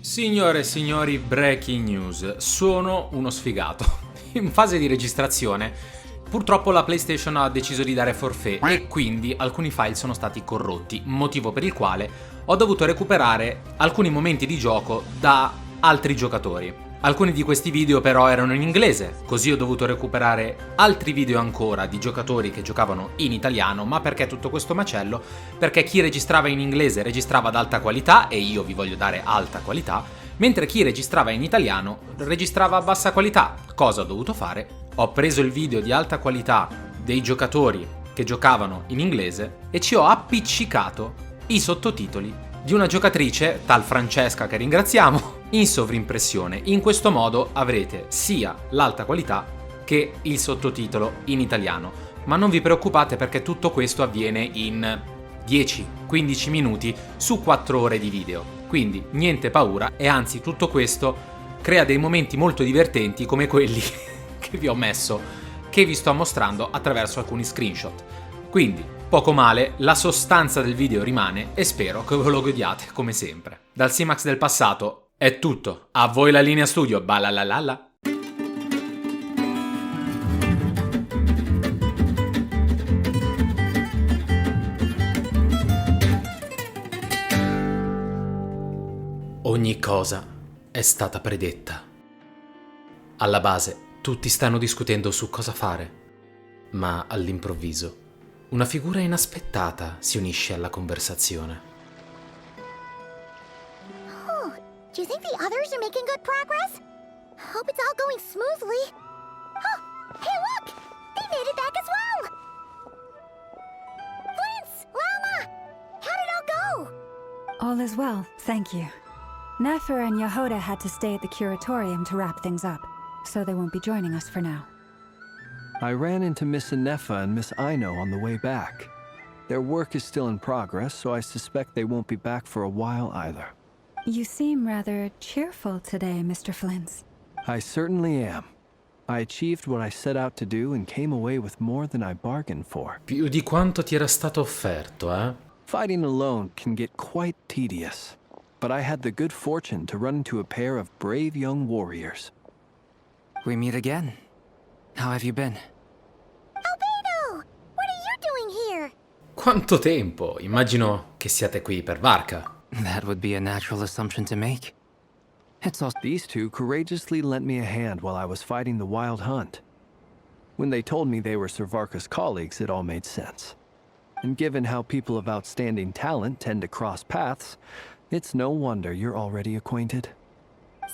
Signore e signori, breaking news. Sono uno sfigato. In fase di registrazione, purtroppo la PlayStation ha deciso di dare forfait e quindi alcuni file sono stati corrotti, motivo per il quale ho dovuto recuperare alcuni momenti di gioco da altri giocatori. Alcuni di questi video però erano in inglese, così ho dovuto recuperare altri video ancora di giocatori che giocavano in italiano. Ma perché tutto questo macello? Perché chi registrava in inglese registrava ad alta qualità e io vi voglio dare alta qualità, mentre chi registrava in italiano registrava a bassa qualità. Cosa ho dovuto fare? Ho preso il video di alta qualità dei giocatori che giocavano in inglese e ci ho appiccicato i sottotitoli di una giocatrice, tal Francesca, che ringraziamo, in sovrimpressione. In questo modo avrete sia l'alta qualità che il sottotitolo in italiano. Ma non vi preoccupate, perché tutto questo avviene in 10-15 minuti su 4 ore di video. Quindi niente paura, e anzi tutto questo crea dei momenti molto divertenti come quelli che vi ho messo, che vi sto mostrando attraverso alcuni screenshot. Quindi poco male, la sostanza del video rimane e spero che ve lo godiate come sempre. Dal SiMax del passato è tutto, a voi la linea studio, balalalala. Ogni cosa è stata predetta. Alla base tutti stanno discutendo su cosa fare, ma all'improvviso una figura inaspettata si unisce alla conversazione. Oh, do you think the others are making good progress? Hope it's all going smoothly. Oh, hey look! They made it back as well! Vince! Lama! How did it all go? All is well, thank you. Nefer and Yehoda had to stay at the curatorium to wrap things up, so they won't be joining us for now. I ran into Miss Nefa and Miss Ino on the way back. Their work is still in progress, so I suspect they won't be back for a while either. You seem rather cheerful today, Mr. Flintz. I certainly am. I achieved what I set out to do and came away with more than I bargained for. Più di quanto ti era stato offerto, eh? Fighting alone can get quite tedious, but I had the good fortune to run into a pair of brave young warriors. We meet again. How have you been? Albedo! What are you doing here? Quanto tempo? Immagino che siate qui per Varca. That would be a natural assumption to make. It's all... These two courageously lent me a hand while I was fighting the wild hunt. When they told me they were Sir Varka's colleagues, it all made sense. And given how people of outstanding talent tend to cross paths, it's no wonder you're already acquainted.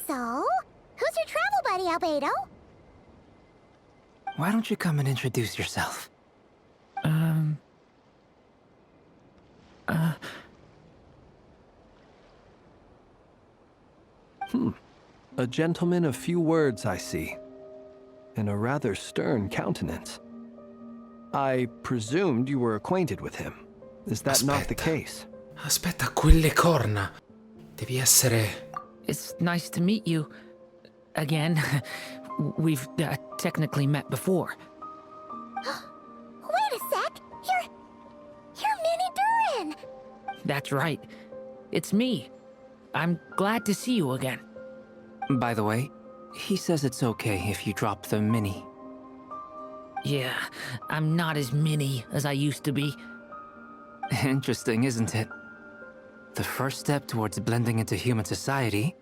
So, who's your travel buddy, Albedo? Why don't you come and introduce yourself? A gentleman of few words, I see. And a rather stern countenance. I presumed you were acquainted with him. Is that not the case? Aspetta, quelle corna. Devi essere... It's nice to meet you. Again. We've technically met before. Wait a sec! You're Minnie Duran! That's right. It's me. I'm glad to see you again. By the way, he says it's okay if you drop the mini. Yeah, I'm not as mini as I used to be. Interesting, isn't it? The first step towards blending into human society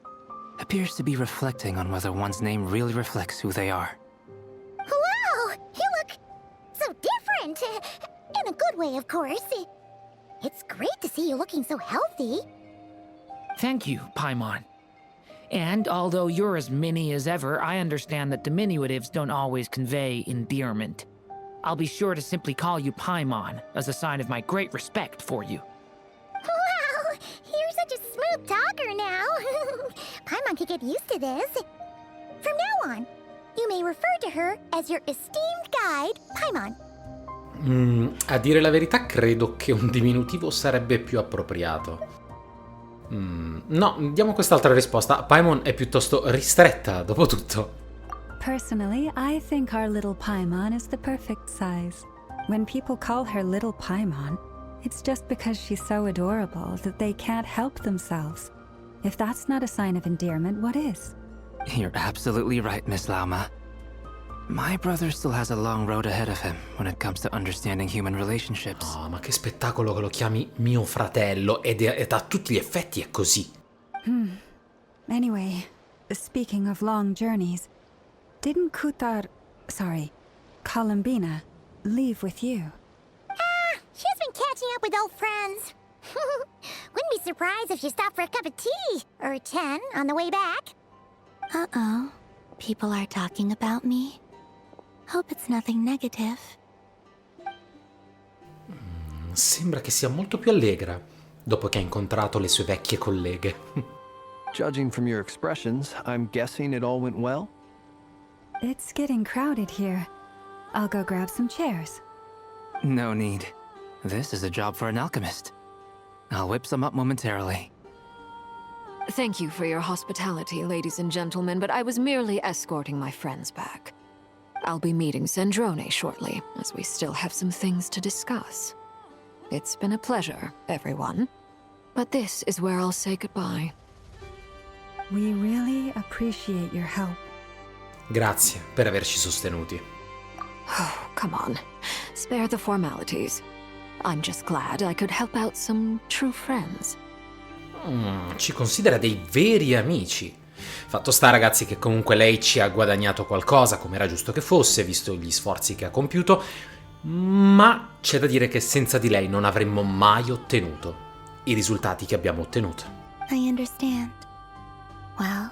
appears to be reflecting on whether one's name really reflects who they are. Wow! You look so different! In a good way, of course. It's great to see you looking so healthy. Thank you, Paimon. And although you're as mini as ever, I understand that diminutives don't always convey endearment. I'll be sure to simply call you Paimon as a sign of my great respect for you. Wow! You're such a smooth talker now. Paimon could get used to this. From now on, you may refer to her as your esteemed guide, Paimon. A dire la verità, credo che un diminutivo sarebbe più appropriato. No, diamo quest'altra risposta. Paimon è piuttosto ristretta, dopo tutto. Personally, I think our little Paimon is the perfect size. When people call her little Paimon, it's just because she's so adorable that they can't help themselves. If that's not a sign of endearment, what is? You're absolutely right, Miss Lauma. My brother still has a long road ahead of him when it comes to understanding human relationships. Oh, ma che spettacolo che lo chiami mio fratello ed a tutti gli effetti è così. Anyway, speaking of long journeys, didn't Columbina, leave with you? She's been catching up with old friends. Wouldn't be surprised if she stopped for a cup of tea or 10 on the way back. Uh-oh. People are talking about me. Hope it's nothing negative. Sembra che sia molto più allegra dopo che ha incontrato le sue vecchie colleghe. Judging from your expressions, I'm guessing it all went well? It's getting crowded here. I'll go grab some chairs. No need. This is a job for an alchemist. I'll whip some up momentarily. Thank you for your hospitality, ladies and gentlemen, but I was merely escorting my friends back. I'll be meeting Zendrone shortly, as we still have some things to discuss. It's been a pleasure, everyone. But this is where I'll say goodbye. We really appreciate your help. Grazie per averci sostenuti. Oh, come on. Spare the formalities. I'm just glad I could help out some true friends. Ci considera dei veri amici. Fatto sta, ragazzi, che comunque lei ci ha guadagnato qualcosa, come era giusto che fosse, visto gli sforzi che ha compiuto, ma c'è da dire che senza di lei non avremmo mai ottenuto i risultati che abbiamo ottenuto. I understand. Well,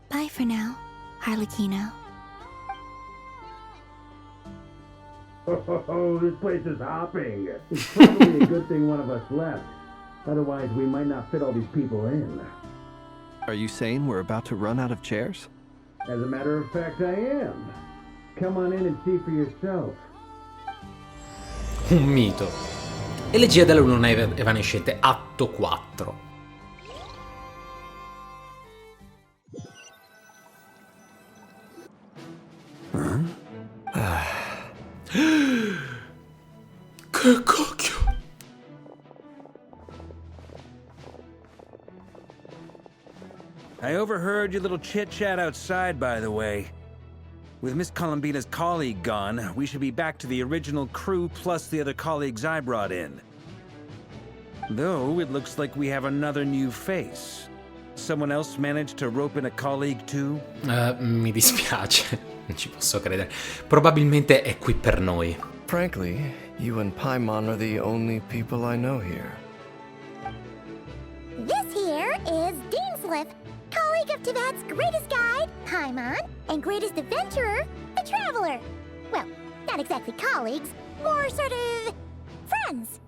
bye for now, Harlequino. Oh, this place is hopping. It's probably a good thing one of us left. Otherwise, we might not fit all these people in. Are you saying we're about to run out of chairs? As a matter of fact, I am. Come on in and see for yourself. Un mito. Elegia della luna evanescente, atto 4. Che cacchio? I overheard your little chit-chat outside, by the way. With Miss Columbina's colleague gone, we should be back to the original crew plus the other colleagues I brought in. Though, it looks like we have another new face. Someone else managed to rope in a colleague too? Mi dispiace, non ci posso credere. Probabilmente è qui per noi. Frankly, you and Paimon are the only people I know here. This here is Deanslip, colleague of Tibet's greatest guide, Paimon, and greatest adventurer, the Traveler. Well, not exactly colleagues, more sort of friends.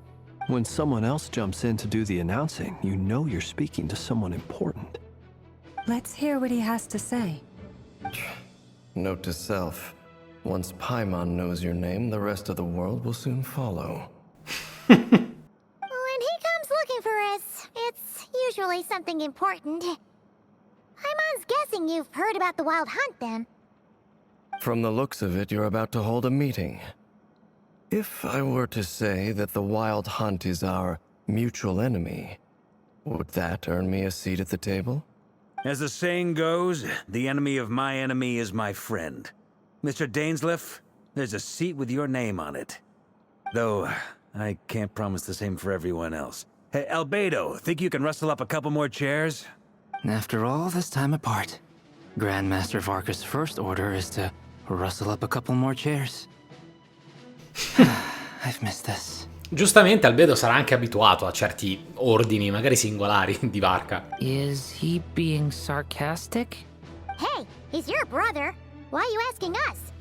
When someone else jumps in to do the announcing, you know you're speaking to someone important. Let's hear what he has to say. Note to self. Once Paimon knows your name, the rest of the world will soon follow. When he comes looking for us, it's usually something important. Paimon's guessing you've heard about the Wild Hunt, then. From the looks of it, you're about to hold a meeting. If I were to say that the Wild Hunt is our mutual enemy, would that earn me a seat at the table? As the saying goes, the enemy of my enemy is my friend. Mr. Dainsleif, there's a seat with your name on it. Though, I can't promise the same for everyone else. Hey, Albedo, think you can rustle up a couple more chairs? After all this time apart, Grandmaster Varka's first order is to rustle up a couple more chairs. I've missed this. Giustamente Albedo sarà anche abituato a certi ordini, magari singolari, di Varka. Is he being sarcastic? Hey, he's your brother. Why are you asking us?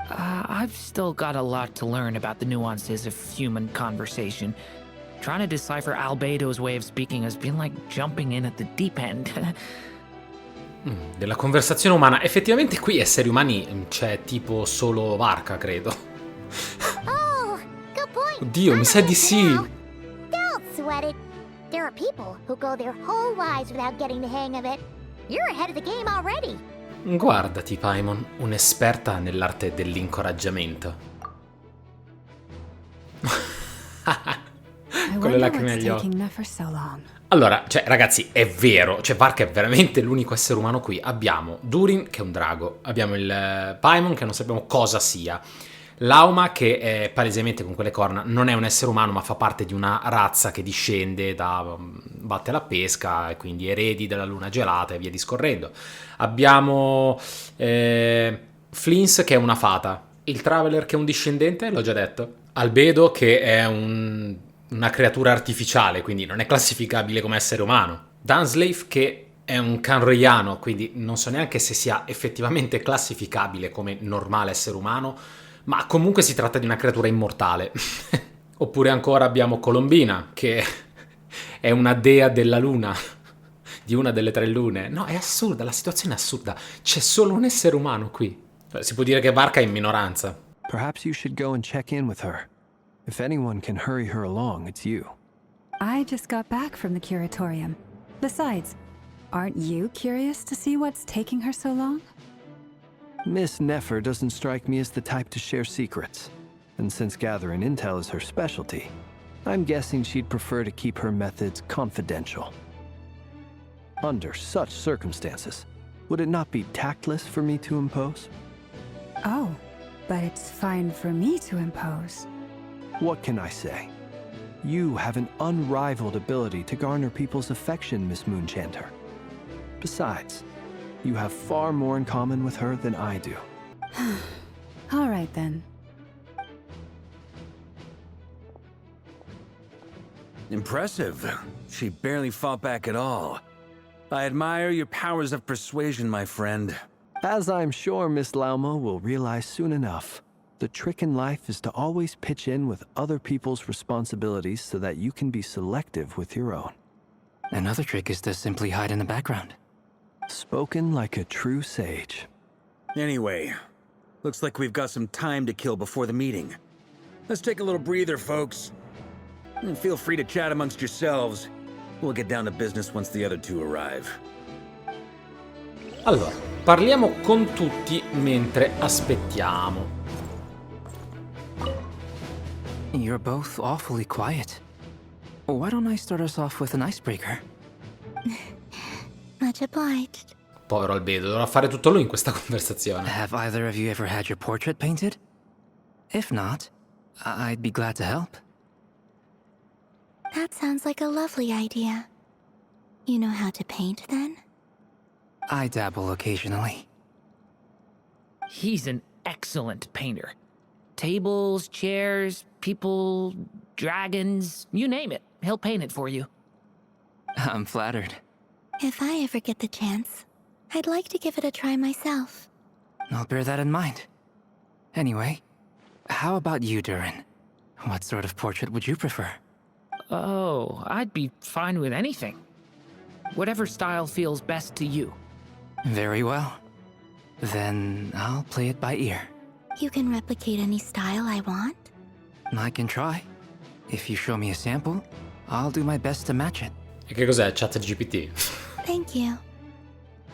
I've still got a lot to learn about the nuances of human conversation. Trying to decipher Albedo's way of speaking has been like jumping in at the deep end. Della conversazione umana. Effettivamente qui esseri umani c'è tipo solo Varka, credo. Oh, good point. Oddio, mi sa di sì. Don't sweat it. There are people who go their whole lives without getting the hang of it. You're ahead of the game already. Guardati, Paimon, un'esperta nell'arte dell'incoraggiamento. I con le wonder lacrime what's negli occhi. taking Nefer so long. Allora, cioè, ragazzi, è vero, cioè, Varka è veramente l'unico essere umano qui. Abbiamo Durin, che è un drago, abbiamo il Paimon, che non sappiamo cosa sia, Lauma, che è palesemente con quelle corna, non è un essere umano, ma fa parte di una razza che discende da batte alla pesca, e quindi eredi della luna gelata e via discorrendo. Abbiamo Flins, che è una fata, il Traveler, che è un discendente, l'ho già detto, Albedo, che è una creatura artificiale, quindi non è classificabile come essere umano. Dunslave, che è un canroiano, quindi non so neanche se sia effettivamente classificabile come normale essere umano, ma comunque si tratta di una creatura immortale. Oppure ancora abbiamo Colombina, che è una dea della luna, di una delle 3 lune. No, è assurda, la situazione è assurda. C'è solo un essere umano qui. Si può dire che Varka è in minoranza. Perhaps you should go and check in with her. If anyone can hurry her along, it's you. I just got back from the curatorium. Besides, aren't you curious to see what's taking her so long? Miss Nefer doesn't strike me as the type to share secrets. And since gathering intel is her specialty, I'm guessing she'd prefer to keep her methods confidential. Under such circumstances, would it not be tactless for me to impose? Oh, but it's fine for me to impose. What can I say? You have an unrivaled ability to garner people's affection, Miss Moonchanter. Besides, you have far more in common with her than I do. All right then. Impressive. She barely fought back at all. I admire your powers of persuasion, my friend. As I'm sure Miss Lauma will realize soon enough, the trick in life is to always pitch in with other people's responsibilities so that you can be selective with your own. Another trick is to simply hide in the background. Spoken like a true sage. Anyway, looks like we've got some time to kill before the meeting. Let's take a little breather, folks. And feel free to chat amongst yourselves. We'll get down to business once the other two arrive. Allora, parliamo con tutti mentre aspettiamo. You're both awfully quiet. Why don't I start us off with an icebreaker? Much obliged. Povero Albedo, dovrà fare tutto lui in questa conversazione. Have either of you ever had your portrait painted? If not, I'd be glad to help. That sounds like a lovely idea. You know how to paint, then? I dabble occasionally. He's an excellent painter. Tables, chairs, people, dragons, you name it. He'll paint it for you. I'm flattered. If I ever get the chance, I'd like to give it a try myself. I'll bear that in mind. Anyway, how about you, Durin? What sort of portrait would you prefer? Oh, I'd be fine with anything. Whatever style feels best to you. Very well. Then I'll play it by ear. You can replicate any style I want? I can try. If you show me a sample, I'll do my best to match it. E che cos'è? ChatGPT? Thank you.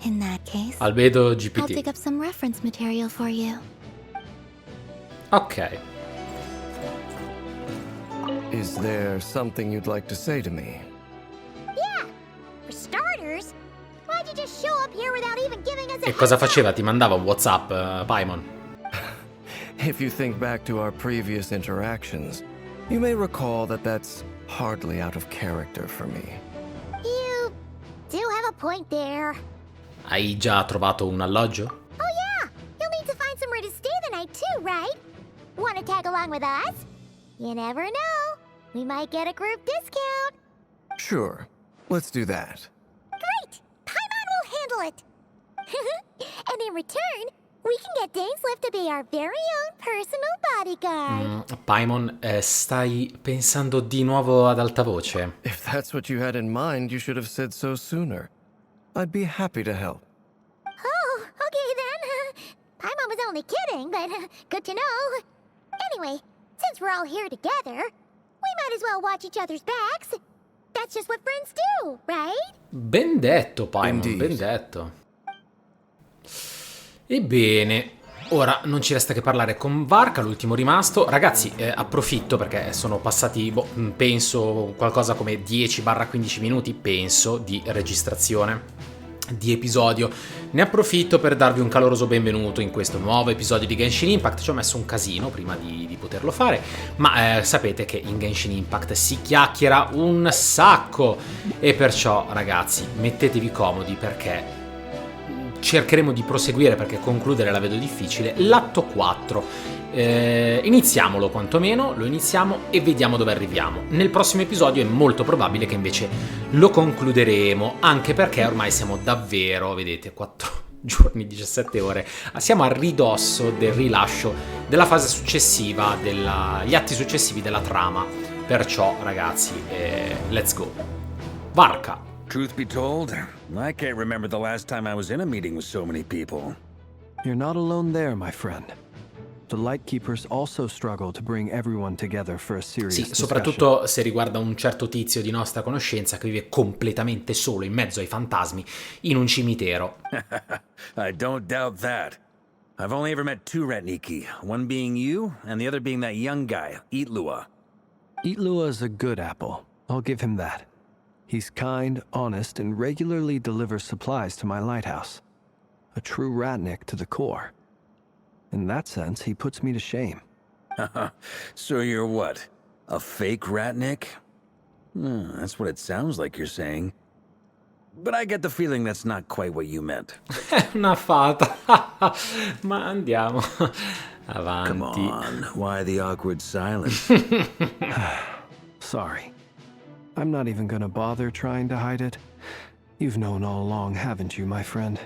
In that case, Albedo I'll GPT. dig up some reference material for you. Ok. Is there something you'd like to say to me? Yeah! For starters, why'd you just show up here without even giving us a E cosa heads up? faceva? Ti mandava un WhatsApp, Paimon? If you think back to our previous interactions, you may recall that that's hardly out of character for me. You do have a point there. Hai già trovato un alloggio? Oh yeah! You'll need to find somewhere to stay the night too, right? Wanna tag along with us? You never know. We might get a group discount. Sure, let's do that. Great! Paimon will handle it! And in return, we can get Dainslift to be our very own personal bodyguard. Paimon, stai pensando di nuovo ad alta voce? If that's what you had in mind, you should have said so sooner. I'd be happy to help. Oh, okay then. Paimon was only kidding, but good to know. Anyway, since we're all here together, we might as well watch each other's backs. That's just what friends do, right? Ben detto, Paimon, Indeed. ben detto. Ebbene, Ora non ci resta che parlare con Varka, l'ultimo rimasto. Ragazzi, approfitto perché sono passati, penso, qualcosa come 10-15 minuti, penso, di registrazione di episodio. Ne approfitto per darvi un caloroso benvenuto in questo nuovo episodio di Genshin Impact. Ci ho messo un casino prima di poterlo fare, ma sapete che in Genshin Impact si chiacchiera un sacco e perciò, ragazzi, mettetevi comodi perché cercheremo di proseguire, perché concludere la vedo difficile, l'atto 4. Iniziamolo quantomeno, lo iniziamo e vediamo dove arriviamo. Nel prossimo episodio è molto probabile che invece lo concluderemo, anche perché ormai siamo davvero, vedete, 4 giorni, 17 ore, siamo a ridosso del rilascio della fase successiva, gli atti successivi della trama. Perciò, ragazzi, let's go. Varka. Truth be told, I can't remember the last time I was in a meeting with so many people. You're not alone there, my friend. The Lightkeepers also struggle to bring everyone together for a serious Sì, discussion. soprattutto se riguarda un certo tizio di nostra conoscenza che vive completamente solo in mezzo ai fantasmi in un cimitero. I don't doubt that. I've only ever met 2 Ratniki, one being you, and the other being that young guy, Eatlua. Eatlua is a good apple. I'll give him that. He's kind, honest, and regularly delivers supplies to my lighthouse. A true Ratnik to the core. In that sense, he puts me to shame. So you're what? A fake Ratnik? That's what it sounds like you're saying. But I get the feeling that's not quite what you meant. Una fata. Ma andiamo avanti. Come on, why the awkward silence? Sorry. I'm not even gonna bother trying to hide it. You've known all along, haven't you, my friend?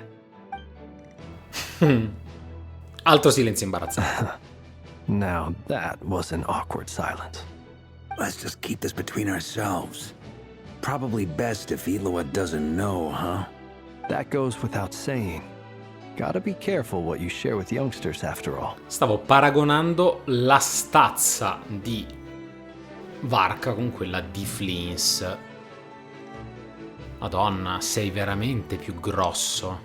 Altro silenzio imbarazzante. Now that was an awkward silence. Let's just keep this between ourselves. Probably best if Eatlua doesn't know, huh? That goes without saying. Gotta be careful what you share with youngsters, after all. Stavo paragonando la stazza di Varka con quella di Flins. Madonna, sei veramente più grosso.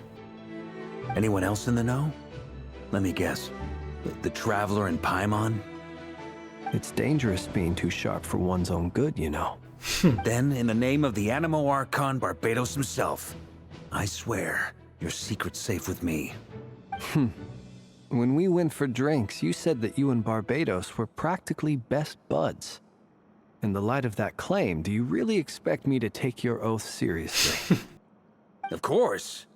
Anyone else in the know? Let me guess. The Traveler and Paimon? It's dangerous being too sharp for one's own good, you know. Then, in the name of the Animo Archon Barbados himself, I swear your secret's safe with me. When we went for drinks, you said that you and Barbados were practically best buds. In the light of that claim, do you really expect me to take your oath seriously? Of course.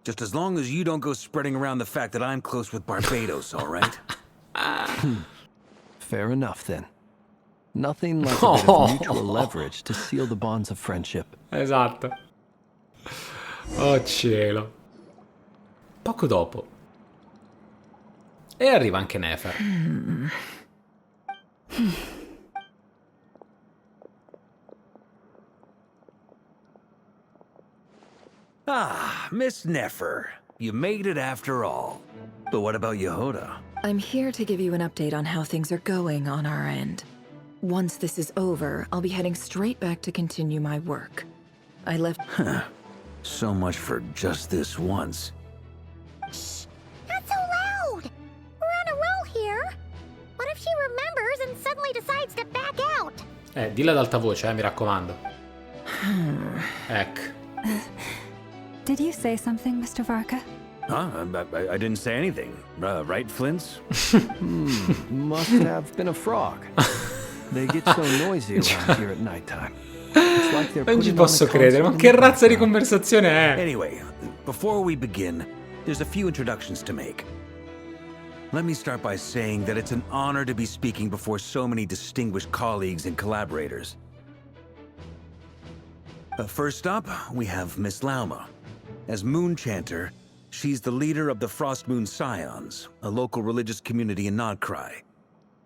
Just as long as you don't go spreading around the fact that I'm close with Barbados, all right? Fair enough, then. Nothing like a bit of mutual leverage to seal the bonds of friendship. Esatto. Oh cielo. Poco dopo. E arriva anche Nefer. Ah, Miss Nefer. You made it after all. But what about Yehoda? I'm here to give you an update on how things are going on our end. Once this is over, I'll be heading straight back to continue my work. I left... So much for just this once. Shh! Not so loud! We're on a roll here. What if she remembers and suddenly decides to back out? Dilla ad alta voce, mi raccomando. Ecco. Did you say something, Mr. Varka? Huh? I didn't say anything. Right, Flints? Must have been a frog. They get so noisy around here at nighttime. It's like they're Non ci putting on posso a credere, ma concert che in the razza di background. conversazione è? Anyway, before we begin, there's a few introductions to make. Let me start by saying that it's an honor to be speaking before so many distinguished colleagues and collaborators. First up, we have Miss Lauma. As Moon Chanter, she's the leader of the Frost Moon Scions, a local religious community in Nodcry.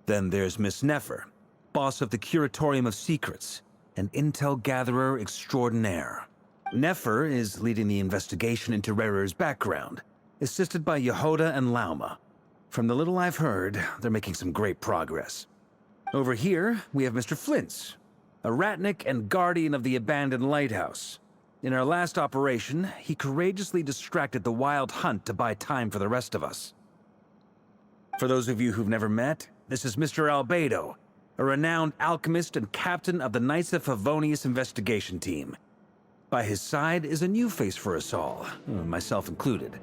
Then there's Miss Nefer, boss of the Curatorium of Secrets, an intel gatherer extraordinaire. Nefer is leading the investigation into Rerer's background, assisted by Yehoda and Lauma. From the little I've heard, they're making some great progress. Over here, we have Mr. Flintz, a Ratnik and guardian of the abandoned lighthouse. In our last operation, he courageously distracted the Wild Hunt to buy time for the rest of us. For those of you who've never met, this is Mr. Albedo, a renowned alchemist and captain of the Knights of Favonius investigation team. By his side is a new face for us all, myself included,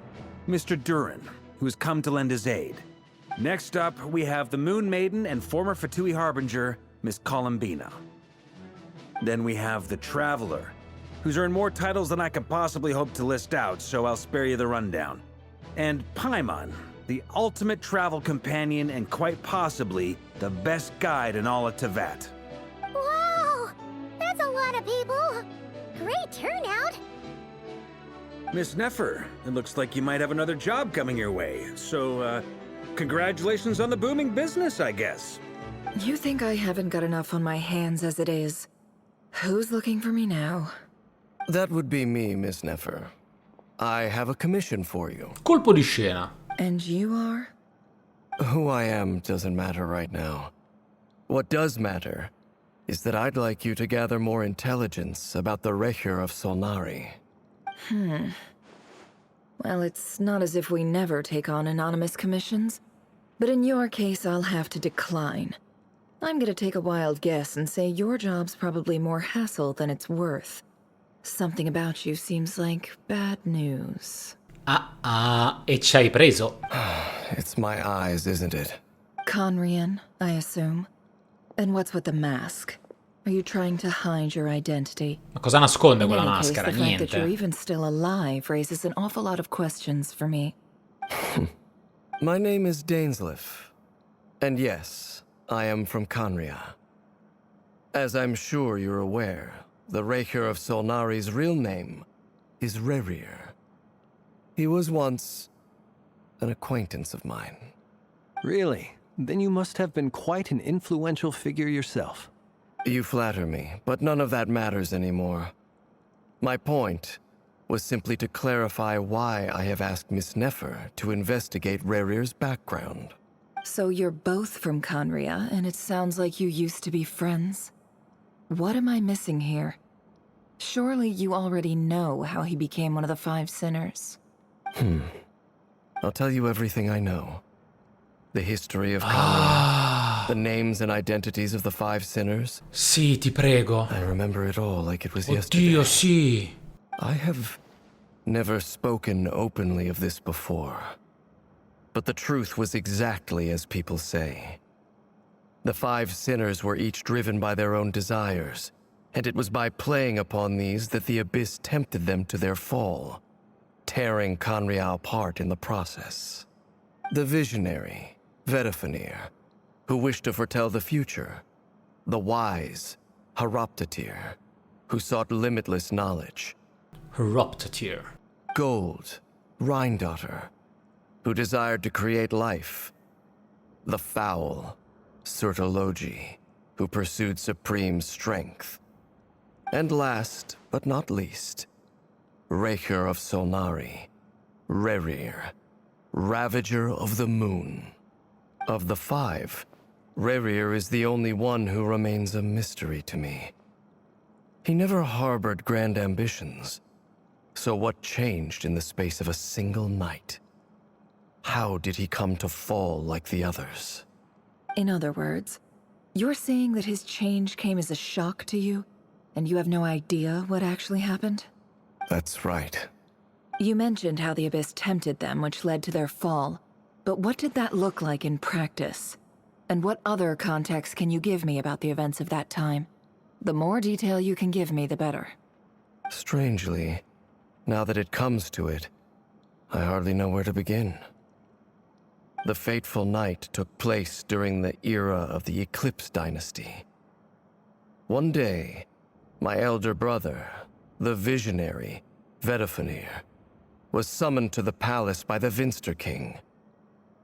Mr. Durin, who has come to lend his aid. Next up, we have the Moon Maiden and former Fatui Harbinger, Miss Columbina. Then we have the Traveler, who's earned more titles than I could possibly hope to list out, so I'll spare you the rundown. And Paimon, the ultimate travel companion and quite possibly the best guide in all of Tevat. Wow! That's a lot of people! Great turnout! Miss Nefer, it looks like you might have another job coming your way, so, congratulations on the booming business, I guess. You think I haven't got enough on my hands as it is? Who's looking for me now? That would be me, Miss Nefer. I have a commission for you. Colpo di scena. And you are? Who I am doesn't matter right now. What does matter is that I'd like you to gather more intelligence about the Recher of Solnari. Well, it's not as if we never take on anonymous commissions. But in your case, I'll have to decline. I'm gonna take a wild guess and say your job's probably more hassle than it's worth. Something about you seems like bad news. E ci hai preso. It's my eyes, isn't it? Conrian, I assume. And what's with the mask? Are you trying to hide your identity? Ma cosa nasconde In quella any case, maschera? the fact that you're Niente. even still alive raises an awful lot of questions for me. My name is Dainsleif. And yes, I am from Conria. As I'm sure you're aware, the Recher of Solnari's real name is Rerir. He was once an acquaintance of mine. Really? Then you must have been quite an influential figure yourself. You flatter me, but none of that matters anymore. My point was simply to clarify why I have asked Miss Nefer to investigate Rerir's background. So you're both from Conria, and it sounds like you used to be friends? What am I missing here? Surely you already know how he became one of the Five Sinners. I'll tell you everything I know. The history of Conria, the names and identities of the Five Sinners. Sì, ti prego. I remember it all like it was yesterday. Oddio, sì. I have never spoken openly of this before. But the truth was exactly as people say. The Five Sinners were each driven by their own desires, and it was by playing upon these that the Abyss tempted them to their fall, tearing Conria apart in the process. The visionary, Vedifenir, who wished to foretell the future. The wise, Haroptatir, who sought limitless knowledge. Haroptatir. Gold, Rheindotter, who desired to create life. The foul, Surtologi, who pursued supreme strength. And last, but not least, Recher of Solnari, Rerir, Ravager of the Moon. Of the five, Rerir is the only one who remains a mystery to me. He never harbored grand ambitions. So what changed in the space of a single night? How did he come to fall like the others? In other words, you're saying that his change came as a shock to you, and you have no idea what actually happened? That's right. You mentioned how the Abyss tempted them, which led to their fall. But what did that look like in practice? And what other context can you give me about the events of that time? The more detail you can give me, the better. Strangely, now that it comes to it, I hardly know where to begin. The fateful night took place during the era of the Eclipse Dynasty. One day, my elder brother, the visionary, Vedifenir, was summoned to the palace by the Vinster King,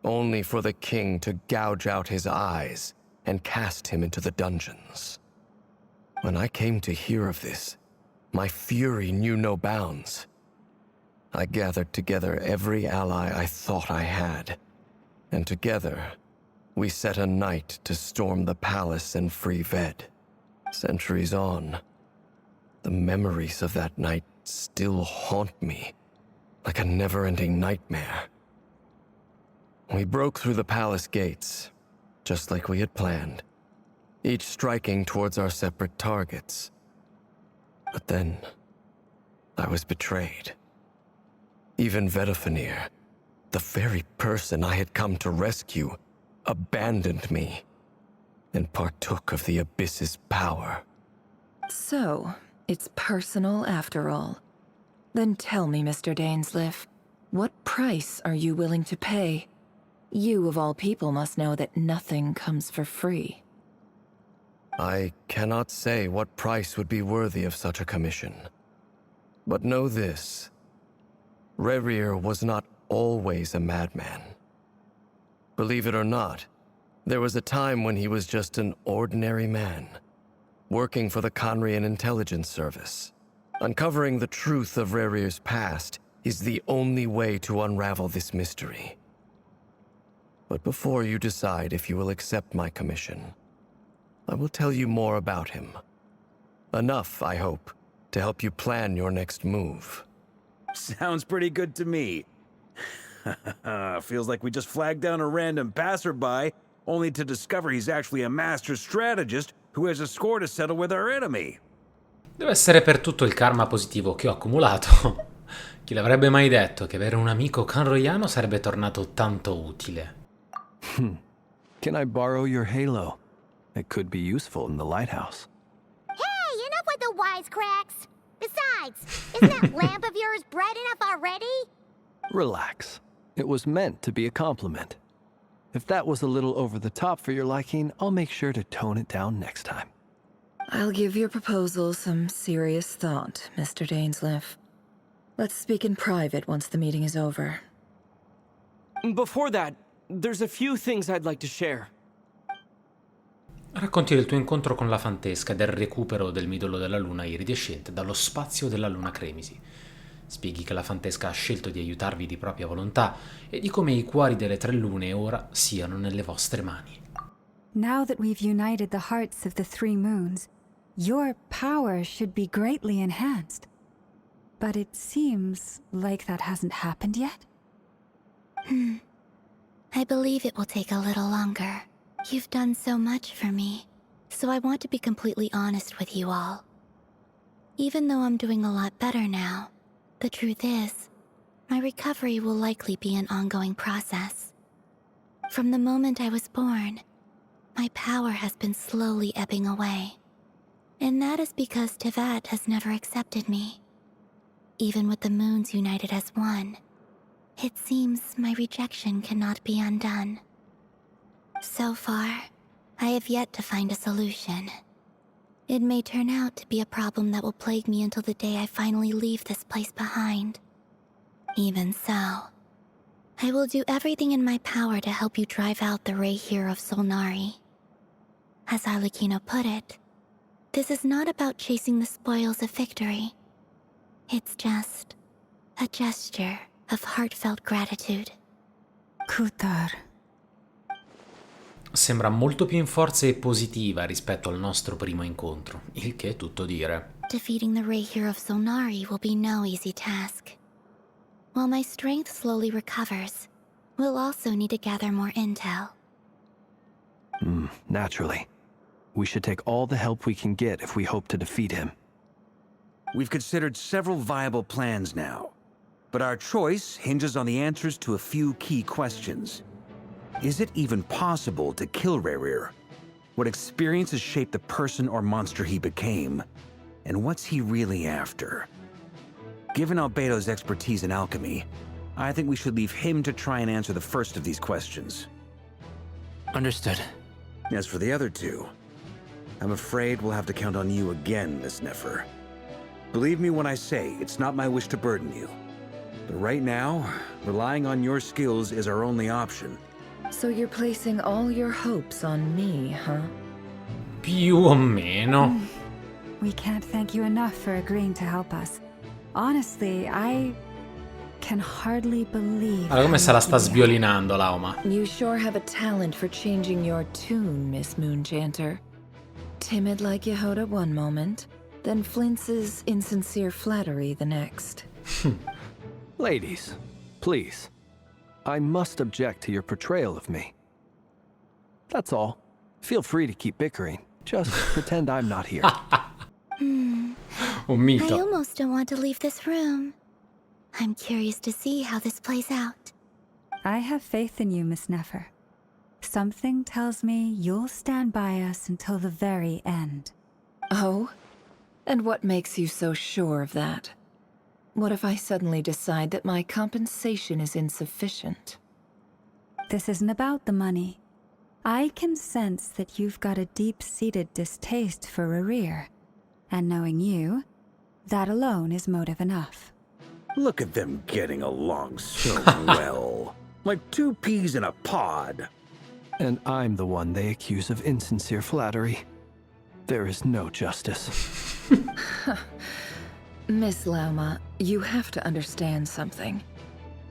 only for the king to gouge out his eyes and cast him into the dungeons. When I came to hear of this, my fury knew no bounds. I gathered together every ally I thought I had, and together, we set a night to storm the palace and free Ved. Centuries on, the memories of that night still haunt me like a never-ending nightmare. We broke through the palace gates, just like we had planned, each striking towards our separate targets. But then, I was betrayed. Even Vedafinir, the very person I had come to rescue, abandoned me and partook of the Abyss's power. So, it's personal after all. Then tell me, Mr. Dainsleif, what price are you willing to pay? You, of all people, must know that nothing comes for free. I cannot say what price would be worthy of such a commission. But know this. Rerir was not always a madman. Believe it or not, there was a time when he was just an ordinary man, working for the Conrian Intelligence Service. Uncovering the truth of Rerir's past is the only way to unravel this mystery. But before you decide if you will accept my commission, I will tell you more about him. Enough, I hope, to help you plan your next move. Sounds pretty good to me. Feels like we just flagged down a random passerby, only to discover he's actually a master strategist who has a score to settle with our enemy. Deve essere per tutto il karma positivo che ho accumulato. Chi l'avrebbe mai detto che avere un amico canroiano sarebbe tornato tanto utile? Can I borrow your halo? It could be useful in the lighthouse. Hey, enough with the wisecracks! Besides, isn't that lamp of yours bright enough already? Relax. It was meant to be a compliment. If that was a little over the top for your liking, I'll make sure to tone it down next time. I'll give your proposal some serious thought, Mr. Dainsleif. Let's speak in private once the meeting is over. Before that, there's a few things I'd like to share. Racconti del tuo incontro con la Fantesca e del recupero del midollo della luna iridescente dallo spazio della luna Cremisi. Spieghi che la Fantesca ha scelto di aiutarvi di propria volontà e di come i cuori delle tre lune ora siano nelle vostre mani. Now that we've united the hearts of the three moons, your power should be greatly enhanced. But it seems like that hasn't happened yet. I believe it will take a little longer. You've done so much for me, so I want to be completely honest with you all. Even though I'm doing a lot better now, the truth is, my recovery will likely be an ongoing process. From the moment I was born, my power has been slowly ebbing away. And that is because Tevat has never accepted me. Even with the moons united as one, it seems my rejection cannot be undone. So far, I have yet to find a solution. It may turn out to be a problem that will plague me until the day I finally leave this place behind. Even so, I will do everything in my power to help you drive out the Ray here of Solnari. As Arlecchino put it, this is not about chasing the spoils of victory. It's just a gesture of heartfelt gratitude. Kutar. Sembra molto più in forza e positiva rispetto al nostro primo incontro, il che è tutto dire. Defeating the Ray here of Solnari will be no easy task. While my strength slowly recovers, we'll also need to gather more intel. Naturally. We should take all the help we can get if we hope to defeat him. We've considered several viable plans now, but our choice hinges on the answers to a few key questions. Is it even possible to kill Rerir? What experiences shaped the person or monster he became? And what's he really after? Given Albedo's expertise in alchemy, I think we should leave him to try and answer the first of these questions. Understood. As for the other two, I'm afraid we'll have to count on you again, Miss Nefer. Believe me when I say it's not my wish to burden you. But right now, relying on your skills is our only option. So you're placing all your hopes on me, huh? Più o meno. We can't thank you enough for agreeing to help us. Honestly, I can hardly believe. Allora, come se la sta how lucky we are. sviolinando Lauma. You sure have a talent for changing your tune, Miss Moonchanter. Timid like Yehoda one moment, then flinches insincere flattery the next. Ladies, please. I must object to your portrayal of me. That's all. Feel free to keep bickering. Just pretend I'm not here. Un I mito. almost don't want to leave this room. I'm curious to see how this plays out. I have faith in you, Miss Nefer. Something tells me you'll stand by us until the very end. Oh? And what makes you so sure of that? What if I suddenly decide that my compensation is insufficient? This isn't about the money. I can sense that you've got a deep-seated distaste for Rerir. And knowing you, that alone is motive enough. Look at them getting along so well. Like two peas in a pod. And I'm the one they accuse of insincere flattery. There is no justice. Miss Lauma, you have to understand something.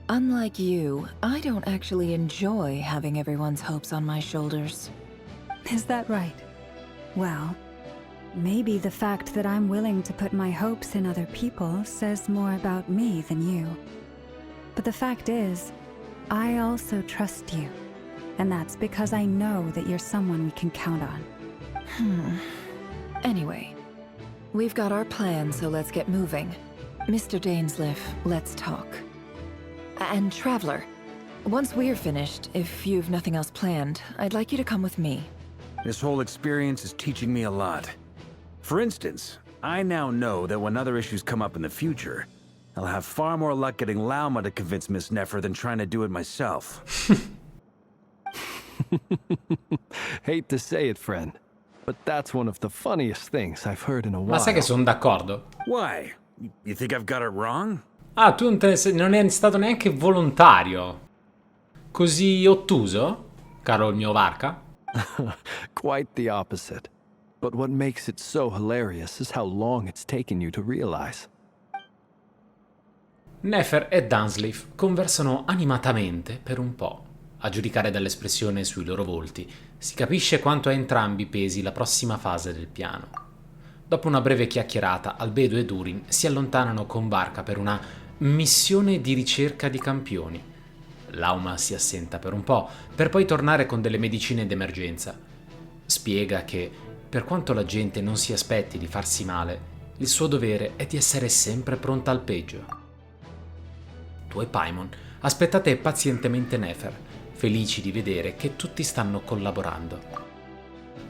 Unlike you, I don't actually enjoy having everyone's hopes on my shoulders. Is that right? Well, maybe the fact that I'm willing to put my hopes in other people says more about me than you. But the fact is, I also trust you. And that's because I know that you're someone we can count on. Anyway, we've got our plan, so let's get moving. Mr. Dainsleif, let's talk. And Traveler, once we're finished, if you've nothing else planned, I'd like you to come with me. This whole experience is teaching me a lot. For instance, I now know that when other issues come up in the future, I'll have far more luck getting Lauma to convince Miss Nefer than trying to do it myself. Hate to say it, friend, but that's one of the funniest things I've heard in a Ma while. sai che sono d'accordo? Why? You think I've got it wrong? Ah, tu non è stato neanche volontario. Così ottuso, caro il mio Varca? Quite the opposite. But what makes it so hilarious is how long it's taken you to realize. Nefer e Dainsleif conversano animatamente per un po'. A giudicare dall'espressione sui loro volti, si capisce quanto a entrambi pesi la prossima fase del piano. Dopo una breve chiacchierata, Albedo e Durin si allontanano con Barca per una missione di ricerca di campioni. Lauma si assenta per un po', per poi tornare con delle medicine d'emergenza. Spiega che, per quanto la gente non si aspetti di farsi male, il suo dovere è di essere sempre pronta al peggio. Tu e Paimon aspettate pazientemente Nefer, felici di vedere che tutti stanno collaborando.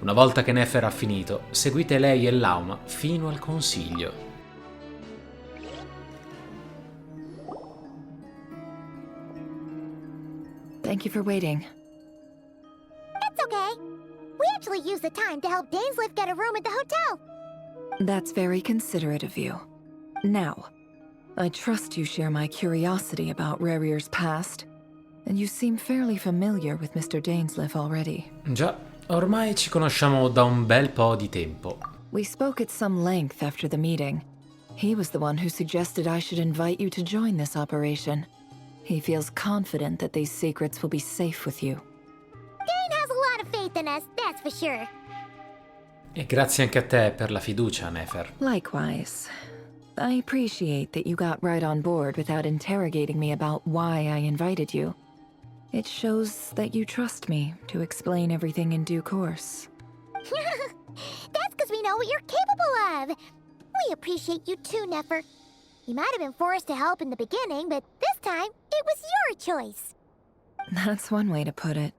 Una volta che Nefer ha finito, seguite lei e Lauma fino al consiglio. Thank you for waiting. It's okay. We actually used the time to help Dainsleif get a room at the hotel. That's very considerate of you. Now, I trust you share my curiosity about Rerir's past, and you seem fairly familiar with Mr. Dainsleif already. Già, ormai ci conosciamo da un bel po' di tempo. We spoke at some length after the meeting. He was the one who suggested I should invite you to join this operation. He feels confident that these secrets will be safe with you. Dane has a lot of faith in us, that's for sure. E grazie anche a te per la fiducia, Nefer. Likewise. I appreciate that you got right on board without interrogating me about why I invited you. It shows that you trust me to explain everything in due course. That's because we know what you're capable of. We appreciate you too, Nefer. You might have been forced to help in the beginning, but this time, it was your choice. That's one way to put it.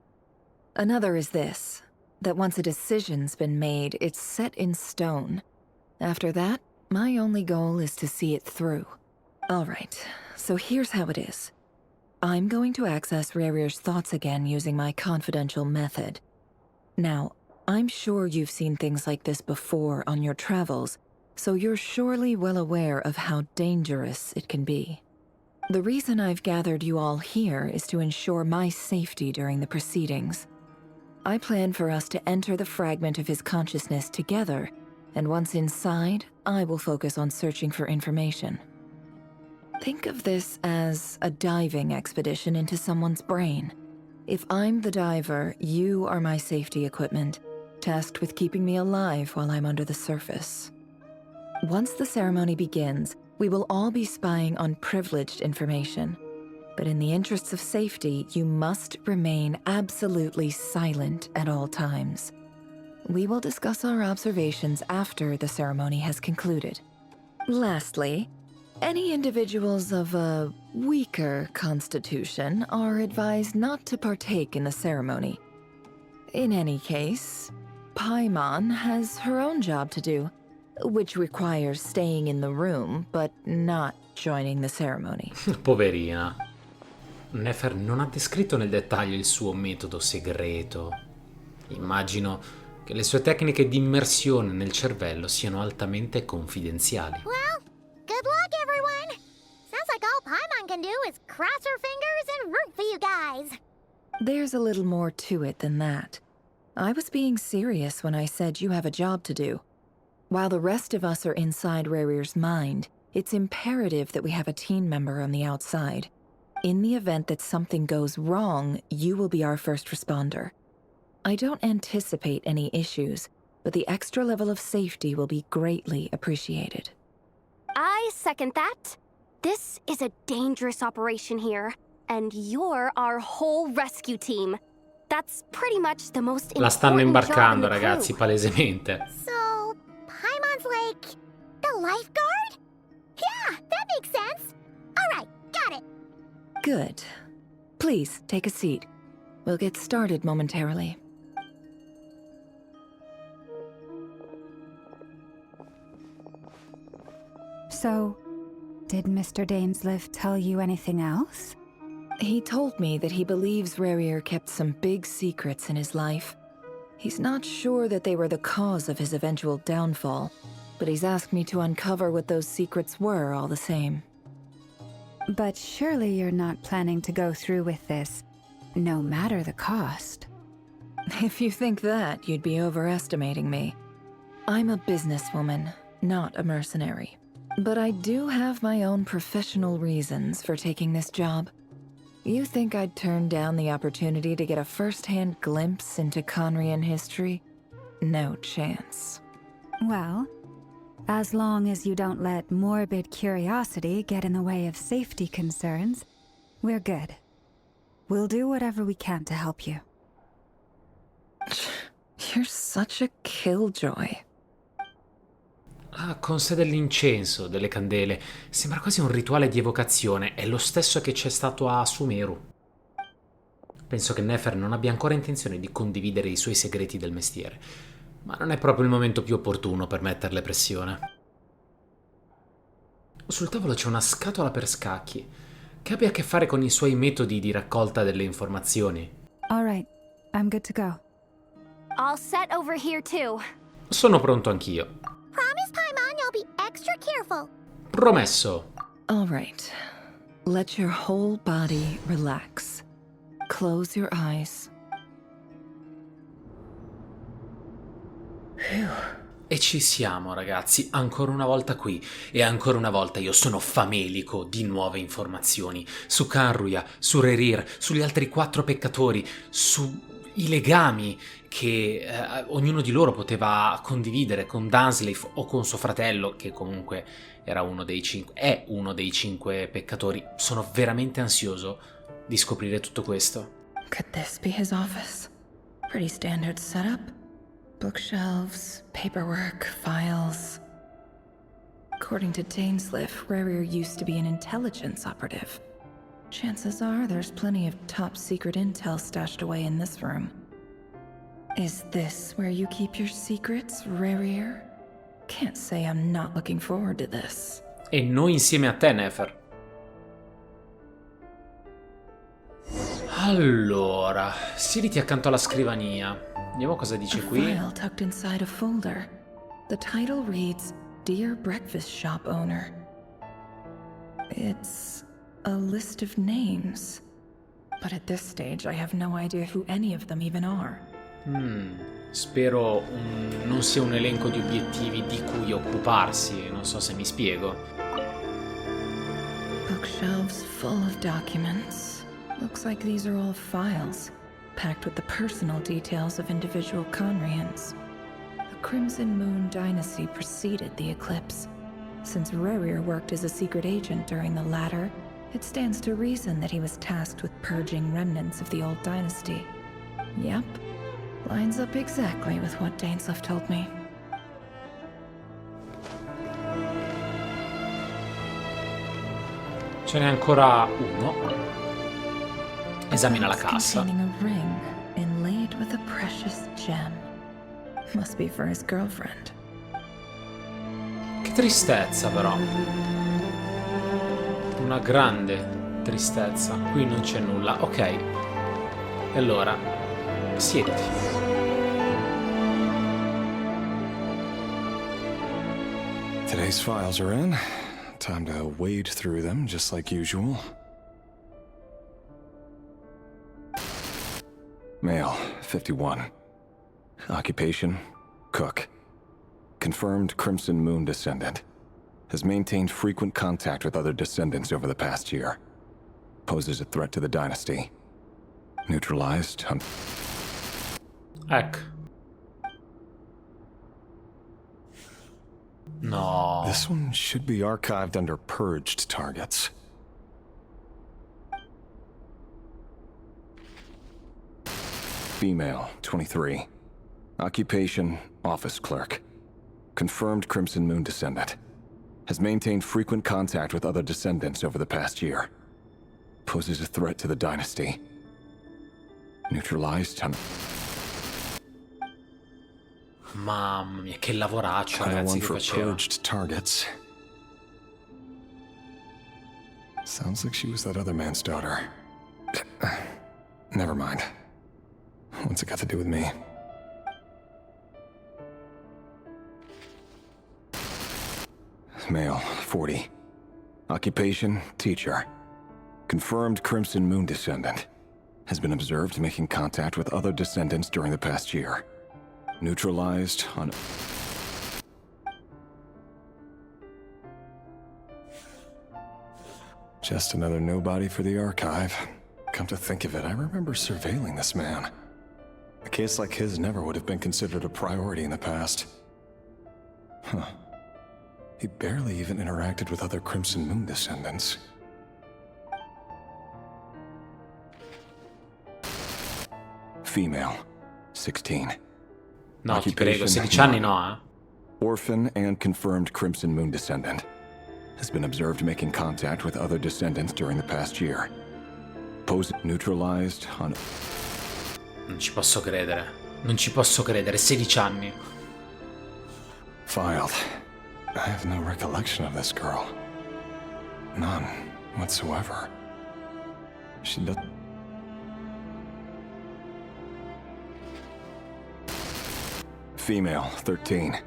Another is this, that once a decision's been made, it's set in stone. After that, my only goal is to see it through. Alright, so here's how it is. I'm going to access Rerir's thoughts again using my confidential method. Now, I'm sure you've seen things like this before on your travels, so you're surely well aware of how dangerous it can be. The reason I've gathered you all here is to ensure my safety during the proceedings. I plan for us to enter the fragment of his consciousness together, and once inside, I will focus on searching for information. Think of this as a diving expedition into someone's brain. If I'm the diver, you are my safety equipment, tasked with keeping me alive while I'm under the surface. Once the ceremony begins, we will all be spying on privileged information. But in the interests of safety, you must remain absolutely silent at all times. We will discuss our observations after the ceremony has concluded. Lastly, any individuals of a weaker constitution are advised not to partake in the ceremony. In any case, Paimon has her own job to do, which requires staying in the room but not joining the ceremony. Poverina. Nefer non ha descritto nel dettaglio il suo metodo segreto. Immagino che le sue tecniche di immersione nel cervello siano altamente confidenziali. Well, good luck, everyone. Sounds like all Paimon can do is cross her fingers and root for you guys. There's a little more to it than that. I was being serious when I said you have a job to do. While the rest of us are inside Rarir's mind, it's imperative that we have a team member on the outside. In the event that something goes wrong, you will be our first responder. I don't anticipate any issues, but the extra level of safety will be greatly appreciated. I second that. This is a dangerous operation here, and you're our whole rescue team. That's pretty much the most important La stanno imbarcando, job in the ragazzi, crew. palesemente. So, Paimon's like the lifeguard? Yeah, that makes sense. All right, got it. Good. Please, take a seat. We'll get started momentarily. So, did Mr. Dainsliff tell you anything else? He told me that he believes Rarir kept some big secrets in his life. He's not sure that they were the cause of his eventual downfall, but he's asked me to uncover what those secrets were all the same. But surely you're not planning to go through with this, no matter the cost. If you think that, you'd be overestimating me. I'm a businesswoman, not a mercenary. But I do have my own professional reasons for taking this job. You think I'd turn down the opportunity to get a first-hand glimpse into Conrian history? No chance. Well, as long as you don't let morbid curiosity get in the way of safety concerns, we're good. We'll do whatever we can to help you. You're such a killjoy. Ah, con sé dell'incenso, delle candele. Sembra quasi un rituale di evocazione. È lo stesso che c'è stato a Sumeru. Penso che Nefer non abbia ancora intenzione di condividere i suoi segreti del mestiere, ma non è proprio il momento più opportuno per metterle pressione. Sul tavolo c'è una scatola per scacchi, che abbia a che fare con i suoi metodi di raccolta delle informazioni. All right, I'm good to go. All set over here too. Sono pronto anch'io. Promise, Paimon, you'll be extra careful. Promesso. All right. Let your whole body relax. Close your eyes. Phew. E ci siamo, ragazzi, ancora una volta qui, e ancora una volta io sono famelico di nuove informazioni su Kanruya, su Rerir, sugli altri 4 peccatori, sui legami che ognuno di loro poteva condividere con Dainsliff o con suo fratello, che comunque era è uno dei 5 peccatori. Sono veramente ansioso di scoprire tutto questo. Could this be his office? Pretty standard setup. Bookshelves, paperwork, files. According to Dainsliff, Rarir used to be an intelligence operative. Chances are there's plenty of top secret intel stashed away in this room. Is this where you keep your secrets, Rarir? Can't say I'm not looking forward to this. E noi insieme a te, Nefer. Allora, siediti accanto alla scrivania. Vediamo cosa dice qui. File tucked inside a folder. The title reads, Dear Breakfast Shop Owner. It's a list of names. But at this stage, I have no idea who any of them even are. Spero non sia un elenco di obiettivi di cui occuparsi, non so se mi spiego. Bookshelves full of documents. Looks like these are all files, packed with the personal details of individual Conrians. The Crimson Moon dynasty preceded the eclipse. Since Rarir worked as a secret agent during the latter, It stands to reason that he was tasked with purging remnants of the old dynasty. Yep. Lines up exactly with what Dainsleif told me. Ce n'è ancora uno. Esamina la cassa. Containing a ring inlaid with a precious gem. Must be for his girlfriend. Che tristezza però. Una grande tristezza. Qui non c'è nulla. Ok. E allora, siediti. Today's files are in. Time to wade through them, just like usual. Male, 51. Occupation, cook. Confirmed Crimson Moon descendant. Has maintained frequent contact with other descendants over the past year. Poses a threat to the dynasty. Neutralized on... Ecco. No. This one should be archived under purged targets. Female, 23. Occupation, office clerk. Confirmed Crimson Moon descendant. Has maintained frequent contact with other descendants over the past year. Poses a threat to the dynasty. Neutralized on... Mamma mia, che lavoraccio, ragazzi, che for faceva. purged targets. Sounds like she was that other man's daughter. Never mind. What's it got to do with me? Male, 40. Occupation, teacher. Confirmed Crimson Moon descendant. Has been observed making contact with other descendants during the past year. Neutralized on... Just another nobody for the archive. Come to think of it, I remember surveilling this man. A case like his never would have been considered a priority in the past. Huh. He barely even interacted with other Crimson Moon descendants. Female, 16. No, ti prego, 16 anni no, eh? Orphan and confirmed Crimson Moon descendant. Has been observed making contact with other descendants during the past year. Pose neutralized on... Non ci posso credere. Non ci posso credere, 16 anni. Filed. I have no recollection of this girl. None whatsoever. She does... Female, 13.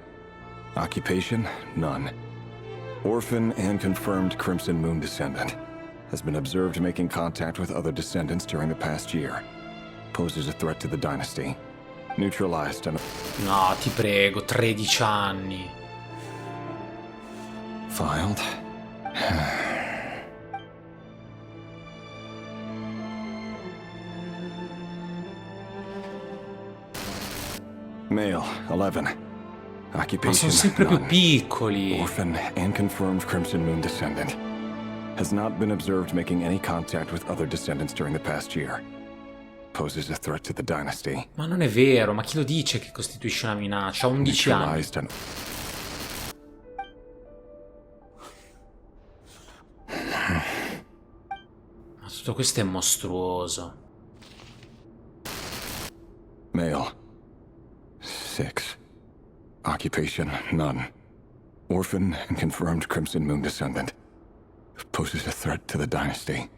Occupation, none. Orphan and confirmed Crimson Moon descendant. Has been observed making contact with other descendants during the past year. Poses a threat to the dynasty. Neutralized on... No, ti prego, 13 anni. Filed. Male, 11. Occupation, Ma sono sempre più none. piccoli. Orphan and confirmed Crimson Moon descendant. Has not been observed making any contact with other descendants during the past year. Poses a threat to the dynasty. Ma non è vero, ma chi lo dice che costituisce una minaccia? Ha 11 anni. Neutralized and... Ma tutto questo è mostruoso. Male, 6. Occupation, none. Orphan and confirmed Crimson Moon descendant. Poses a threat to the dynasty.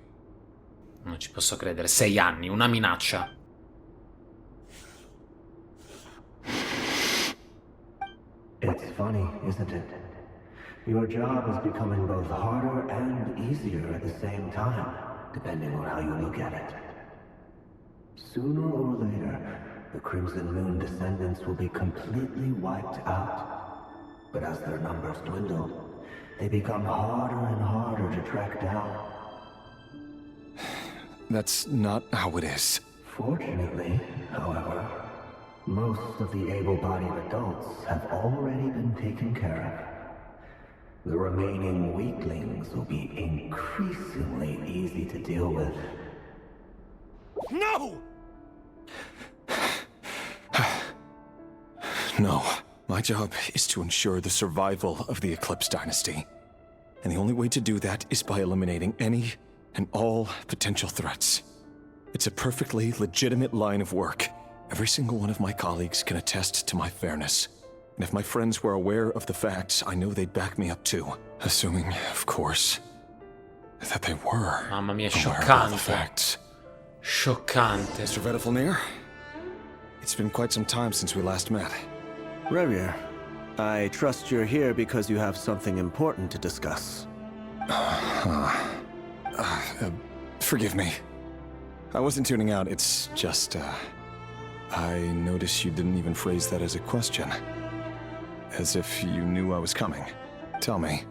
Non ci posso credere, 6 anni, una minaccia. It's funny, isn't it? Your job is becoming both harder and easier at the same time, depending on how you look at it. Sooner or later, the Crimson Moon descendants will be completely wiped out. But as their numbers dwindle, they become harder and harder to track down. That's not how it is. Fortunately, however, most of the able-bodied adults have already been taken care The remaining weaklings will be increasingly easy to deal with. No! No. My job is to ensure the survival of the Eclipse Dynasty. And the only way to do that is by eliminating any and all potential threats. It's a perfectly legitimate line of work. Every single one of my colleagues can attest to my fairness. And if my friends were aware of the facts, I know they'd back me up too. Assuming, of course, that they were. Mamma mia, aware of all the scioccante. facts. Scioccante. Mr. Vettelfilnir? It's been quite some time since we last met. Rerir, I trust you're here because you have something important to discuss. Forgive me. I wasn't tuning out, it's just, I noticed you didn't even phrase that as a question. As if you knew I was coming. Tell me,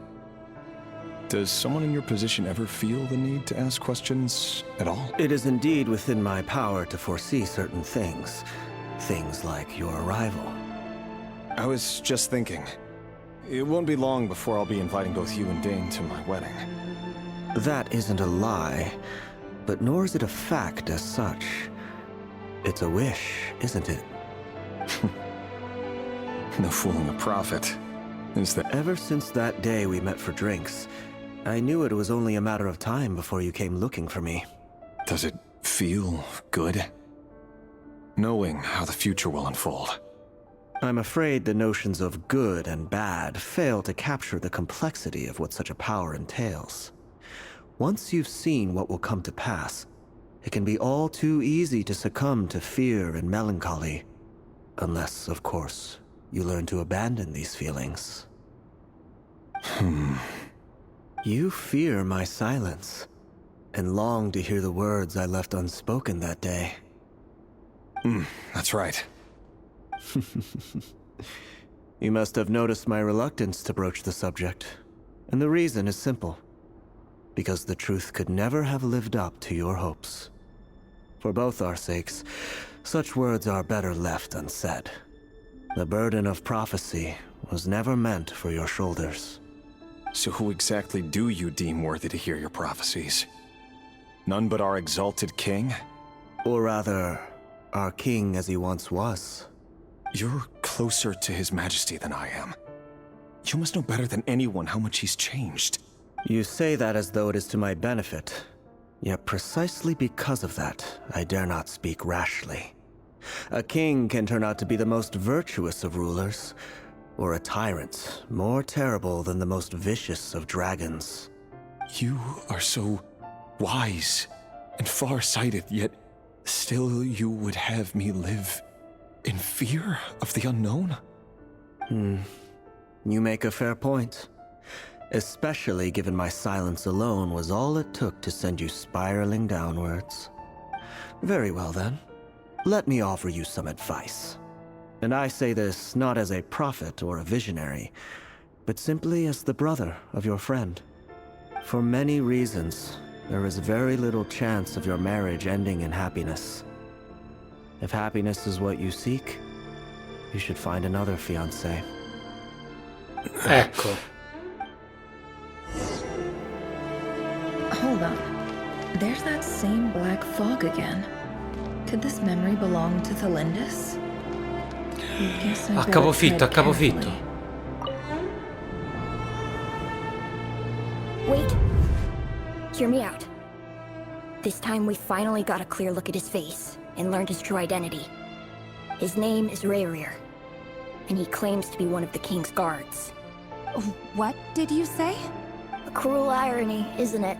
does someone in your position ever feel the need to ask questions at all? It is indeed within my power to foresee certain things. Things like your arrival. I was just thinking. It won't be long before I'll be inviting both you and Dane to my wedding. That isn't a lie, but nor is it a fact as such. It's a wish, isn't it? No fooling a prophet. Is that ever since that day we met for drinks, I knew it was only a matter of time before you came looking for me. Does it feel good? Knowing how the future will unfold. I'm afraid the notions of good and bad fail to capture the complexity of what such a power entails. Once you've seen what will come to pass, it can be all too easy to succumb to fear and melancholy. Unless, of course, you learn to abandon these feelings. You fear my silence, and long to hear the words I left unspoken that day. That's right. You must have noticed my reluctance to broach the subject, and the reason is simple. Because the truth could never have lived up to your hopes. For both our sakes, such words are better left unsaid. The burden of prophecy was never meant for your shoulders. So who exactly do you deem worthy to hear your prophecies? None but our exalted king? Or rather, our king as he once was. You're closer to his majesty than I am. You must know better than anyone how much he's changed. You say that as though it is to my benefit. Yet precisely because of that, I dare not speak rashly. A king can turn out to be the most virtuous of rulers, or a tyrant more terrible than the most vicious of dragons. You are so wise and far-sighted, yet still you would have me live in fear of the unknown? You make a fair point. Especially given my silence alone was all it took to send you spiraling downwards. Very well then. Let me offer you some advice. And I say this not as a prophet or a visionary, but simply as the brother of your friend. For many reasons, there is very little chance of your marriage ending in happiness. If happiness is what you seek, you should find another fiancé. Ecco. Hold on. There's that same black fog again. Could this memory belong to Thelindis? A capofitto, a capofitto. Wait. Hear me out. This time we finally got a clear look at his face and learned his true identity. His name is Rerir, and he claims to be one of the king's guards. What did you say? A cruel irony, isn't it?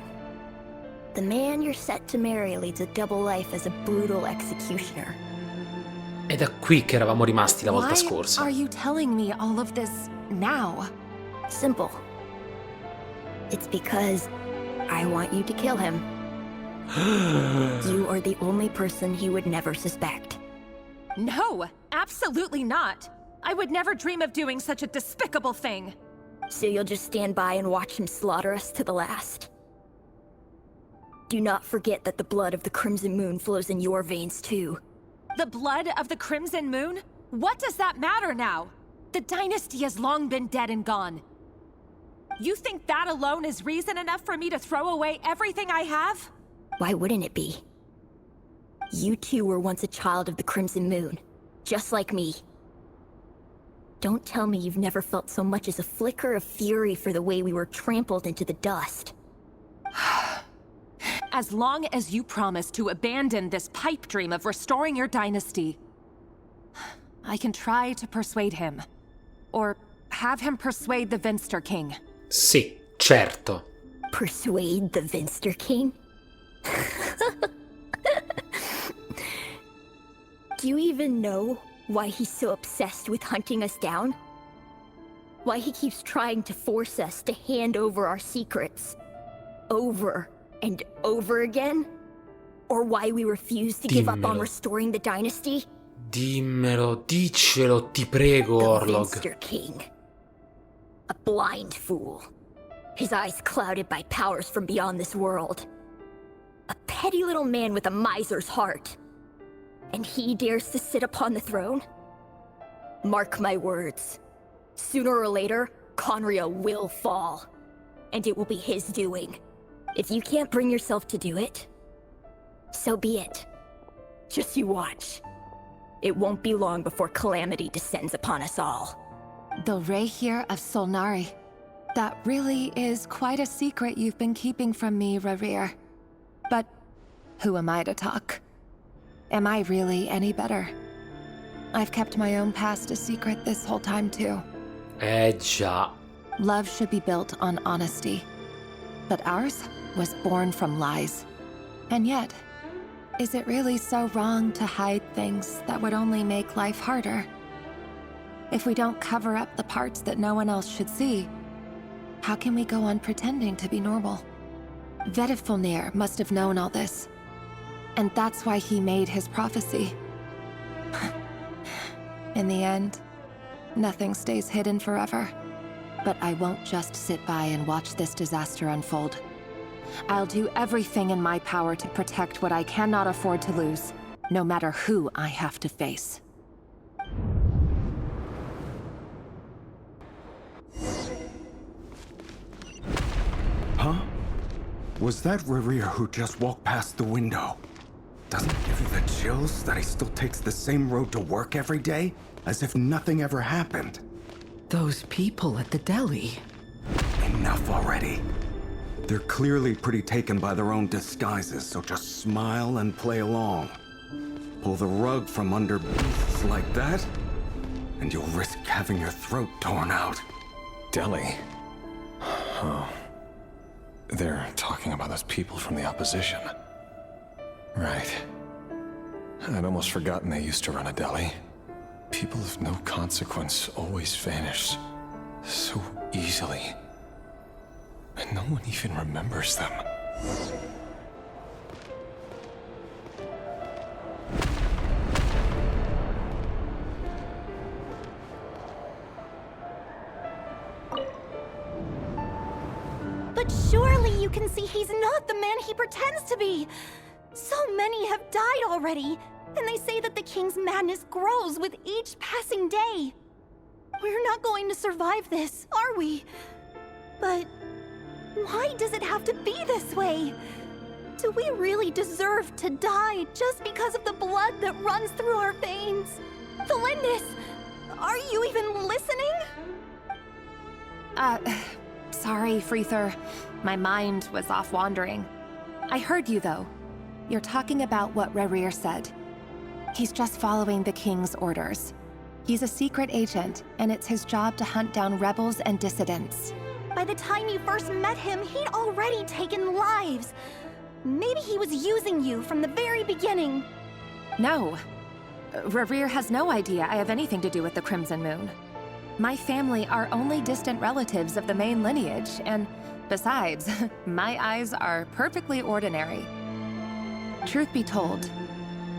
The man you're set to marry leads a double life as a brutal executioner. Ed è qui che eravamo rimasti la volta Why scorsa. are you telling me all of this now? Simple. It's because I want you to kill him. You are the only person he would never suspect. No, absolutely not. I would never dream of doing such a despicable thing. So you'll just stand by and watch him slaughter us to the last? Do not forget that the blood of the Crimson Moon flows in your veins too. The blood of the Crimson Moon? What does that matter now? The dynasty has long been dead and gone. You think that alone is reason enough for me to throw away everything I have? Why wouldn't it be? You two were once a child of the Crimson Moon, just like me. Don't tell me you've never felt so much as a flicker of fury for the way we were trampled into the dust. As long as you promise to abandon this pipe dream of restoring your dynasty, I can try to persuade him. Or have him persuade the Vinster King. Sì, certo. Persuade the Vinster King? Do you even know why he's so obsessed with hunting us down? Why he keeps trying to force us to hand over our secrets? Over and over again? Or why we refuse to give up on restoring the dynasty? Dimmelo, diccelo, ti prego, Orlog. The Vinster King. A blind fool. His eyes clouded by powers from beyond this world. A petty little man with a miser's heart. And he dares to sit upon the throne? Mark my words. Sooner or later, Conria will fall. And it will be his doing. If you can't bring yourself to do it, so be it. Just you watch. It won't be long before calamity descends upon us all. The Rehir of Solnari. That really is quite a secret you've been keeping from me, Rarir. But who am I to talk? Am I really any better? I've kept my own past a secret this whole time too. Già. Love should be built on honesty. But ours was born from lies. And yet, is it really so wrong to hide things that would only make life harder? If we don't cover up the parts that no one else should see, how can we go on pretending to be normal? Vedifulnir must have known all this. And that's why he made his prophecy. In the end, nothing stays hidden forever. But I won't just sit by and watch this disaster unfold. I'll do everything in my power to protect what I cannot afford to lose, no matter who I have to face. Huh? Was that Rarir who just walked past the window? Doesn't it give you the chills that he still takes the same road to work every day, as if nothing ever happened? Those people at the deli. Enough already. They're clearly pretty taken by their own disguises, so just smile and play along. Pull the rug from under beasts like that, and you'll risk having your throat torn out. Deli? Oh. They're talking about those people from the opposition. Right. I'd almost forgotten they used to run a deli. People of no consequence always vanish so easily. And no one even remembers them. But surely you can see he's not the man he pretends to be! So many have died already, and they say that the king's madness grows with each passing day. We're not going to survive this, are we? But why does it have to be this way? Do we really deserve to die just because of the blood that runs through our veins? Felindis, are you even listening? Sorry, Freether. My mind was off wandering. I heard you, though. You're talking about what Rarir said. He's just following the king's orders. He's a secret agent, and it's his job to hunt down rebels and dissidents. By the time you first met him, he'd already taken lives. Maybe he was using you from the very beginning. No. Rarir has no idea I have anything to do with the Crimson Moon. My family are only distant relatives of the main lineage, and besides, my eyes are perfectly ordinary. Truth be told,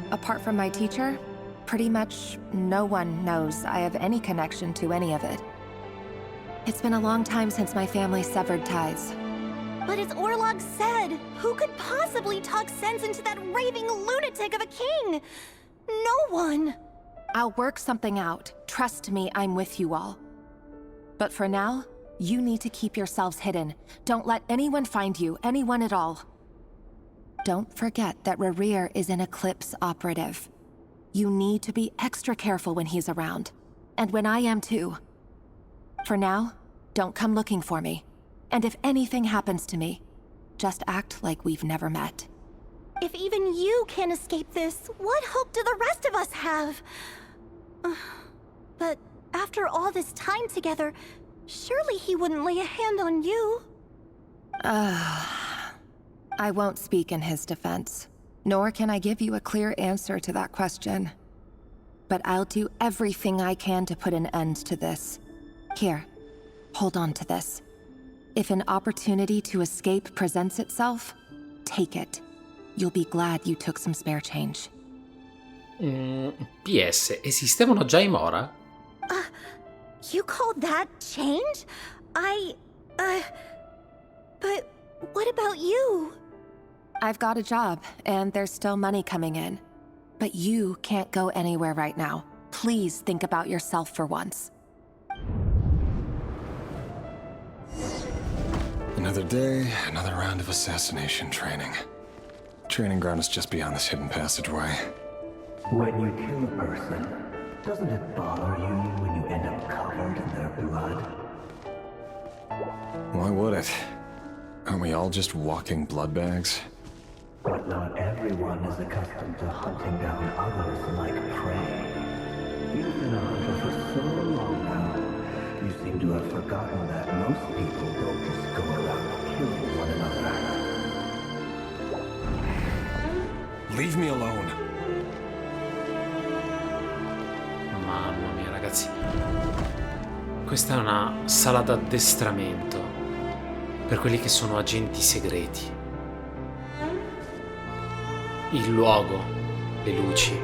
apart from my teacher, pretty much no one knows I have any connection to any of it. It's been a long time since my family severed ties. But as Orlog said, who could possibly talk sense into that raving lunatic of a king? No one. I'll work something out. Trust me, I'm with you all. But for now, You need to keep yourselves hidden. Don't let anyone find you, anyone at all. Don't forget that Rerir is an Eclipse operative. You need to be extra careful when he's around. And when I am too. For now, don't come looking for me. And if anything happens to me, just act like we've never met. If even you can't escape this, what hope do the rest of us have? But after all this time together, surely he wouldn't lay a hand on you. I won't speak in his defense, nor can I give you a clear answer to that question. But I'll do everything I can to put an end to this. Here, hold on to this. If an opportunity to escape presents itself, take it. You'll be glad you took some spare change. PS, esistevano già i Mora? You call that change? But what about you? I've got a job, and there's still money coming in. But you can't go anywhere right now. Please think about yourself for once. Another day, another round of assassination training. Training ground is just beyond this hidden passageway. When you kill a person, doesn't it bother you when you end up covered in their blood? Why would it? Aren't we all just walking blood bags? But not everyone is accustomed to hunting down others like prey. You've been a hunter for so long now, you seem to have forgotten that most people don't just go around killing one another. Leave me alone. Mamma mia, ragazzi. Questa è una sala d'addestramento per quelli che sono agenti segreti. Il luogo, le luci,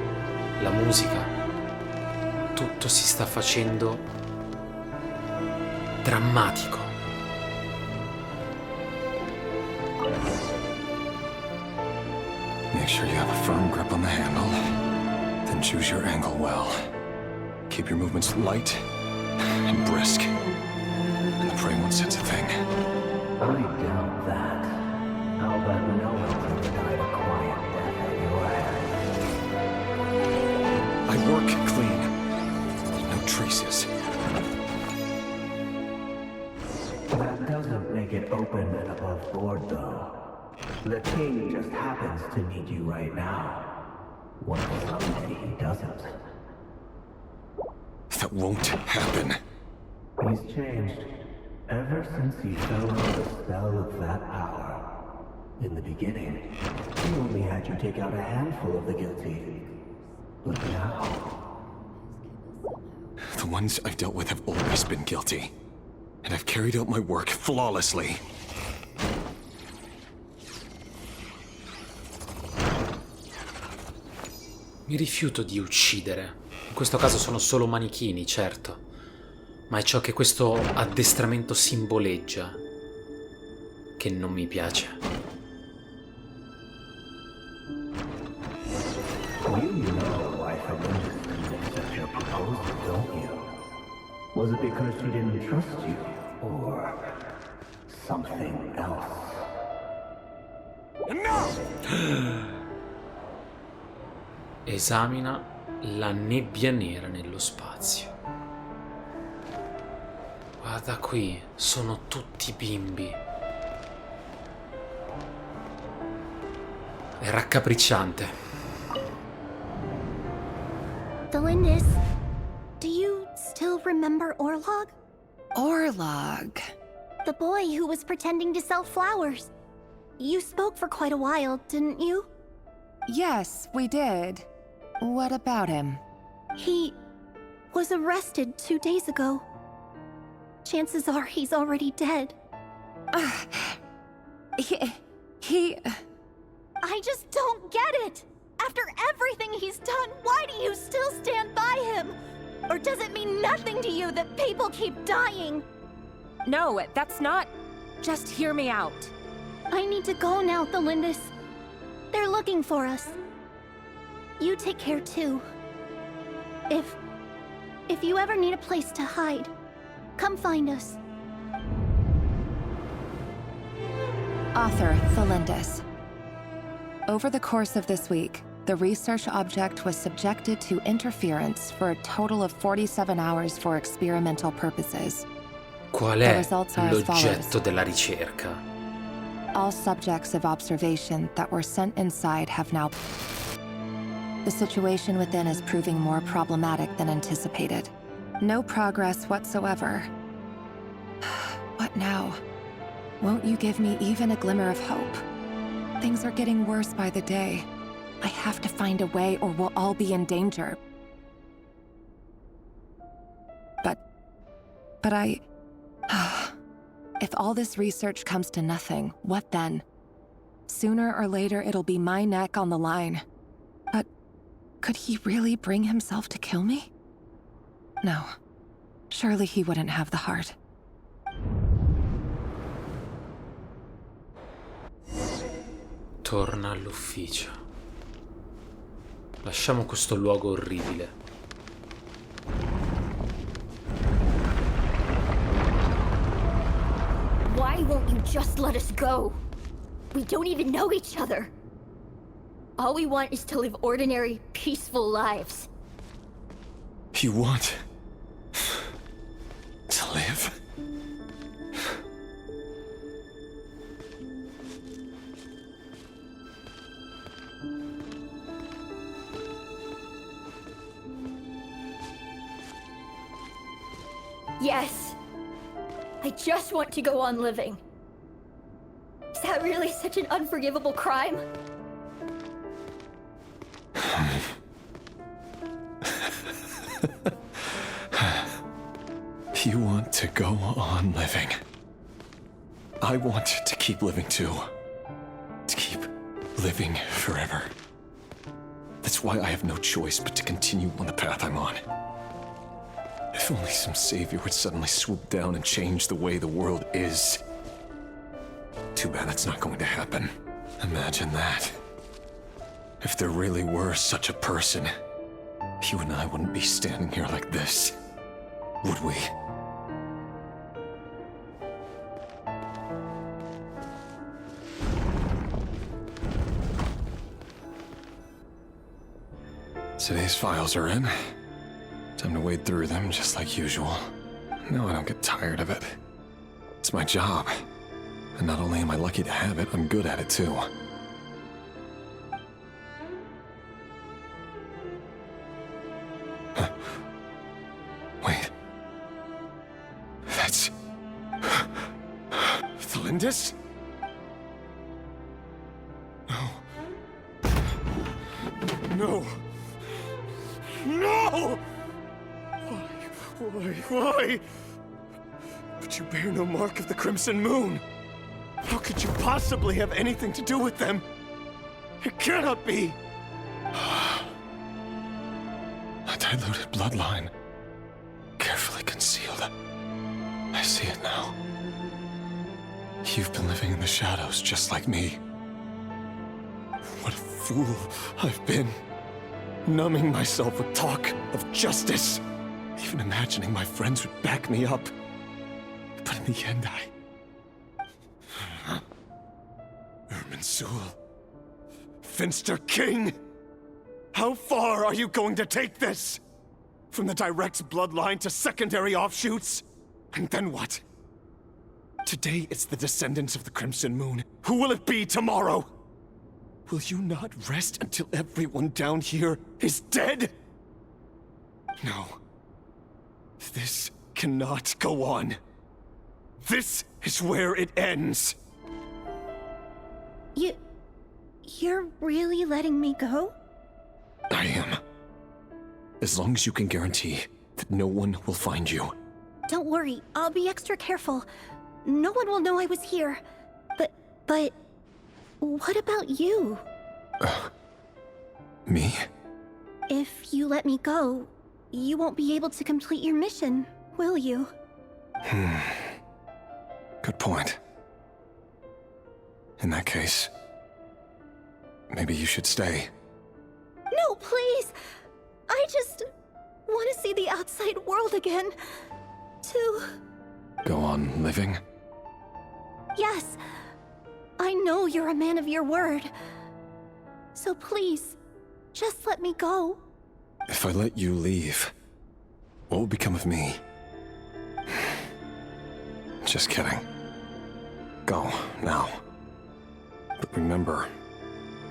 la musica, tutto si sta facendo drammatico. Make sure you have a firm grip on the handle, then choose your angle well. Keep your movements light and brisk, and the prey won't sense a thing. I doubt that. I'll bet no one's ever died a quiet death at your hands. I work clean. No traces. That doesn't make it open and above board, though. The king just happens to need you right now. What if someday he doesn't? That won't happen. He's changed. Ever since he fell under the spell of that power. In the beginning, he only had you take out a handful of the guilty. But now... The ones I've dealt with have always been guilty. And I've carried out my work flawlessly. Mi rifiuto di uccidere. In questo caso sono solo manichini, certo. Ma è ciò che questo addestramento simboleggia che non mi piace. You know why Talvolta didn't accept your proposal, don't you? Was it because she didn't trust you? Or something else? Esamina la nebbia nera nello spazio. Guarda qui, sono tutti bimbi. È raccapricciante. Delindis, do you still remember Orlog? Orlog? The boy who was pretending to sell flowers. You spoke for quite a while, didn't you? Yes, we did. What about him? He was arrested 2 days ago. Chances are he's already dead. He... I just don't get it! After everything he's done, why do you still stand by him? Or does it mean nothing to you that people keep dying? No, that's not... Just hear me out. I need to go now, Delindis. They're looking for us. You take care too. If you ever need a place to hide, come find us. Author, Thalindis. Over the course of this week, the research object was subjected to interference for a total of 47 hours for experimental purposes. Qual è l'oggetto della ricerca? All subjects of observation that were sent inside have now... The situation within is proving more problematic than anticipated. No progress whatsoever. What now? Won't you give me even a glimmer of hope? Things are getting worse by the day. I have to find a way or we'll all be in danger. But I... If all this research comes to nothing, what then? Sooner or later, it'll be my neck on the line. But could he really bring himself to kill me? No. Surely he wouldn't have the heart. Torna all'ufficio. Lasciamo questo luogo orribile. Why won't you just let us go? We don't even know each other. All we want is to live ordinary, peaceful lives. You want to live? Yes. I just want to go on living. Is that really such an unforgivable crime? You want to go on living. I want to keep living too. To keep living forever. That's why I have no choice but to continue on the path I'm on. If only some savior would suddenly swoop down and change the way the world is. Too bad that's not going to happen. Imagine that. If there really were such a person, you and I wouldn't be standing here like this, would we? Today's files are in. Time to wade through them just like usual. No, I don't get tired of it. It's my job. And not only am I lucky to have it, I'm good at it too. Huh. Wait. That's... Thalindis? No. No! No! Why? But you bear no mark of the Crimson Moon. How could you possibly have anything to do with them? It cannot be! A diluted bloodline. Carefully concealed. I see it now. You've been living in the shadows just like me. What a fool I've been. Numbing myself with talk of justice. Even imagining my friends would back me up. But in the end, Irminsul. Finster King! How far are you going to take this? From the direct bloodline to secondary offshoots? And then what? Today it's the descendants of the Crimson Moon. Who will it be tomorrow? Will you not rest until everyone down here is dead? No. This cannot go on. This is where it ends. You're really letting me go? I am. As long as you can guarantee that no one will find you. Don't worry, I'll be extra careful. No one will know I was here. But... what about you? Me? If you let me go, you won't be able to complete your mission, will you? Good point. In that case, maybe you should stay. No, please! I just want to see the outside world again. To... Go on living? Yes. I know you're a man of your word. So please, just let me go. If I let you leave, what will become of me? Just kidding. Go, now. But remember,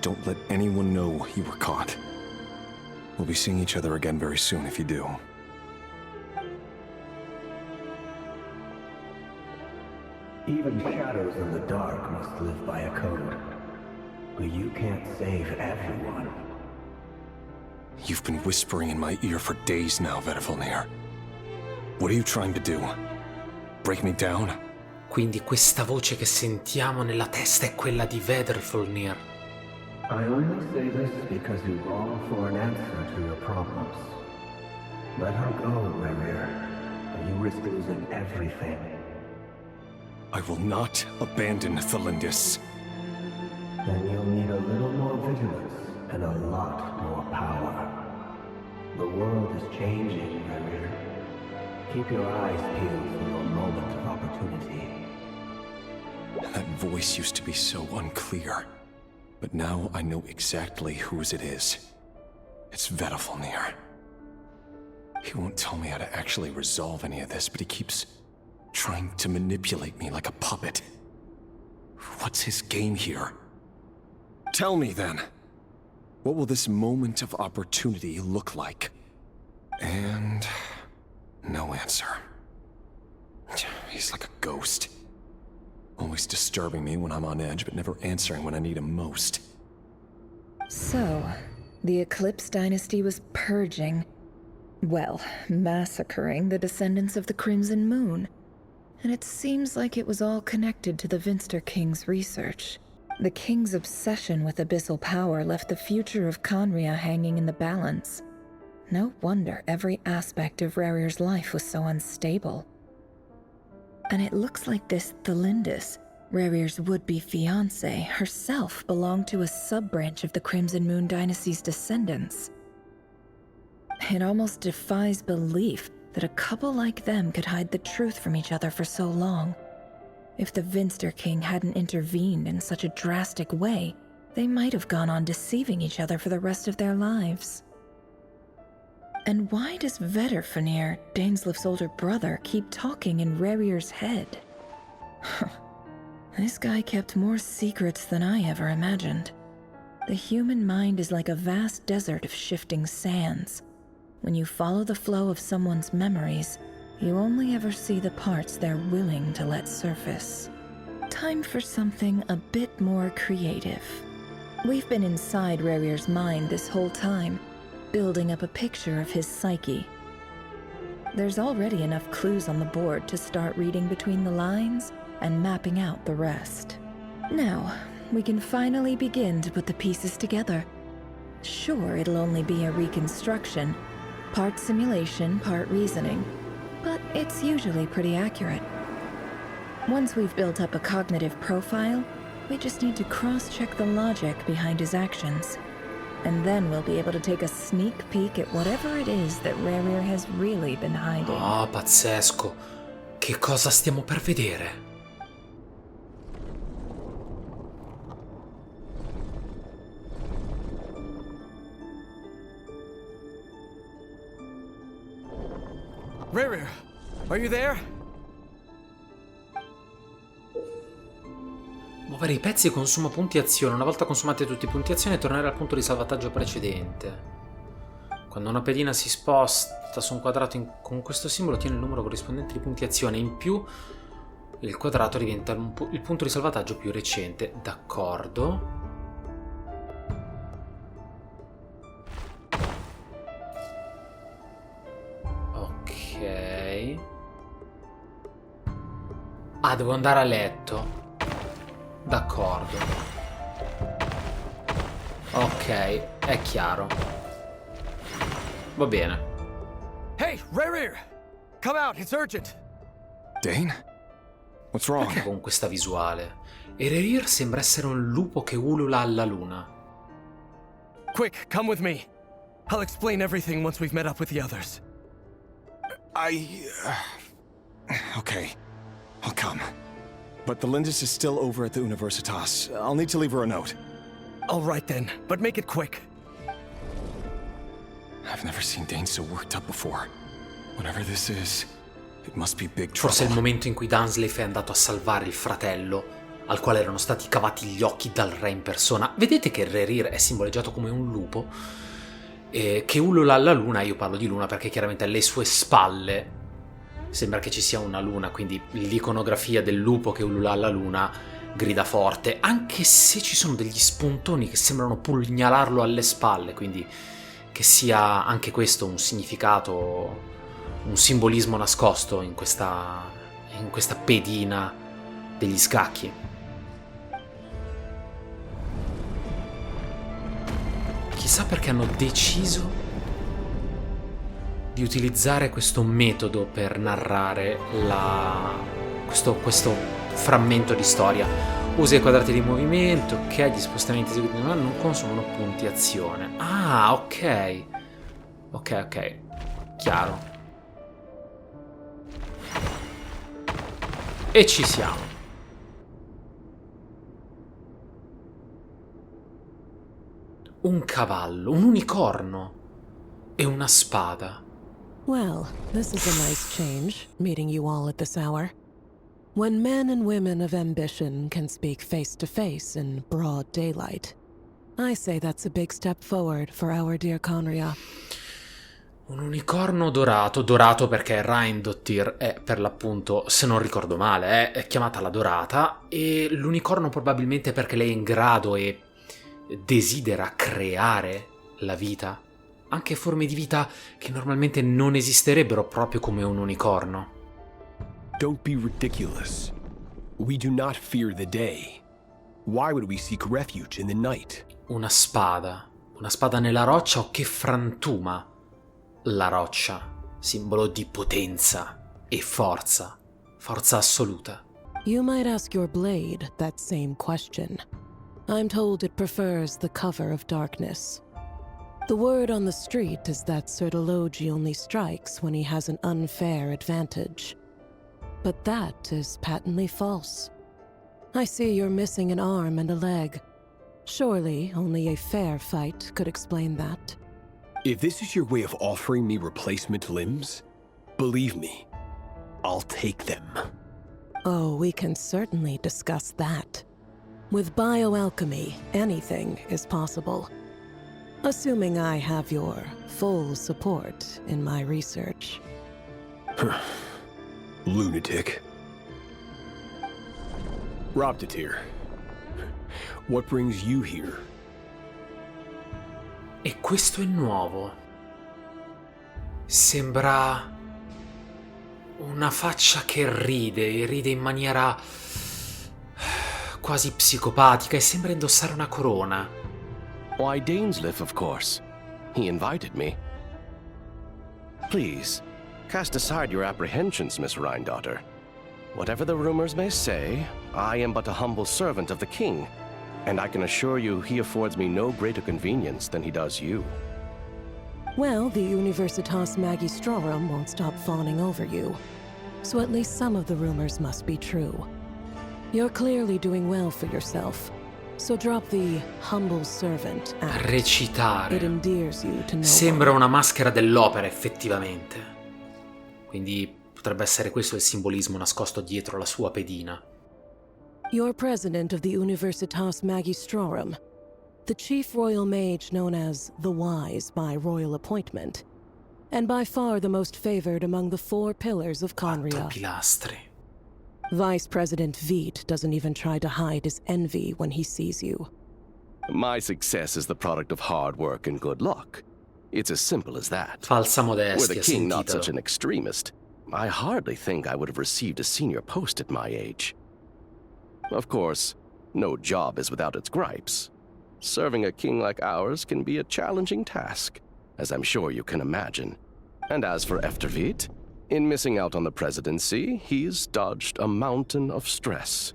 don't let anyone know you were caught. We'll be seeing each other again very soon if you do. Even shadows in the dark must live by a code. But you can't save everyone. You've been whispering in my ear for days now, Vede. What are you trying to do? Break me down? Quindi questa voce che sentiamo nella testa è quella di Vede. I only say this because you long for an answer to your problems. Let her go, Rerir, or you risk losing everything. I will not abandon Thalindis. Then you'll need a little more vigilance and a lot more power. The world is changing, Rerir. Keep your eyes peeled for your moment of opportunity. That voice used to be so unclear, but now I know exactly whose it is. It's Vede. He won't tell me how to actually resolve any of this, but he keeps trying to manipulate me like a puppet. What's his game here? Tell me then. What will this moment of opportunity look like? And no answer. He's like a ghost. Always disturbing me when I'm on edge, but never answering when I need him most. So, the Eclipse Dynasty was purging, well, massacring the descendants of the Crimson Moon. And it seems like it was all connected to the Vinster King's research. The King's obsession with abyssal power left the future of Conria hanging in the balance. No wonder every aspect of Rerir's life was so unstable. And it looks like this Thalindis, Rerir's would-be fiancé, herself belonged to a sub-branch of the Crimson Moon Dynasty's descendants. It almost defies belief that a couple like them could hide the truth from each other for so long. If the Vinster King hadn't intervened in such a drastic way, they might have gone on deceiving each other for the rest of their lives. And why does Vede, Daneslif's older brother, keep talking in Rerir's head? This guy kept more secrets than I ever imagined. The human mind is like a vast desert of shifting sands. When you follow the flow of someone's memories, you only ever see the parts they're willing to let surface. Time for something a bit more creative. We've been inside Rerir's mind this whole time, building up a picture of his psyche. There's already enough clues on the board to start reading between the lines and mapping out the rest. Now, we can finally begin to put the pieces together. Sure, it'll only be a reconstruction, part simulation, part reasoning, but it's usually pretty accurate. Once we've built up a cognitive profile, we just need to cross-check the logic behind his actions. And then we'll be able to take a sneak peek at whatever it is that Rerir has really been hiding. Ah, pazzesco. Che cosa stiamo per vedere? Rerir, are you there? Muovere i pezzi consuma punti azione. Una volta consumati tutti i punti azione, tornare al punto di salvataggio precedente. Quando una pedina si sposta su un quadrato con questo simbolo, ottiene il numero corrispondente di punti azione. In più, il quadrato diventa il punto di salvataggio più recente. D'accordo. Ok. Ah, devo andare a letto. D'accordo. Ok, è chiaro. Va bene. Hey, Rerir! Come out, it's urgent! Dane? What's wrong? Perché con questa visuale? E Rerir sembra essere un lupo che ulula alla luna. Quick, come with me. I'll explain everything once we've met up with the others. Okay. I'll come. but the Lindis is still over at the Universitas. I'll need to leave her a note. All right then, but make it quick. I've never seen Dane so worked up before. Whatever this is, it must be big trouble. Forse è il momento in cui Dunsleif è andato a salvare il fratello, al quale erano stati cavati gli occhi dal re in persona. Vedete che il Re Rir è simboleggiato come un lupo che ulula alla luna. Io parlo di luna perché chiaramente alle sue spalle sembra che ci sia una luna, quindi l'iconografia del lupo che ulula alla luna grida forte, anche se ci sono degli spuntoni che sembrano pugnalarlo alle spalle, quindi che sia anche questo un significato, un simbolismo nascosto in questa pedina degli scacchi. Chissà perché hanno deciso di utilizzare questo metodo per narrare questo frammento di storia. Usa i quadrati di movimento, ok, gli spostamenti eseguiti non consumano punti azione. Ah, ok. Ok, chiaro. E ci siamo. Un cavallo, un unicorno e una spada. Well, this is a nice change, meeting you all at this hour. When men and women of ambition can speak face to face in broad daylight, I say that's a big step forward for our dear Conria. Un unicorno dorato perché Rhindottir è per l'appunto, se non ricordo male, è chiamata la dorata, e l'unicorno probabilmente perché lei è in grado e desidera creare la vita, anche forme di vita che normalmente non esisterebbero proprio come un unicorno. Don't be ridiculous. We do not fear the day. Why would we seek refuge in the night? Una spada nella roccia o che frantuma la roccia, simbolo di potenza e forza assoluta. You might ask your blade that same question. I'm told it prefers the cover of darkness. The word on the street is that Sir Delogi only strikes when he has an unfair advantage. But that is patently false. I see you're missing an arm and a leg. Surely only a fair fight could explain that. If this is your way of offering me replacement limbs, believe me, I'll take them. Oh, we can certainly discuss that. With bioalchemy, anything is possible. Assuming I have your full support in my research. Lunatic. Robdatir, what brings you here? E questo è nuovo. Sembra una faccia che ride in maniera quasi psicopatica e sembra indossare una corona. Why, Dainsleif, of course. He invited me. Please, cast aside your apprehensions, Miss Rhindaughter. Whatever the rumors may say, I am but a humble servant of the king, and I can assure you he affords me no greater convenience than he does you. Well, the Universitas Magistrorum won't stop fawning over you, so at least some of the rumors must be true. You're clearly doing well for yourself, so drop the humble servant act. Recitare. It endears you to no Sembra una maschera dell'opera, effettivamente. Quindi potrebbe essere questo il simbolismo nascosto dietro la sua pedina. You're president of the Universitas Magistrorum, the chief royal mage known as the Wise by royal appointment, and by far the most favored among the 4 pillars of Conria. Pilastri. Vice President Veet doesn't even try to hide his envy when he sees you. My success is the product of hard work and good luck. It's as simple as that. Falsa modestia, Were the king not sentitelo. such an extremist, I hardly think I would have received a senior post at my age. Of course, no job is without its gripes. Serving a king like ours can be a challenging task, as I'm sure you can imagine. And as for Efterveet, in missing out on the presidency, he's dodged a mountain of stress.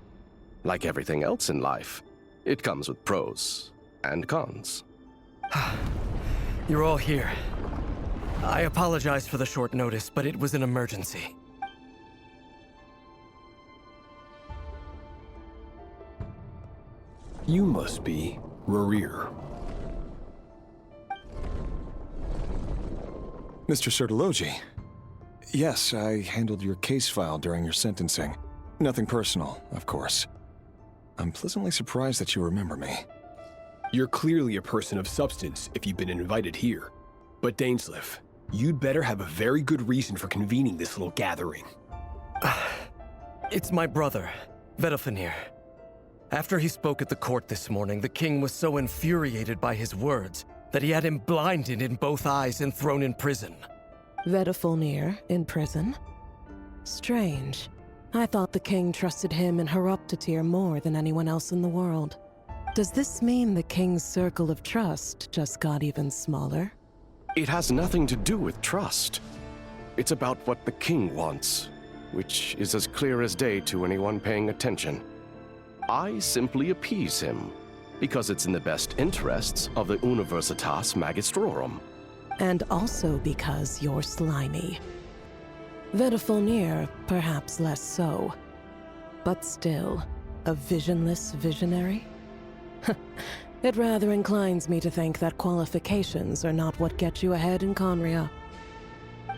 Like everything else in life, it comes with pros and cons. You're all here. I apologize for the short notice, but it was an emergency. You must be Rerir. Mr. Sertologi. Yes, I handled your case file during your sentencing. Nothing personal, of course. I'm pleasantly surprised that you remember me. You're clearly a person of substance if you've been invited here. But Dainsleif, you'd better have a very good reason for convening this little gathering. It's my brother, Vedalfenir. After he spoke at the court this morning, the king was so infuriated by his words that he had him blinded in both eyes and thrown in prison. Vedalfenir in prison? Strange. I thought the king trusted him and Heroptatir more than anyone else in the world. Does this mean the king's circle of trust just got even smaller? It has nothing to do with trust. It's about what the king wants, which is as clear as day to anyone paying attention. I simply appease him, because it's in the best interests of the Universitas Magistrorum. And also because you're slimy. Vedalfenir, perhaps less so. But still, a visionless visionary? It rather inclines me to think that qualifications are not what get you ahead in Conria.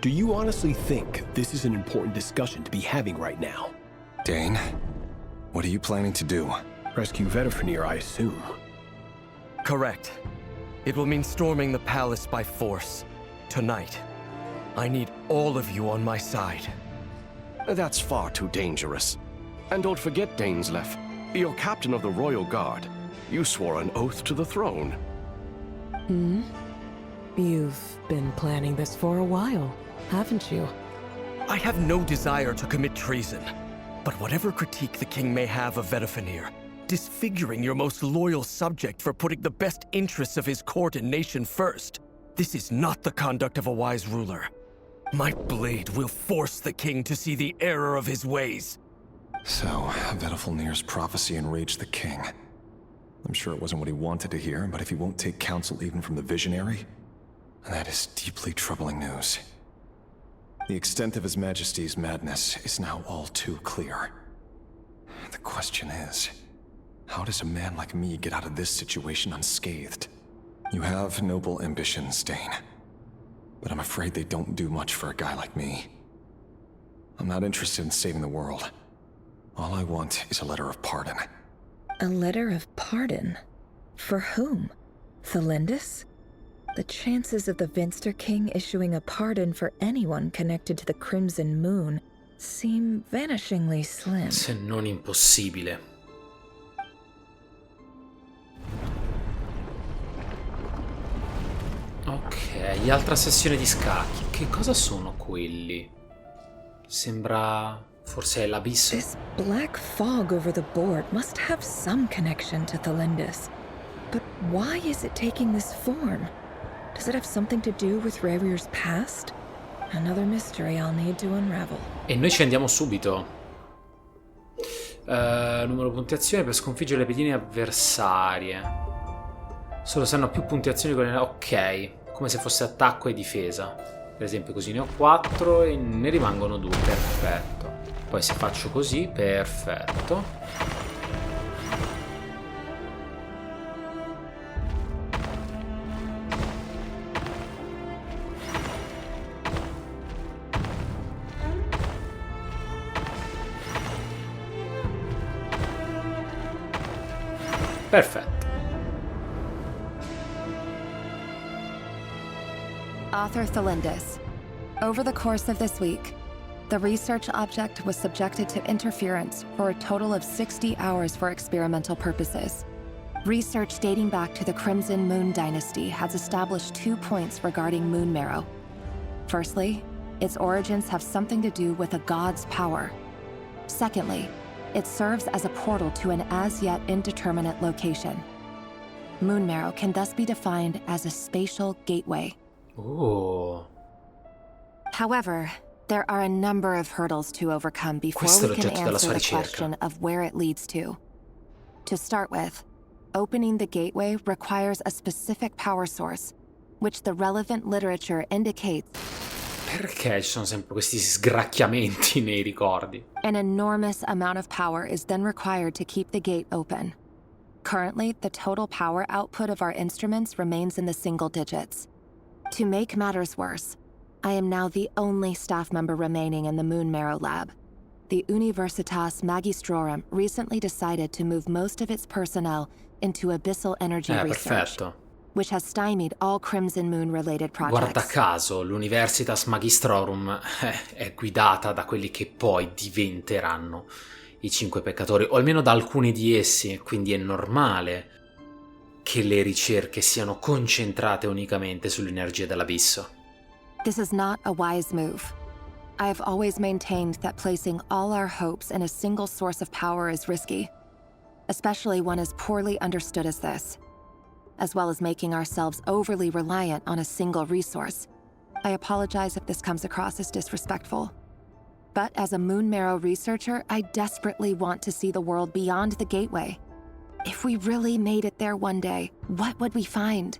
Do you honestly think this is an important discussion to be having right now? Dane, what are you planning to do? Rescue Vedalfenir, I assume. Correct. It will mean storming the palace by force. Tonight. I need all of you on my side. That's far too dangerous. And don't forget, Dainsleif, you're captain of the Royal Guard. You swore an oath to the throne. You've been planning this for a while, haven't you? I have no desire to commit treason. But whatever critique the king may have of Vedalfenir, disfiguring your most loyal subject for putting the best interests of his court and nation first, this is not the conduct of a wise ruler. My blade will force the king to see the error of his ways. So, Vedalfenir's prophecy enraged the king. I'm sure it wasn't what he wanted to hear, but if he won't take counsel even from the visionary, that is deeply troubling news. The extent of His Majesty's madness is now all too clear. The question is, how does a man like me get out of this situation unscathed? You have noble ambitions, Dane, but I'm afraid they don't do much for a guy like me. I'm not interested in saving the world. All I want is a letter of pardon. A letter of pardon? For whom? Thalindus? The chances of the Vinster King issuing a pardon for anyone connected to the Crimson Moon seem vanishingly slim. Se non impossibile. Ok, altra sessione di scacchi. Che cosa sono quelli? Sembra... forse è l'abisso. This black fog over the board must have some connection to Thalindus. But why is it taking this form? Does it have something to do with Rerir's past? Another mystery I'll need to unravel. E noi ci andiamo subito. Numero puntuazione per sconfiggere le pedine avversarie. Solo se hanno più puntuazioni con le... Ok, come se fosse attacco e difesa. Per esempio così ne ho 4 e ne rimangono 2. Perfetto. Poi se faccio così, perfetto. Perfetto. Author Thalindus. Over the course of this week, the research object was subjected to interference for a total of 60 hours for experimental purposes. Research dating back to the Crimson Moon Dynasty has established 2 points regarding moon marrow. Firstly, its origins have something to do with a god's power. Secondly, it serves as a portal to an as-yet indeterminate location. Moon marrow can thus be defined as a spatial gateway. Oh. However, there are a number of hurdles to overcome before we can answer the question of where it leads to. To start with, opening the gateway requires a specific power source, which the relevant literature indicates. Perché ci sono sempre questi sgracchiamenti nei ricordi? An enormous amount of power is then required to keep the gate open. Currently, the total power output of our instruments remains in the single digits. To make matters worse, I am now the only staff member remaining in the Moon Marrow lab. The Universitas Magistrorum recently decided to move most of its personnel into abyssal energy research, perfetto. which has stymied all Crimson Moon-related projects. Guarda caso, l'Universitas Magistrorum è guidata da quelli che poi diventeranno i 5 peccatori, o almeno da alcuni di essi, quindi è normale che le ricerche siano concentrate unicamente sull'energia dell'abisso. This is not a wise move. I have always maintained that placing all our hopes in a single source of power is risky, especially one as poorly understood as this, as well as making ourselves overly reliant on a single resource. I apologize if this comes across as disrespectful. But as a Moon Marrow researcher, I desperately want to see the world beyond the gateway. If we really made it there one day, what would we find?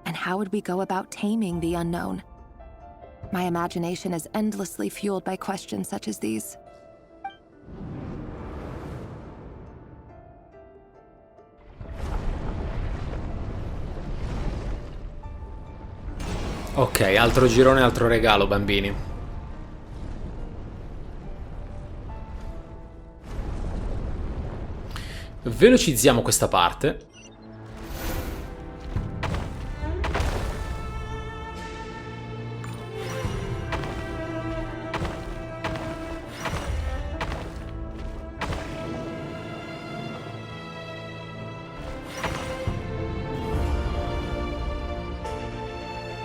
And how would we go about taming the unknown? My imagination is endlessly fueled by questions such as these. Ok, altro girone, altro regalo, bambini. Velocizziamo questa parte.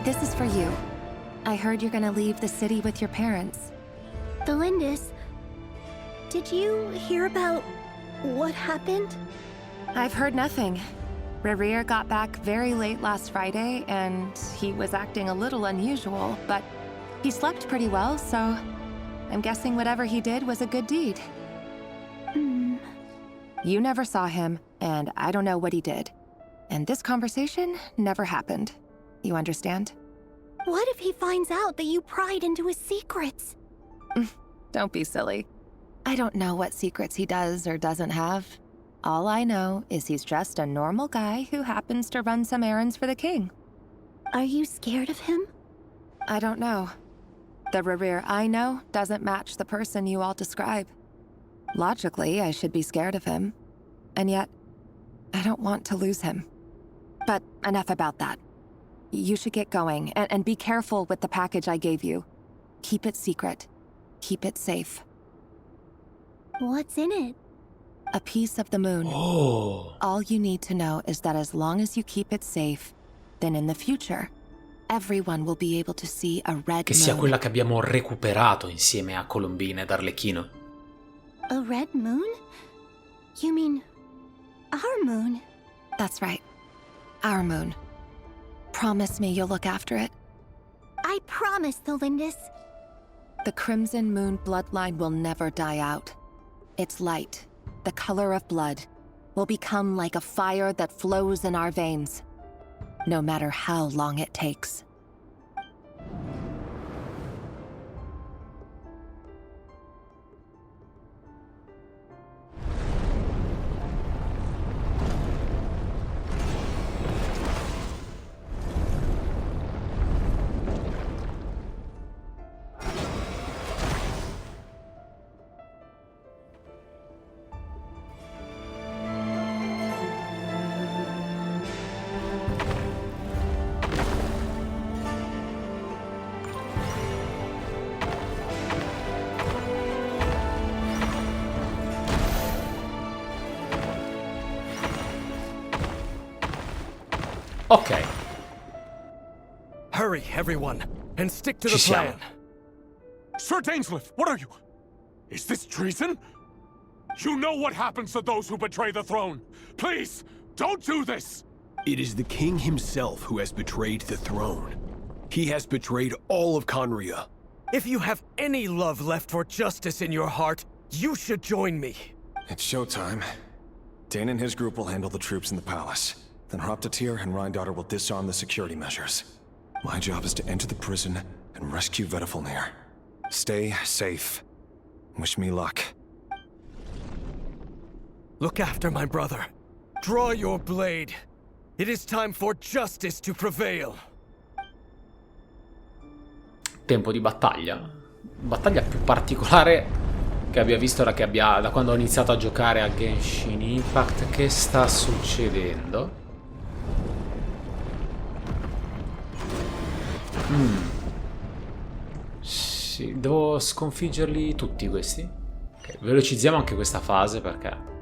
This is for you. I heard you're gonna leave the city with your parents. Delindis, did you hear about what happened? I've heard nothing. Rerir got back very late last Friday, and he was acting a little unusual, but he slept pretty well, so I'm guessing whatever he did was a good deed. You never saw him, and I don't know what he did. And this conversation never happened. You understand? What if he finds out that you pried into his secrets? Don't be silly. I don't know what secrets he does or doesn't have. All I know is he's just a normal guy who happens to run some errands for the king. Are you scared of him? I don't know. The Rerir I know doesn't match the person you all describe. Logically, I should be scared of him. And yet, I don't want to lose him. But enough about that. You should get going, and be careful with the package I gave you. Keep it secret. Keep it safe. What's in it? A piece of the moon. Oh. All you need to know is that as long as you keep it safe, then in the future, everyone will be able to see a red Che sia moon. quella che abbiamo recuperato insieme a Colombina ed Arlecchino. A red moon? You mean our moon? That's right. Our moon. Promise me you'll look after it. I promise, Delindis. The Crimson Moon bloodline will never die out. Its light, the color of blood, will become like a fire that flows in our veins, no matter how long it takes. Ok. Hurry, everyone, and stick to Ci the siamo. plan. Sir Dainsleif, what are you? Is this treason? You know what happens to those who betray the throne. Please, don't do this! It is the king himself who has betrayed the throne. He has betrayed all of Conria. If you have any love left for justice in your heart, you should join me. It's showtime. Dane and his group will handle the troops in the palace. Then Hraptatir and Rheindotter will disarm the security measures. My job is to enter the prison and rescue Vedafilnir. Stay safe. Wish me luck. Look after my brother. Draw your blade. It is time for justice to prevail. Tempo di battaglia. Battaglia più particolare che abbia visto da quando ho iniziato a giocare a Genshin Impact. Che sta succedendo? Sì, devo sconfiggerli tutti questi. Ok, velocizziamo anche questa fase perché...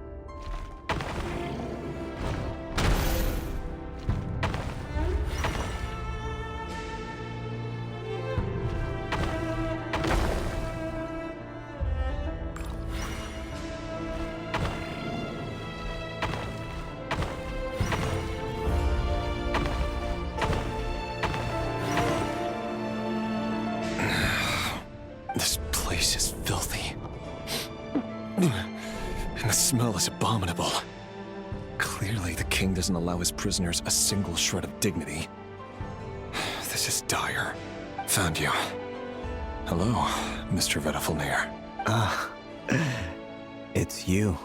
This place is filthy. And the smell is abominable. Clearly, the king doesn't allow his prisoners a single shred of dignity. This is dire. Found you. Hello, Mr. Vedafilnir. Ah, it's you.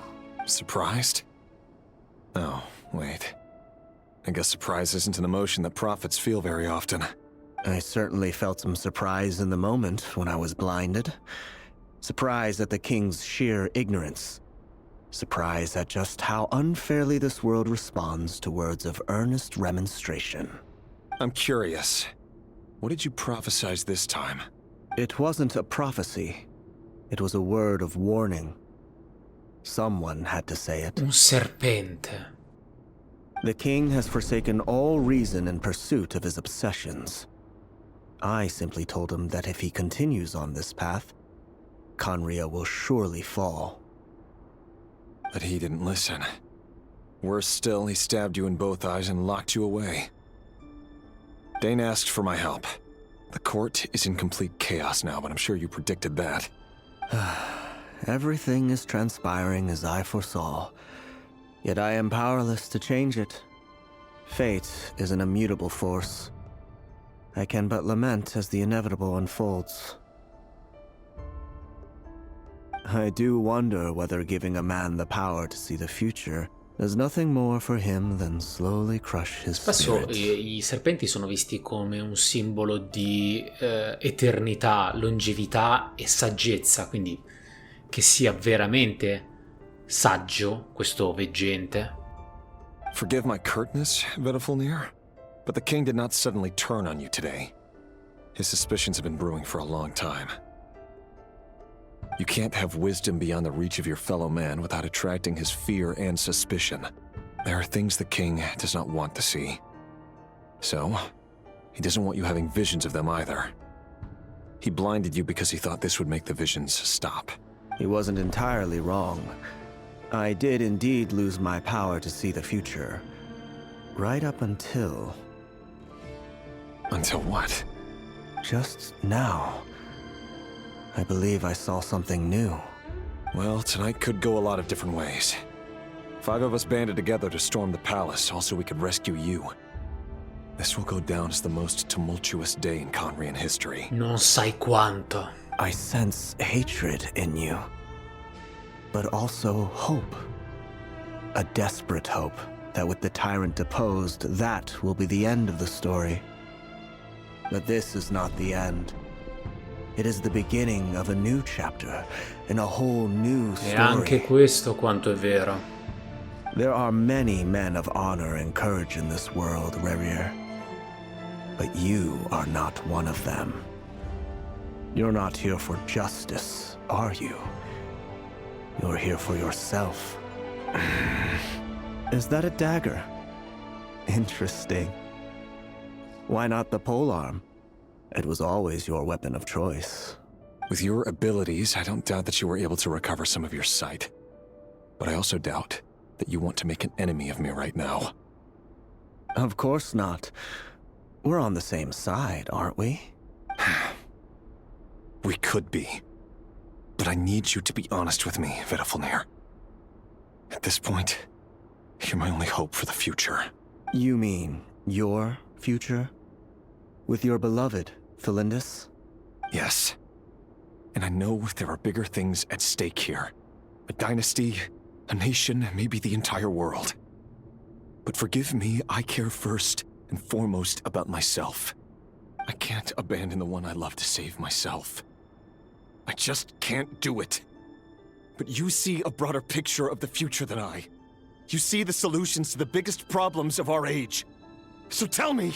Surprised? Oh, wait. I guess surprise isn't an emotion that prophets feel very often. I certainly felt some surprise in the moment when I was blinded. Surprise at the king's sheer ignorance. Surprise at just how unfairly this world responds to words of earnest remonstration. I'm curious. What did you prophesize this time? It wasn't a prophecy. It was a word of warning. Someone had to say it. Un serpente. The king has forsaken all reason in pursuit of his obsessions. I simply told him that if he continues on this path, Conria will surely fall. But he didn't listen. Worse still, he stabbed you in both eyes and locked you away. Dane asked for my help. The court is in complete chaos now, but I'm sure you predicted that. Everything is transpiring as I foresaw, yet I am powerless to change it. Fate is an immutable force. I can but lament as the inevitable unfolds. I do wonder whether giving a man the power to see the future does nothing more for him than slowly crush his Spesso spirit. i serpenti sono visti come un simbolo di eternità, longevità e saggezza, quindi che sia veramente saggio questo veggente. Forgive my curtness, Vedafilnir, but the king did not suddenly turn on you today. His suspicions have been brewing for a long time. You can't have wisdom beyond the reach of your fellow man without attracting his fear and suspicion. There are things the king does not want to see. So, he doesn't want you having visions of them either. He blinded you because he thought this would make the visions stop. He wasn't entirely wrong. I did indeed lose my power to see the future. Right up until... Until what? Just now. I believe I saw something new. Well, tonight could go a lot of different ways. 5 of us banded together to storm the palace, also we could rescue you. This will go down as the most tumultuous day in Conrian history. Non sai quanto. I sense hatred in you, but also hope. A desperate hope that with the tyrant deposed, that will be the end of the story. But this is not the end. It is the beginning of a new chapter, in a whole new story. E anche questo quanto è vero. There are many men of honor and courage in this world, Rerir. But you are not one of them. You're not here for justice, are you? You're here for yourself. Is that a dagger? Interesting. Why not the polearm? It was always your weapon of choice. With your abilities, I don't doubt that you were able to recover some of your sight. But I also doubt that you want to make an enemy of me right now. Of course not. We're on the same side, aren't we? We could be. But I need you to be honest with me, Vedafilnir. At this point, you're my only hope for the future. You mean your future? With your beloved, Felindus? Yes. And I know there are bigger things at stake here. A dynasty, a nation, maybe the entire world. But forgive me, I care first and foremost about myself. I can't abandon the one I love to save myself. I just can't do it. But you see a broader picture of the future than I. You see the solutions to the biggest problems of our age. So tell me,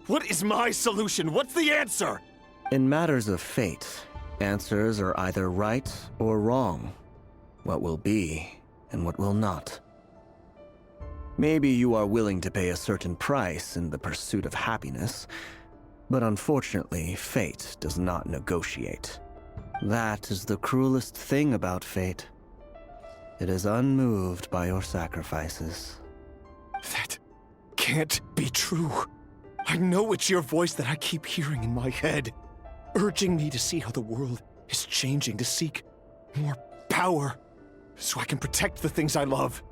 what is my solution? What's the answer? In matters of fate, answers are either right or wrong. What will be and what will not. Maybe you are willing to pay a certain price in the pursuit of happiness, but unfortunately, fate does not negotiate. That is the cruelest thing about fate. It is unmoved by your sacrifices. That can't be true. I know it's your voice that I keep hearing in my head, urging me to see how the world is changing, to seek more power, so I can protect the things I love.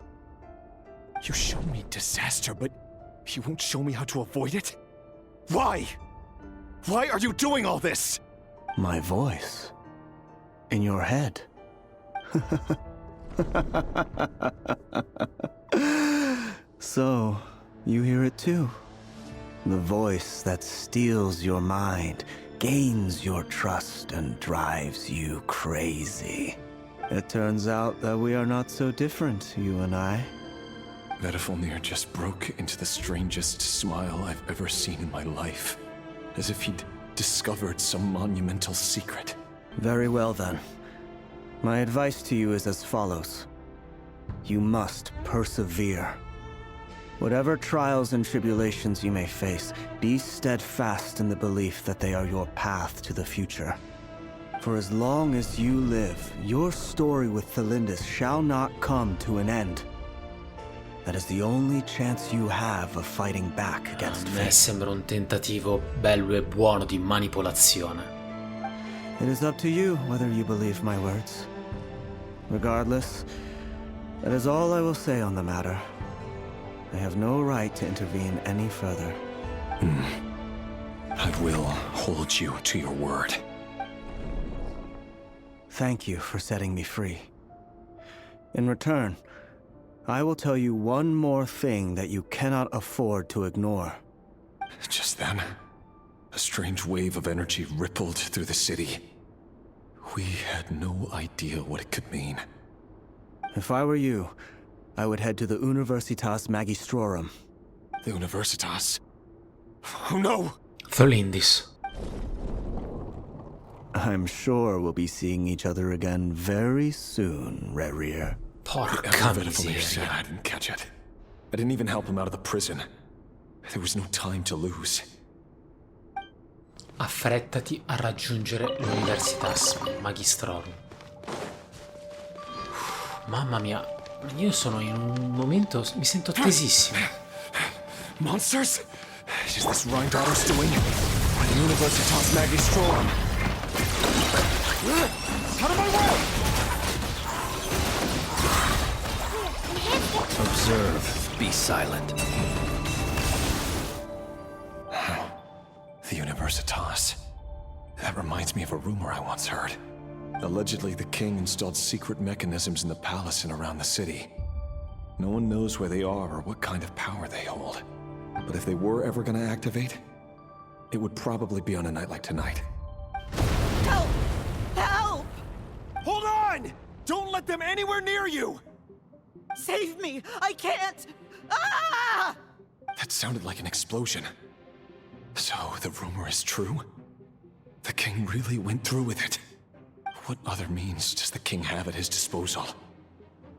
You show me disaster, but you won't show me how to avoid it? Why? Why are you doing all this? My voice. In your head. So, you hear it too. The voice that steals your mind, gains your trust, and drives you crazy. It turns out that we are not so different, you and I. Vedifalnir just broke into the strangest smile I've ever seen in my life, as if he'd discovered some monumental secret. Very well then. My advice to you is as follows. You must persevere. Whatever trials and tribulations you may face, be steadfast in the belief that they are your path to the future. For as long as you live, your story with Thelindis shall not come to an end. That is the only chance you have of fighting back against A me fate. sembra un tentativo bello e buono di manipolazione. It is up to you whether you believe my words. Regardless, that is all I will say on the matter. I have no right to intervene any further. I will hold you to your word. Thank you for setting me free. In return, I will tell you one more thing that you cannot afford to ignore. Just then, a strange wave of energy rippled through the city. We had no idea what it could mean. If I were you, I would head to the Universitas Magistrorum. The Universitas? Oh no! Thelindis. I'm sure we'll be seeing each other again very soon, Rerir. Porca Vedifalnir said I didn't catch it. I didn't even help him out of the prison. There was no time to lose. Affrettati a raggiungere l'Universitas Magistrorum. Mamma mia, io sono in un momento... mi sento tesissimo. Monsters? Is this Rhindaughter's doing? Or the Universitas Magistrorum? Out of my way! Observe. Be silent. The Universitas. That reminds me of a rumor I once heard. Allegedly, the king installed secret mechanisms in the palace and around the city. No one knows where they are or what kind of power they hold. But if they were ever going to activate, it would probably be on a night like tonight. Help! Help! Hold on! Don't let them anywhere near you! Save me! I can't! Ah! That sounded like an explosion. So, the rumor is true? The king really went through with it? What other means does the king have at his disposal?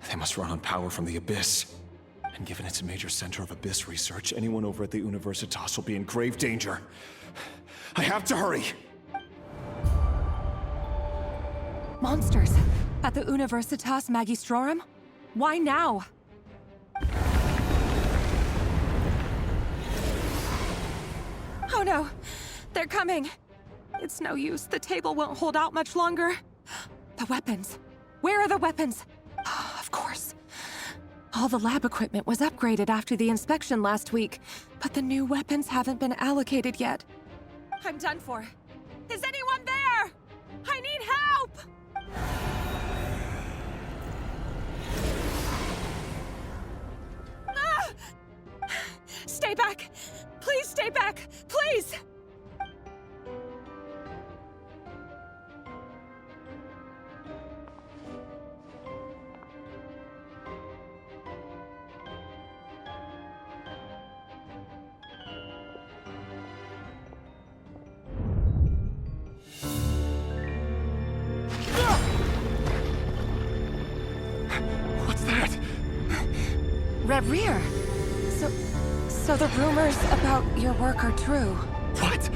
They must run on power from the Abyss. And given it's a major center of Abyss research, anyone over at the Universitas will be in grave danger. I have to hurry! Monsters! At the Universitas Magistrorum? Why now? Oh no! They're coming! It's no use. The table won't hold out much longer. The weapons. Where are the weapons? Of course. All the lab equipment was upgraded after the inspection last week, but the new weapons haven't been allocated yet. I'm done for. Is anyone there? I need help! Ah! Stay back! Please stay back! Please! What's that? Rear. So the rumors about your work are true. What?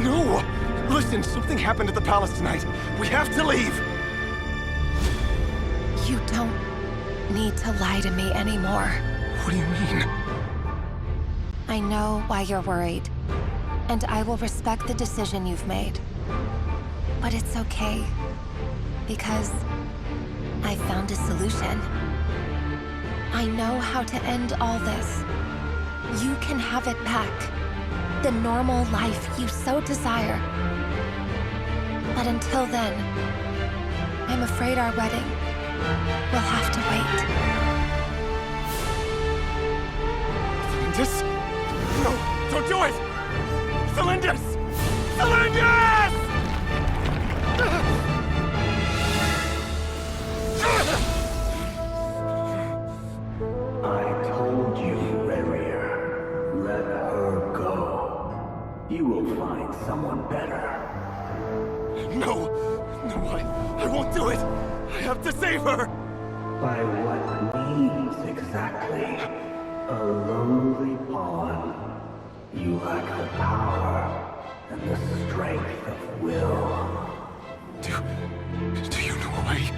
No! Listen, something happened at the palace tonight. We have to leave! You don't need to lie to me anymore. What do you mean? I know why you're worried, and I will respect the decision you've made. But it's okay, because I found a solution. I know how to end all this. You can have it back. The normal life you so desire. But until then, I'm afraid our wedding will have to wait. Cylinders? No, don't do it! Cylinders! Cylinders! I told you, Rerir. Let her go. You will find someone better. No! No, I won't do it! I have to save her! By what means exactly? A lowly pawn. You lack the power and the strength of will. Do you know a way?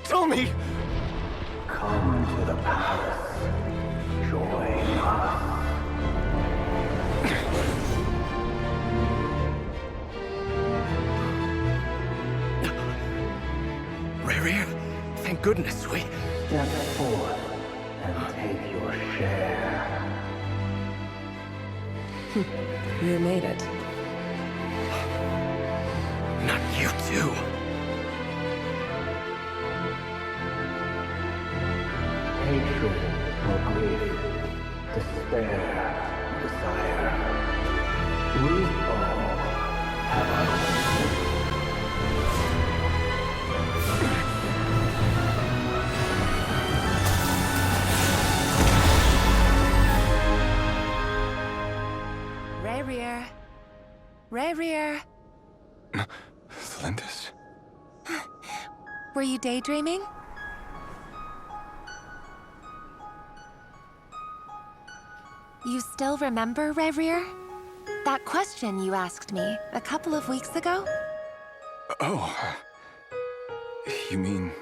Tell me! Come to the palace. Join us. Rerir, thank goodness we... Step forth and take your share. You made it. Not you too. Hatred or grief, despair, desire. We all have our own. Rear. Cylinders? Were you daydreaming? You still remember, Reir? That question you asked me a couple of weeks ago? Oh. You mean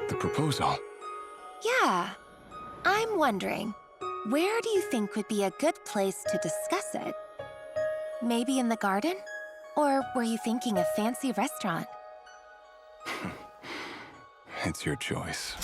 the proposal? Yeah. I'm wondering, where do you think would be a good place to discuss it? Maybe in the garden? Or were you thinking a fancy restaurant? It's your choice.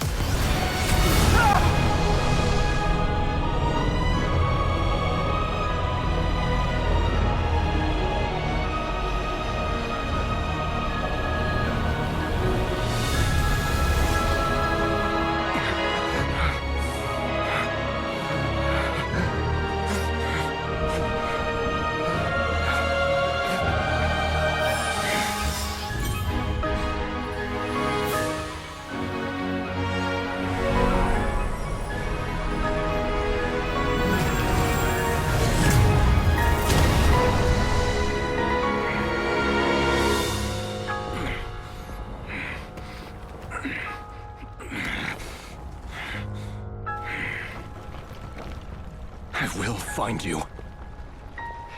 Find you.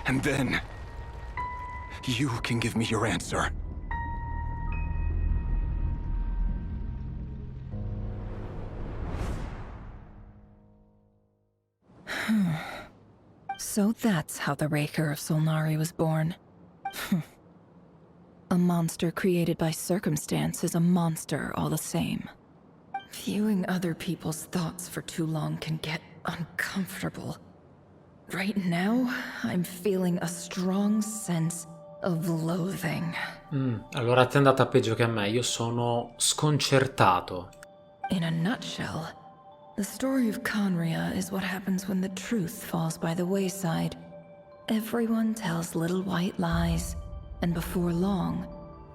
And then, you can give me your answer. So that's how the Raker of Solnari was born. A monster created by circumstance is a monster all the same. Viewing other people's thoughts for too long can get uncomfortable. Right now, I'm feeling a strong sense of loathing. Allora a te è andata peggio che a me, io sono sconcertato. In a nutshell, The story of Conria is what happens when the truth falls by the wayside. Everyone tells little white lies, and before long,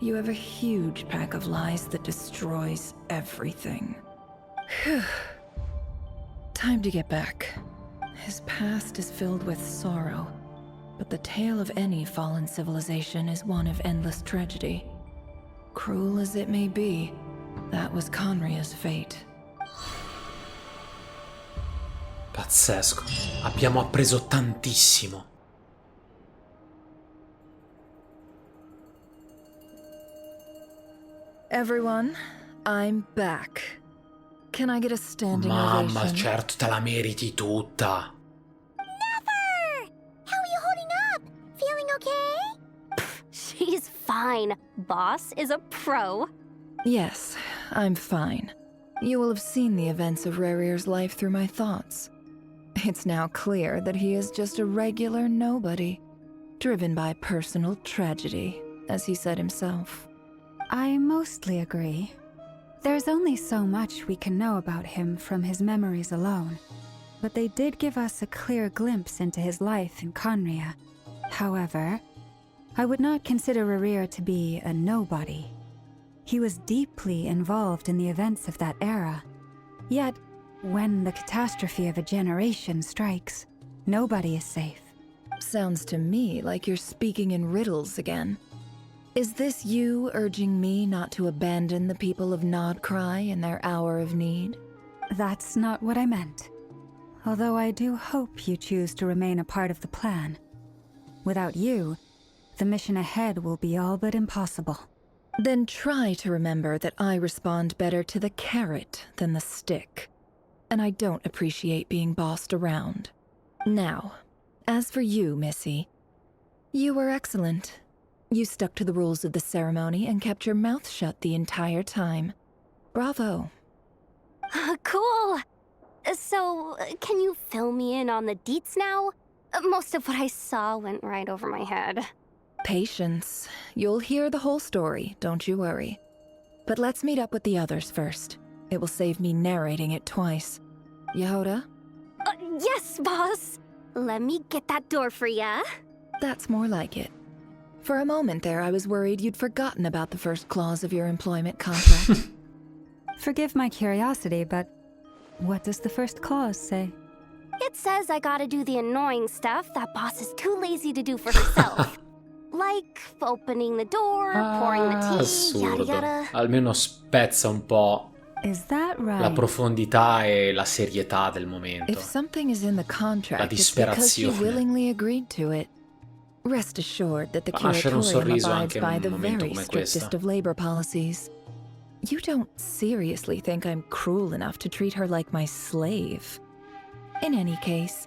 you have a huge pack of lies that destroys everything. Phew. Time to get back. His past is filled with sorrow, but the tale of any fallen civilization is one of endless tragedy. Cruel as it may be, that was Conria's fate. Pazzesco. Abbiamo appreso tantissimo. Everyone, I'm back. Can I get a standing Mamma, ovation? certo, te la meriti tutta. Never! How are you holding up? Feeling okay? She's fine. Boss is a pro. Yes, I'm fine. You will have seen the events of Rerir's life through my thoughts. It's now clear that he is just a regular nobody, driven by personal tragedy, as he said himself. I mostly agree. There's only so much we can know about him from his memories alone, but they did give us a clear glimpse into his life in Conria. However, I would not consider Rerir to be a nobody. He was deeply involved in the events of that era. Yet, when the catastrophe of a generation strikes, nobody is safe. Sounds to me like you're speaking in riddles again. Is this you urging me not to abandon the people of Nodcry in their hour of need? That's not what I meant. Although I do hope you choose to remain a part of the plan. Without you, the mission ahead will be all but impossible. Then try to remember that I respond better to the carrot than the stick. And I don't appreciate being bossed around. Now, as for you, Missy, you were excellent. You stuck to the rules of the ceremony and kept your mouth shut the entire time. Bravo. Cool. So, can you fill me in on the deets now? Most of what I saw went right over my head. Patience. You'll hear the whole story, don't you worry. But let's meet up with the others first. It will save me narrating it twice. Yehoda? Yes, boss. Let me get that door for ya. That's more like it. For a moment there, I was worried you'd forgotten about the first clause of your employment contract. Forgive my curiosity, but what does the first clause say? It says I gotta do the annoying stuff that boss is too lazy to do for herself. Like opening the door, pouring the tea, Assurdo. yada yada. Almeno spezza un po' Is that right? la profondità e la serietà del momento. If something is in the La contract, it's because you disperazione. willingly agreed to it. Rest assured that the Fa nascere un curatorium sorriso abides anche in by un the momento very come strictest questo. of labor policies. You don't seriously think I'm cruel enough to treat her like my slave. In any case,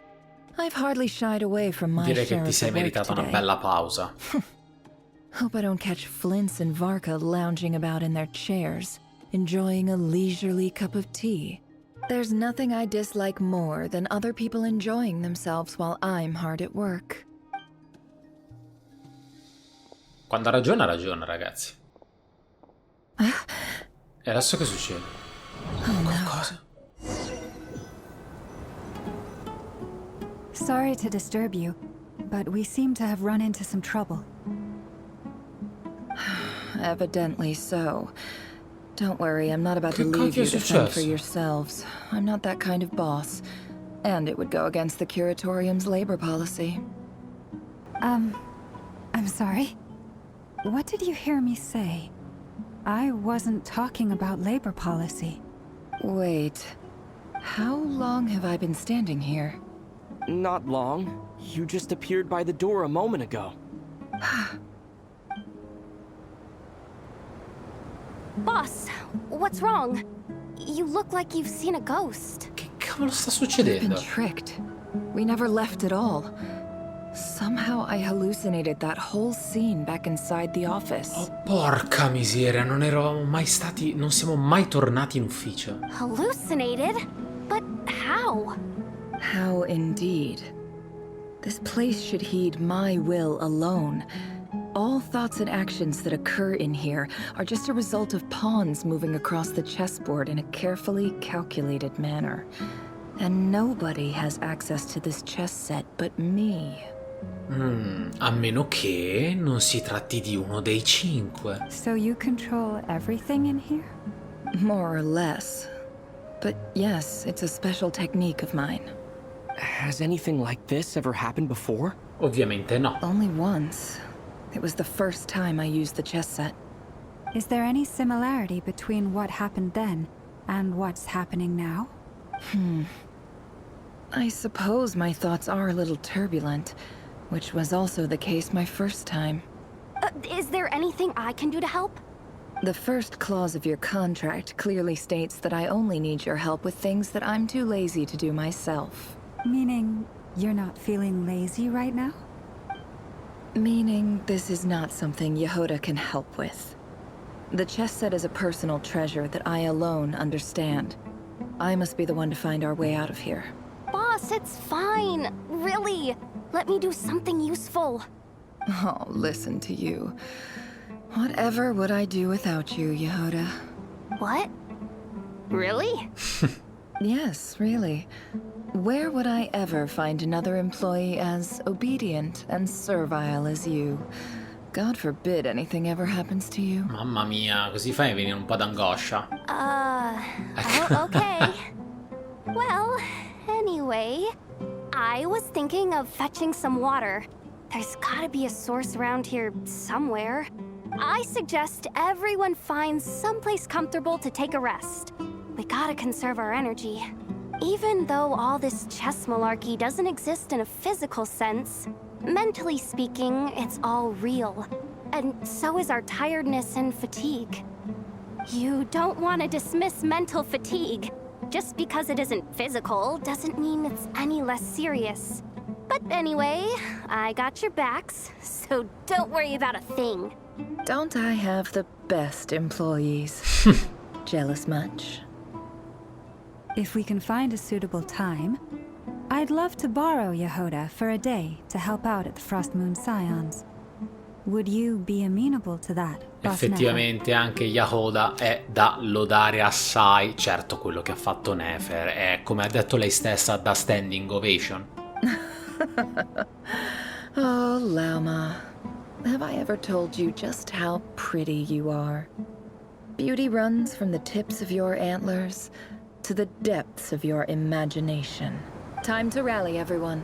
I've hardly shied away from my Direi share che ti of sei the work meritata una today. bella pausa. Hope I don't catch Flintz and Varka lounging about in their chairs, enjoying a leisurely cup of tea. There's nothing I dislike more than other people enjoying themselves while I'm hard at work. Quando ha ragione, ragazzi. E adesso che succede? Cosa? Sorry to disturb you, but we seem to have run into some trouble. Evidently so. Don't worry, I'm not about to Che leave cacchio you è to fend for successo? yourselves. I'm not that kind of boss. And it would go against the curatorium's labor policy. I'm sorry? What did you hear me say? I wasn't talking about labor policy. Wait. How long have I been standing here? Not long. You just appeared by the door a moment ago. Boss, what's wrong? You look like you've seen a ghost. Che cavolo sta I've been succedendo? tricked. We never left at all. Somehow I hallucinated that whole scene back inside the office. Oh, porca miseria, non eravamo mai stati... non siamo mai tornati in ufficio. Hallucinated? But how? How indeed. This place should heed my will alone. All thoughts and actions that occur in here are just a result of pawns moving across the chessboard in a carefully calculated manner. And nobody has access to this chess set but me. A meno che non si tratti di uno dei 5. So you control everything in here? More or less. But yes, it's a special technique of mine. Has anything like this ever happened before? Ovviamente no. Only once. It was the first time I used the chess set. Is there any similarity between what happened then and what's happening now? I suppose my thoughts are a little turbulent, which was also the case my first time. Is there anything I can do to help? The first clause of your contract clearly states that I only need your help with things that I'm too lazy to do myself. Meaning you're not feeling lazy right now? Meaning this is not something Yehoda can help with. The chess set is a personal treasure that I alone understand. I must be the one to find our way out of here. Boss, it's fine. Really. Let me do something useful. Oh, listen to you. Whatever would I do without you, Yehoda? What? Really? Yes, really. Where would I ever find another employee as obedient and servile as you? God forbid anything ever happens to you. Mamma mia, così fai venire un po' d'angoscia. Okay. Well, anyway, I was thinking of fetching some water. There's gotta be a source around here somewhere. I suggest everyone finds someplace comfortable to take a rest. We gotta conserve our energy. Even though all this chess malarkey doesn't exist in a physical sense, mentally speaking, it's all real. And so is our tiredness and fatigue. You don't want to dismiss mental fatigue. Just because it isn't physical doesn't mean it's any less serious. But anyway, I got your backs, so don't worry about a thing. Don't I have the best employees? Jealous much? If we can find a suitable time, I'd love to borrow Yehoda for a day to help out at the Frost Moon Scions. Would you be amenable to that, Boss Effettivamente anche Yehoda è da lodare assai. Certo, quello che ha fatto Nefer è, come ha detto lei stessa, da standing ovation. Oh, Lama. Have I ever told you just how pretty you are? Beauty runs from the tips of your antlers to the depths of your imagination. Time to rally, everyone.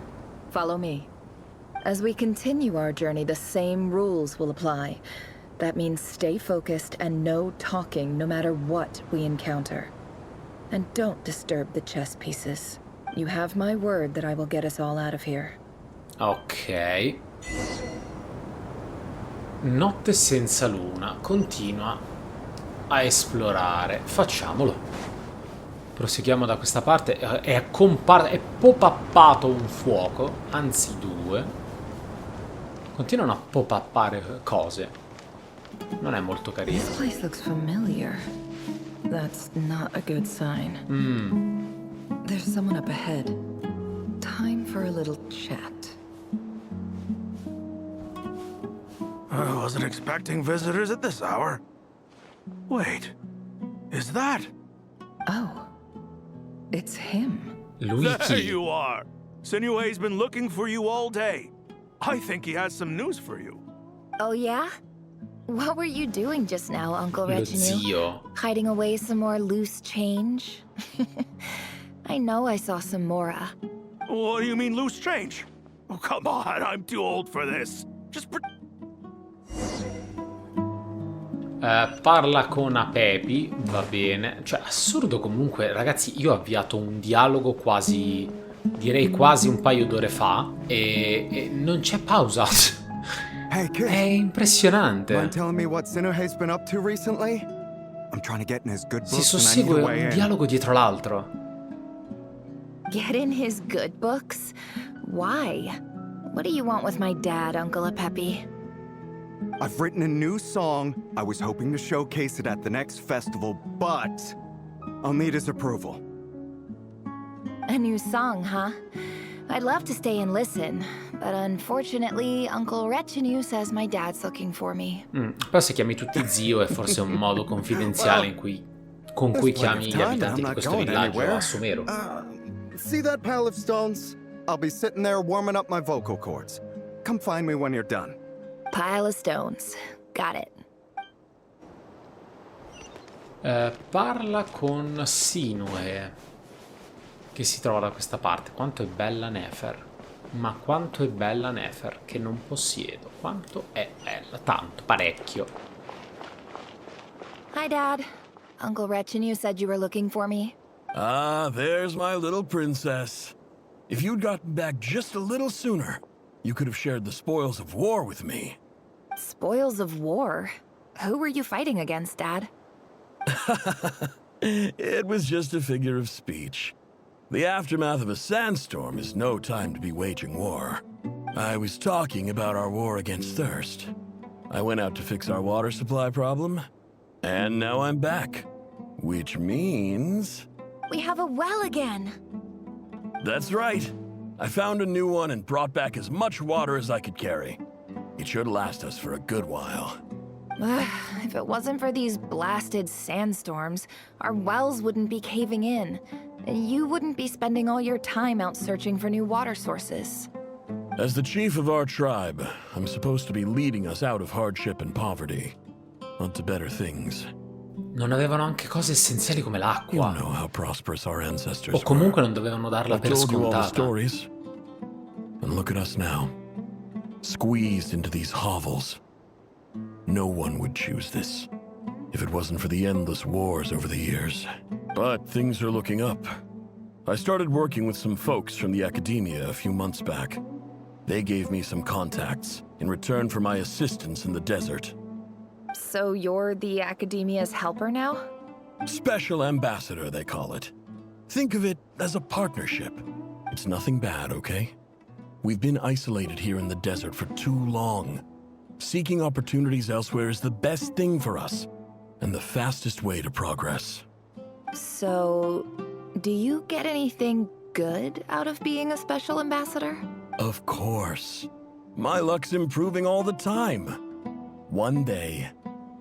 Follow me. As we continue our journey, the same rules will apply. That means stay focused and no talking no matter what we encounter. And don't disturb the chess pieces. You have my word that I will get us all out of here. Ok. Notte senza luna. Continua a esplorare. Facciamolo. Proseguiamo da questa parte. È pop-uppato un fuoco, anzi 2. Continuano a pop-uppare cose. Non è molto carino. This place looks familiar. That's not a good sign. There's someone up ahead. Time for a little chat. I wasn't expecting visitors at this hour. Wait, is that? Oh, it's him. There you are. Sinue's been looking for you all day. I think he has some news for you. Oh yeah? What were you doing just now, Uncle Reginue? Zio. Hiding away some more loose change? I know I saw some Mora. What do you mean loose change? Oh, come on, I'm too old for this. Just parla con Apepi, va bene. Cioè, assurdo comunque, ragazzi, io ho avviato un dialogo quasi, direi quasi un paio d'ore fa e non c'è pausa. Hey, kid. È impressionante. Mind telling me what Sinuhe's been up to recently? I'm trying to get in his good books. Si sussegue un dialogo dietro l'altro. Get in his good books? Why? What do you want with my dad, Uncle Apepi? I've written a new song. I was hoping to showcase it at the next festival, but I'll need his approval. A new song, huh? I'd love to stay and listen, but unfortunately, Uncle Retinue says my dad's looking for me. Però se chiami tutti zio è forse un modo confidenziale con cui chiami gli abitanti di questo villaggio a Sumeru. See that pile of stones? I'll be sitting there warming up my vocal cords. Come find me when you're done. Pile of stones. Got it. Parla con Sinue, che si trova da questa parte. Quanto è bella Nefer. Ma quanto è bella Nefer, che non possiedo. Quanto è bella. Tanto, parecchio. Hi, Dad. Uncle Retinue said you were looking for me. Ah, there's my little princess. If you'd gotten back just a little sooner, you could have shared the spoils of war with me. Spoils of war? Who were you fighting against, Dad? It was just a figure of speech. The aftermath of a sandstorm is no time to be waging war. I was talking about our war against thirst. I went out to fix our water supply problem, and now I'm back. Which means... We have a well again. That's right. I found a new one and brought back as much water as I could carry. It should last us for a good while. If it wasn't for these blasted sandstorms, our wells wouldn't be caving in. And you wouldn't be spending all your time out searching for new water sources. As the chief of our tribe, I'm supposed to be leading us out of hardship and poverty, onto better things. Non avevano anche cose essenziali come l'acqua. You know how prosperous our ancestors O comunque non dovevano darla per scontata. Stories. And look at us now, squeezed into these hovels. No one would choose this, if it wasn't for the endless wars over the years. But things are looking up. I started working with some folks from the academia a few months back. They gave me some contacts in return for my assistance in the desert. So you're the academia's helper now? Special ambassador, they call it. Think of it as a partnership. It's nothing bad, okay? We've been isolated here in the desert for too long. Seeking opportunities elsewhere is the best thing for us, and the fastest way to progress. So, do you get anything good out of being a special ambassador? Of course. My luck's improving all the time. One day,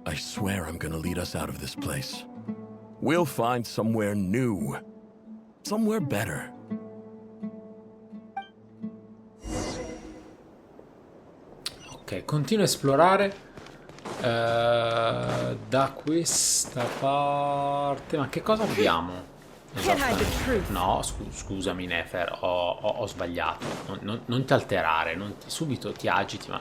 I swear I'm gonna lead us out of this place. We'll find somewhere new. Somewhere better. Ok, continuo a esplorare da questa parte. Ma che cosa abbiamo? No, scusami Nefer, ho sbagliato. Non ti alterare, subito ti agiti, ma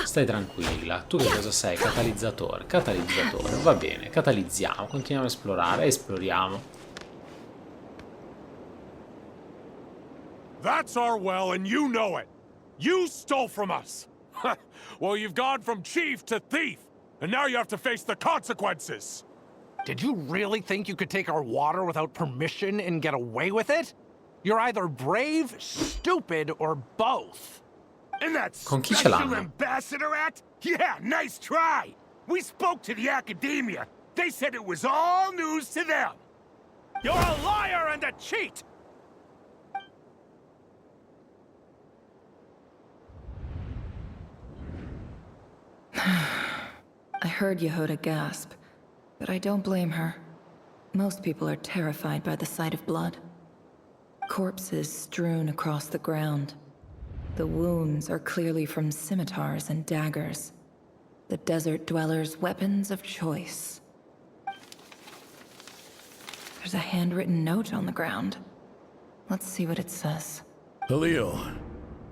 stai tranquilla. Tu che cosa sei? Catalizzatore. Catalizzatore, va bene, catalizziamo, continuiamo a esplorare, esploriamo. That's our well and you know it. You stole from us. Well, you've gone from chief to thief, and now you have to face the consequences. Did you really think you could take our water without permission and get away with it? You're either brave, stupid, or both. And that special ambassador act? Yeah, nice try. We spoke to the academia. They said it was all news to them. You're a liar and a cheat. I heard Yehuda gasp, but I don't blame her. Most people are terrified by the sight of blood. Corpses strewn across the ground. The wounds are clearly from scimitars and daggers. The desert dwellers' weapons of choice. There's a handwritten note on the ground. Let's see what it says. Halil,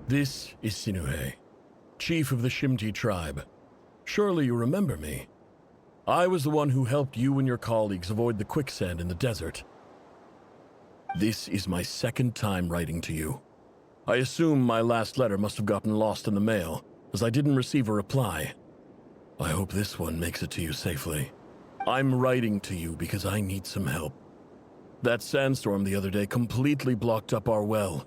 this is Sinue, chief of the Shimti tribe. Surely you remember me. I was the one who helped you and your colleagues avoid the quicksand in the desert. This is my second time writing to you. I assume my last letter must have gotten lost in the mail, as I didn't receive a reply. I hope this one makes it to you safely. I'm writing to you because I need some help. That sandstorm the other day completely blocked up our well,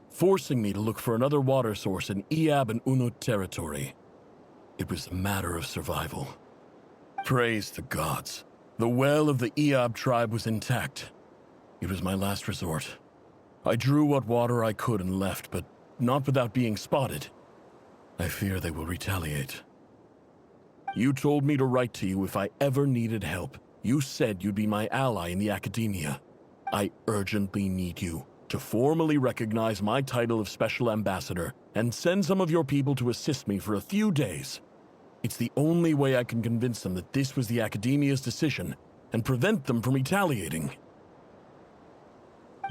forcing me to look for another water source in Iab and Unut territory. It was a matter of survival. Praise the gods. The well of the Iab tribe was intact. It was my last resort. I drew what water I could and left, but not without being spotted. I fear they will retaliate. You told me to write to you if I ever needed help. You said you'd be my ally in the academia. I urgently need you to formally recognize my title of Special Ambassador and send some of your people to assist me for a few days. It's the only way I can convince them that this was the academia's decision and prevent them from retaliating.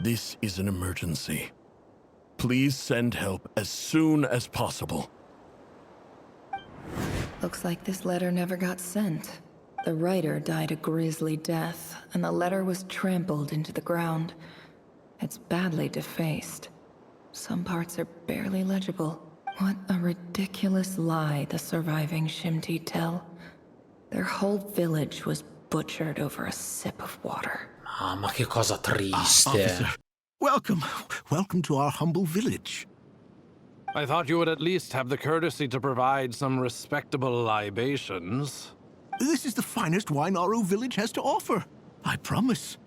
This is an emergency. Please send help as soon as possible. Looks like this letter never got sent. The writer died a grisly death, and the letter was trampled into the ground. It's badly defaced. Some parts are barely legible. What a ridiculous lie the surviving Shimti tell. Their whole village was butchered over a sip of water. Ah, ma che cosa triste. Officer, welcome. Welcome to our humble village. I thought you would at least have the courtesy to provide some respectable libations. This is the finest wine our village has to offer. I promise.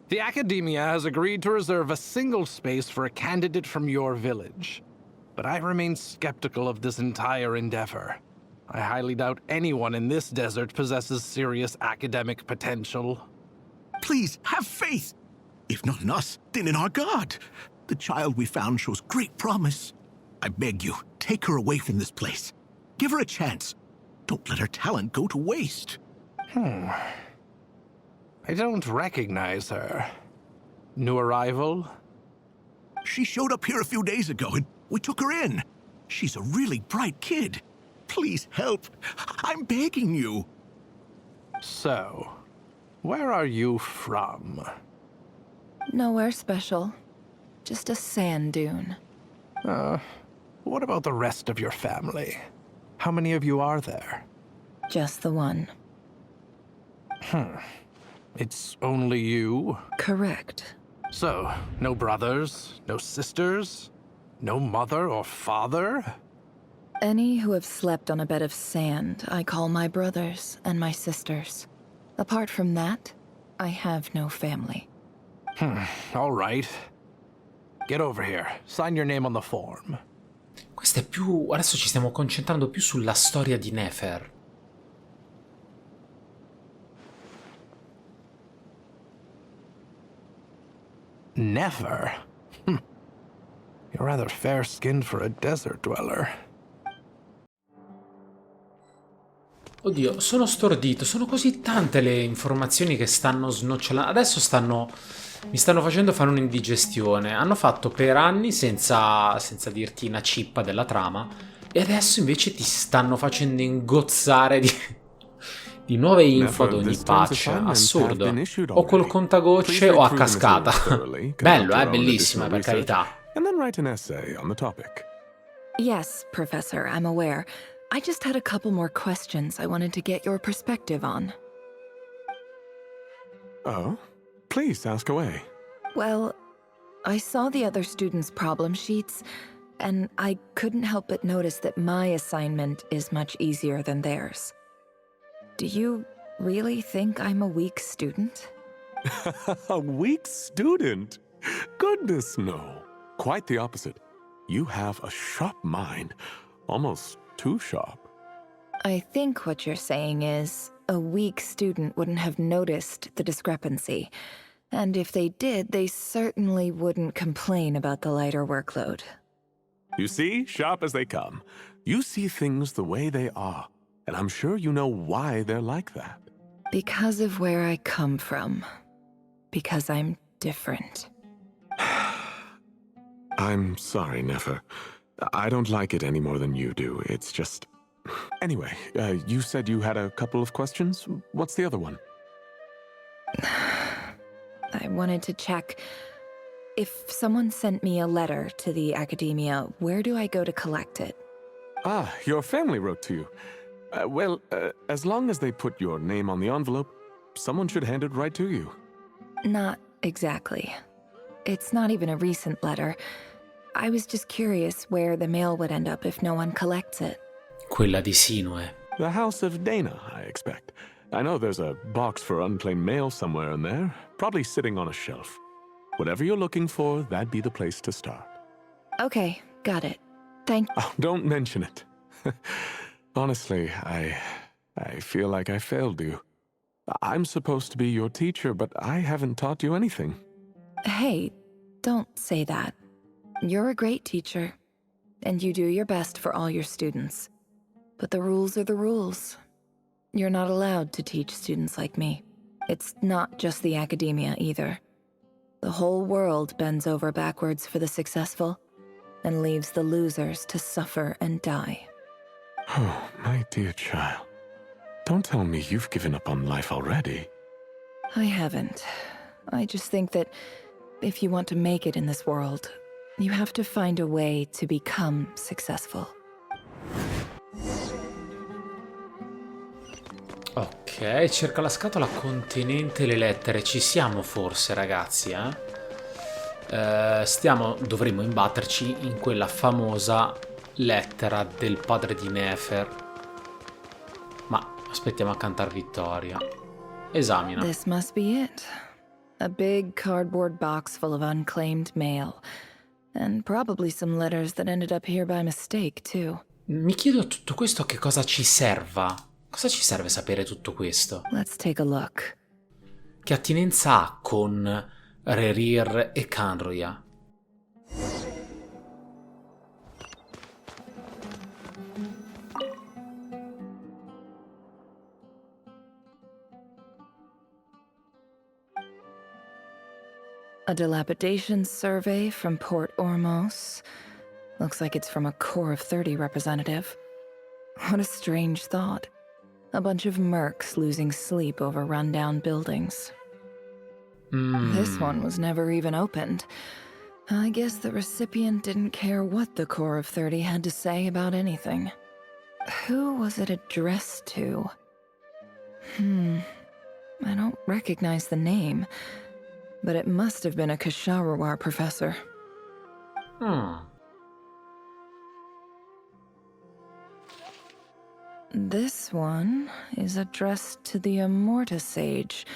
The Academia has agreed to reserve a single space for a candidate from your village. But I remain skeptical of this entire endeavor. I highly doubt anyone in this desert possesses serious academic potential. Please, have faith. If not in us, then in our god. The child we found shows great promise. I beg you, take her away from this place. Give her a chance. Don't let her talent go to waste. I don't recognize her. New arrival? She showed up here a few days ago and we took her in. She's a really bright kid. Please help. I'm begging you. So, where are you from? Nowhere special. Just a sand dune. What about the rest of your family? How many of you are there? Just the one. It's only you? Correct. So, no brothers, no sisters, no mother or father? Any who have slept on a bed of sand, I call my brothers and my sisters. Apart from that, I have no family. All right. Get over here. Sign your name on the form. Questo è più... Adesso ci stiamo concentrando più sulla storia di Nefer. Never? You're rather fair-skinned for a desert dweller. Oddio, sono stordito, sono così tante le informazioni che stanno snocciolando. Adesso mi stanno facendo fare un'indigestione. Hanno fatto per anni senza dirti una cippa della trama. E adesso invece ti stanno facendo ingozzare di nuove info ad ogni patch. Assurdo. O col contagocce o a cascata. Bello, bellissima, per carità. And then write an essay on the topic. Yes, Professor, I'm aware. I just had a couple more questions I wanted to get your perspective on. Oh? Please, ask away. Well, I saw the other students' problem sheets, and I couldn't help but notice that my assignment is much easier than theirs. Do you really think I'm a weak student? A weak student? Goodness, no. Quite the opposite. You have a sharp mind. Almost too sharp. I think what you're saying is, a weak student wouldn't have noticed the discrepancy. And if they did, they certainly wouldn't complain about the lighter workload. You see, sharp as they come. You see things the way they are. And I'm sure you know why they're like that. Because of where I come from. Because I'm different. I'm sorry, Nefer. I don't like it any more than you do. It's just... Anyway, you said you had a couple of questions. What's the other one? I wanted to check. If someone sent me a letter to the Academia, where do I go to collect it? Ah, your family wrote to you. Well, as long as they put your name on the envelope, someone should hand it right to you. Not exactly. It's not even a recent letter. I was just curious where the mail would end up if no one collects it. Quella di Sinue. The House of Dana, I expect. I know there's a box for unclaimed mail somewhere in there, probably sitting on a shelf. Whatever you're looking for, that'd be the place to start. Okay, got it. Thank— Oh, don't mention it. Honestly, I feel like I failed you. I'm supposed to be your teacher, but I haven't taught you anything. Hey, don't say that. You're a great teacher, and you do your best for all your students. But the rules are the rules. You're not allowed to teach students like me. It's not just the academia either. The whole world bends over backwards for the successful and leaves the losers to suffer and die. Oh, my dear child. Don't tell me you've given up on life already. I haven't. I just think that if you want to make it in this world, you have to find a way to become successful. Ok, cerca la scatola contenente le lettere. Ci siamo forse, ragazzi, dovremmo imbatterci in quella famosa lettera del padre di Nefer. Ma aspettiamo a cantar vittoria. Esamina. This must be it. A big cardboard box full of unclaimed mail. And probably some letters that ended up here by mistake, too. Mi chiedo tutto questo a che cosa ci serva. Cosa ci serve sapere tutto questo? Let's take a look. Che attinenza ha con Rerir e Canroya? A dilapidation survey from Port Ormos. Looks like it's from a Core of 30 representative. What a strange thought. A bunch of mercs losing sleep over rundown buildings. This one was never even opened. I guess the recipient didn't care what the Core of 30 had to say about anything. Who was it addressed to? I don't recognize the name, but it must have been a Kasharawar professor. This one is addressed to the Immorta Sage.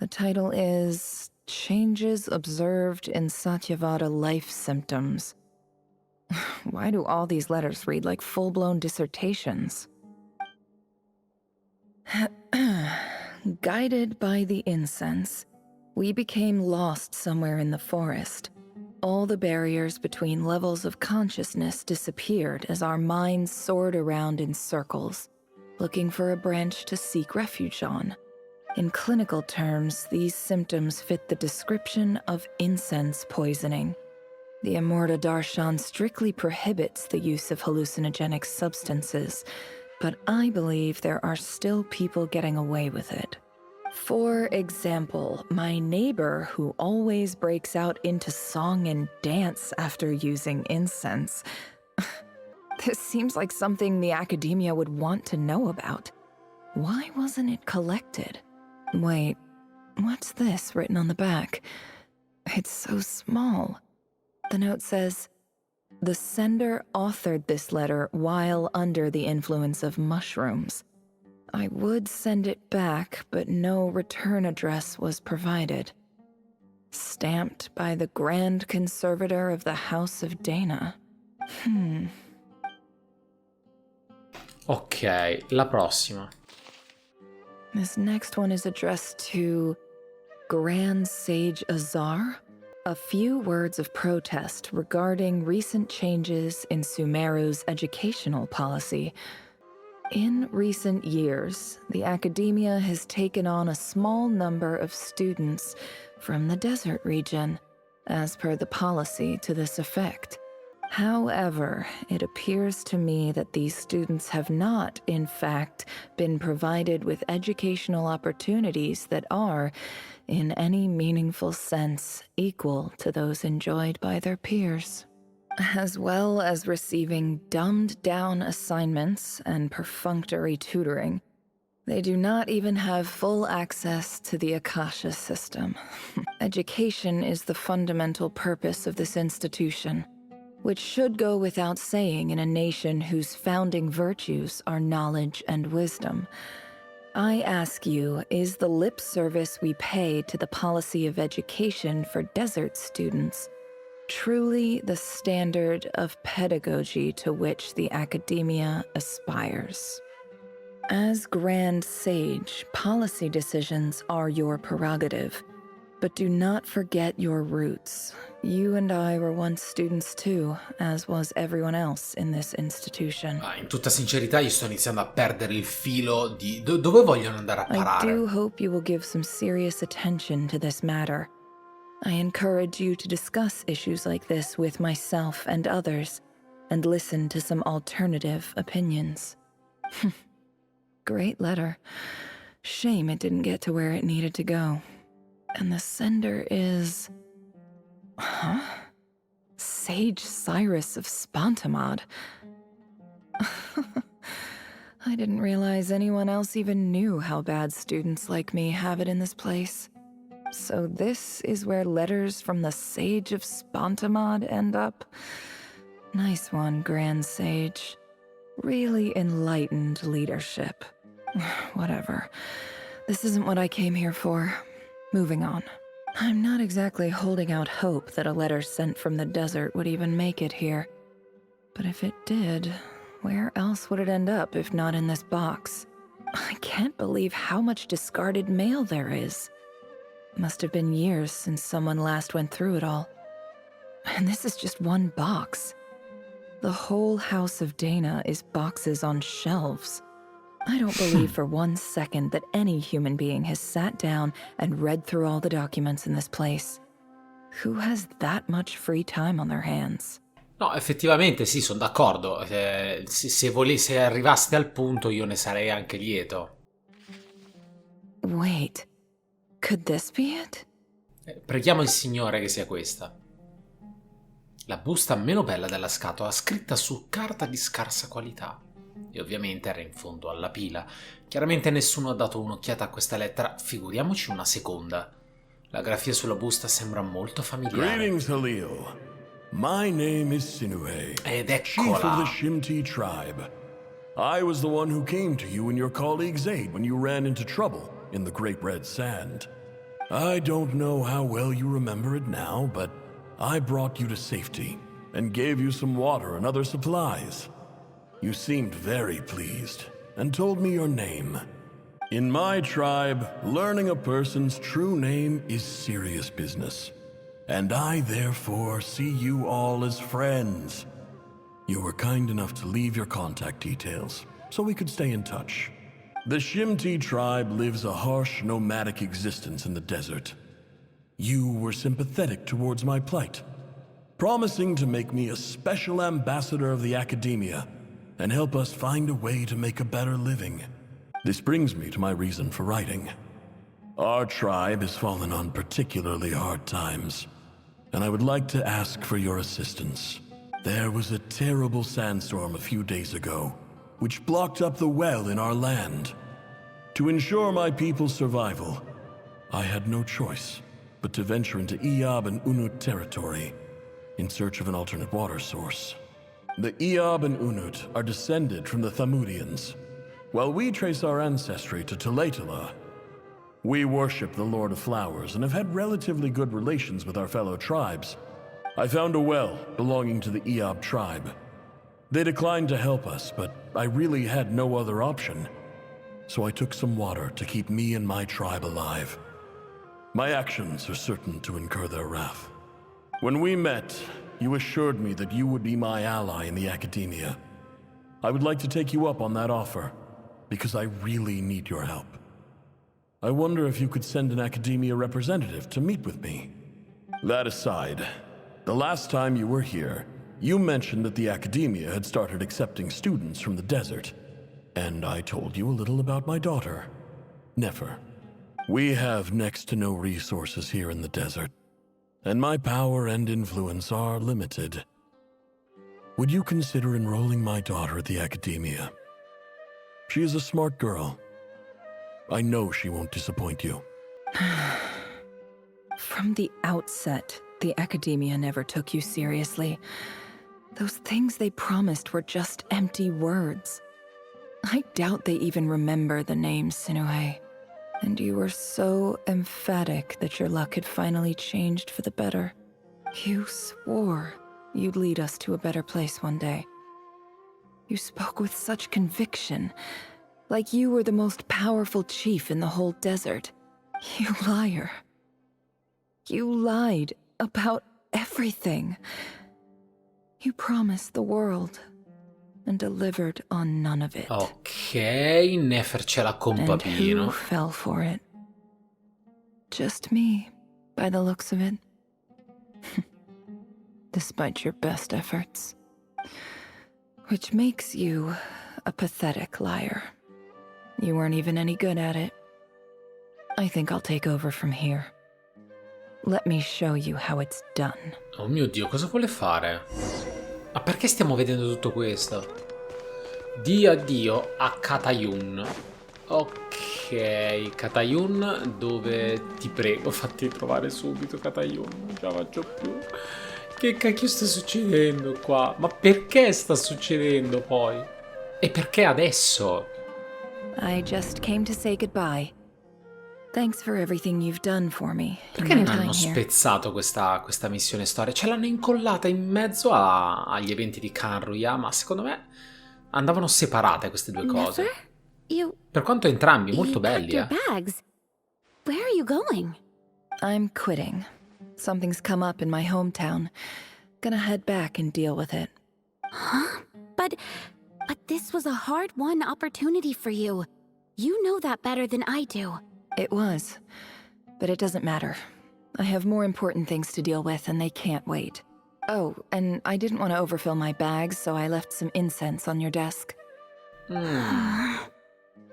The title is Changes Observed in Satyavada Life Symptoms. Why do all these letters read like full-blown dissertations? Guided by the incense, we became lost somewhere in the forest. All the barriers between levels of consciousness disappeared as our minds soared around in circles, looking for a branch to seek refuge on. In clinical terms, these symptoms fit the description of incense poisoning. The Immorta Darshan strictly prohibits the use of hallucinogenic substances, but I believe there are still people getting away with it. For example, my neighbor who always breaks out into song and dance after using incense. This seems like something the academia would want to know about. Why wasn't it collected? Wait, what's this written on the back? It's so small. The note says, "The sender authored this letter while under the influence of mushrooms. I would send it back, but no return address was provided. Stamped by the Grand Conservator of the House of Dana." Ok, la prossima. This next one is addressed to Grand Sage Azar. A few words of protest regarding recent changes in Sumeru's educational policy. In recent years, the academia has taken on a small number of students from the desert region, as per the policy to this effect. However, it appears to me that these students have not, in fact, been provided with educational opportunities that are, in any meaningful sense, equal to those enjoyed by their peers. As well as receiving dumbed-down assignments and perfunctory tutoring, they do not even have full access to the Akasha system. Education is the fundamental purpose of this institution. which should go without saying in a nation whose founding virtues are knowledge and wisdom. I ask you, is the lip service we pay to the policy of education for desert students truly the standard of pedagogy to which the academia aspires? As Grand Sage, policy decisions are your prerogative, but do not forget your roots. You and I were once students too, as was everyone else in this institution. In tutta sincerità io sto iniziando a perdere il filo di dove vogliono andare a parare. I do hope you will give some serious attention to this matter. I encourage you to discuss issues like this with myself and others, and listen to some alternative opinions. Great letter. Shame it didn't get to where it needed to go. And the sender is... Huh? Sage Cyrus of Spontamod. I didn't realize anyone else even knew how bad students like me have it in this place. So this is where letters from the Sage of Spontamod end up? Nice one, Grand Sage. Really enlightened leadership. Whatever. This isn't what I came here for. Moving on. I'm not exactly holding out hope that a letter sent from the desert would even make it here. But if it did, where else would it end up if not in this box? I can't believe how much discarded mail there is. Must have been years since someone last went through it all. And this is just one box. The whole house of Dana is boxes on shelves. I don't believe for one second that any human being has sat down and read through all the documents in this place. Who has that much free time on their hands? No, effettivamente sì, sono d'accordo. Se arrivaste al punto io ne sarei anche lieto. Wait, could this be it? Preghiamo il Signore che sia questa. La busta meno bella della scatola, scritta su carta di scarsa qualità. E ovviamente era in fondo alla pila. Chiaramente nessuno ha dato un'occhiata a questa lettera, figuriamoci una seconda. La grafia sulla busta sembra molto familiare. Greetings, Halil. My name is Sinuhe, chief of the Shimti tribe. I was the one who came to you and your colleagues' aid when you ran into trouble in the Great Red Sand. I don't know how well you remember it now, but I brought you to safety and gave you some water and other supplies. You seemed very pleased and told me your name. In my tribe, learning a person's true name is serious business, and I therefore see you all as friends. You were kind enough to leave your contact details so we could stay in touch. The Shimti tribe lives a harsh, nomadic existence in the desert. You were sympathetic towards my plight, promising to make me a special ambassador of the academia and help us find a way to make a better living. This brings me to my reason for writing. Our tribe has fallen on particularly hard times, and I would like to ask for your assistance. There was a terrible sandstorm a few days ago, which blocked up the well in our land. To ensure my people's survival, I had no choice but to venture into Eab and Unut territory in search of an alternate water source. The Eab and Unut are descended from the Thamudians, while we trace our ancestry to Tulatala. We worship the Lord of Flowers and have had relatively good relations with our fellow tribes. I found a well belonging to the Eab tribe. They declined to help us, but I really had no other option. So I took some water to keep me and my tribe alive. My actions are certain to incur their wrath. When we met, you assured me that you would be my ally in the academia. I would like to take you up on that offer, because I really need your help. I wonder if you could send an academia representative to meet with me. That aside, the last time you were here, you mentioned that the academia had started accepting students from the desert, and I told you a little about my daughter, Nefer. We have next to no resources here in the desert, and my power and influence are limited. Would you consider enrolling my daughter at the academia? She is a smart girl. I know she won't disappoint you. From the outset, the academia never took you seriously. Those things they promised were just empty words. I doubt they even remember the name Sinuhe. And you were so emphatic that your luck had finally changed for the better. You swore you'd lead us to a better place one day. You spoke with such conviction, like you were the most powerful chief in the whole desert. You liar. You lied about everything. You promised the world and delivered on none of it. Ok, Nefer ce l'ha con And Papino. who fell for it? Just me, by the looks of it. Despite your best efforts. Which makes you a pathetic liar. You weren't even any good at it. I think I'll take over from here. Let me show you how it's done. Oh mio Dio, cosa vuole fare? Ma perché stiamo vedendo tutto questo? Di addio a Katayun. Ok, Katayun, dove ti prego, fatti trovare subito Katayun, non ce la faccio più. Che cacchio sta succedendo qua? Ma perché sta succedendo poi? E perché adesso? I just came to say goodbye. Thanks for everything you've done for me. Perché non hanno spezzato questa missione storia? Ce l'hanno incollata in mezzo agli eventi di Kanruya, ma secondo me andavano separate queste due cose. Per quanto entrambi molto belli, bags. Where are you going? I'm quitting. Something's come up in my hometown. Gonna head back and deal with it. Huh? But this was a hard-won opportunity for you. You know that better than I do. It was. But it doesn't matter. I have more important things to deal with and they can't wait. Oh, and I didn't want to overfill my bags, so I left some incense on your desk.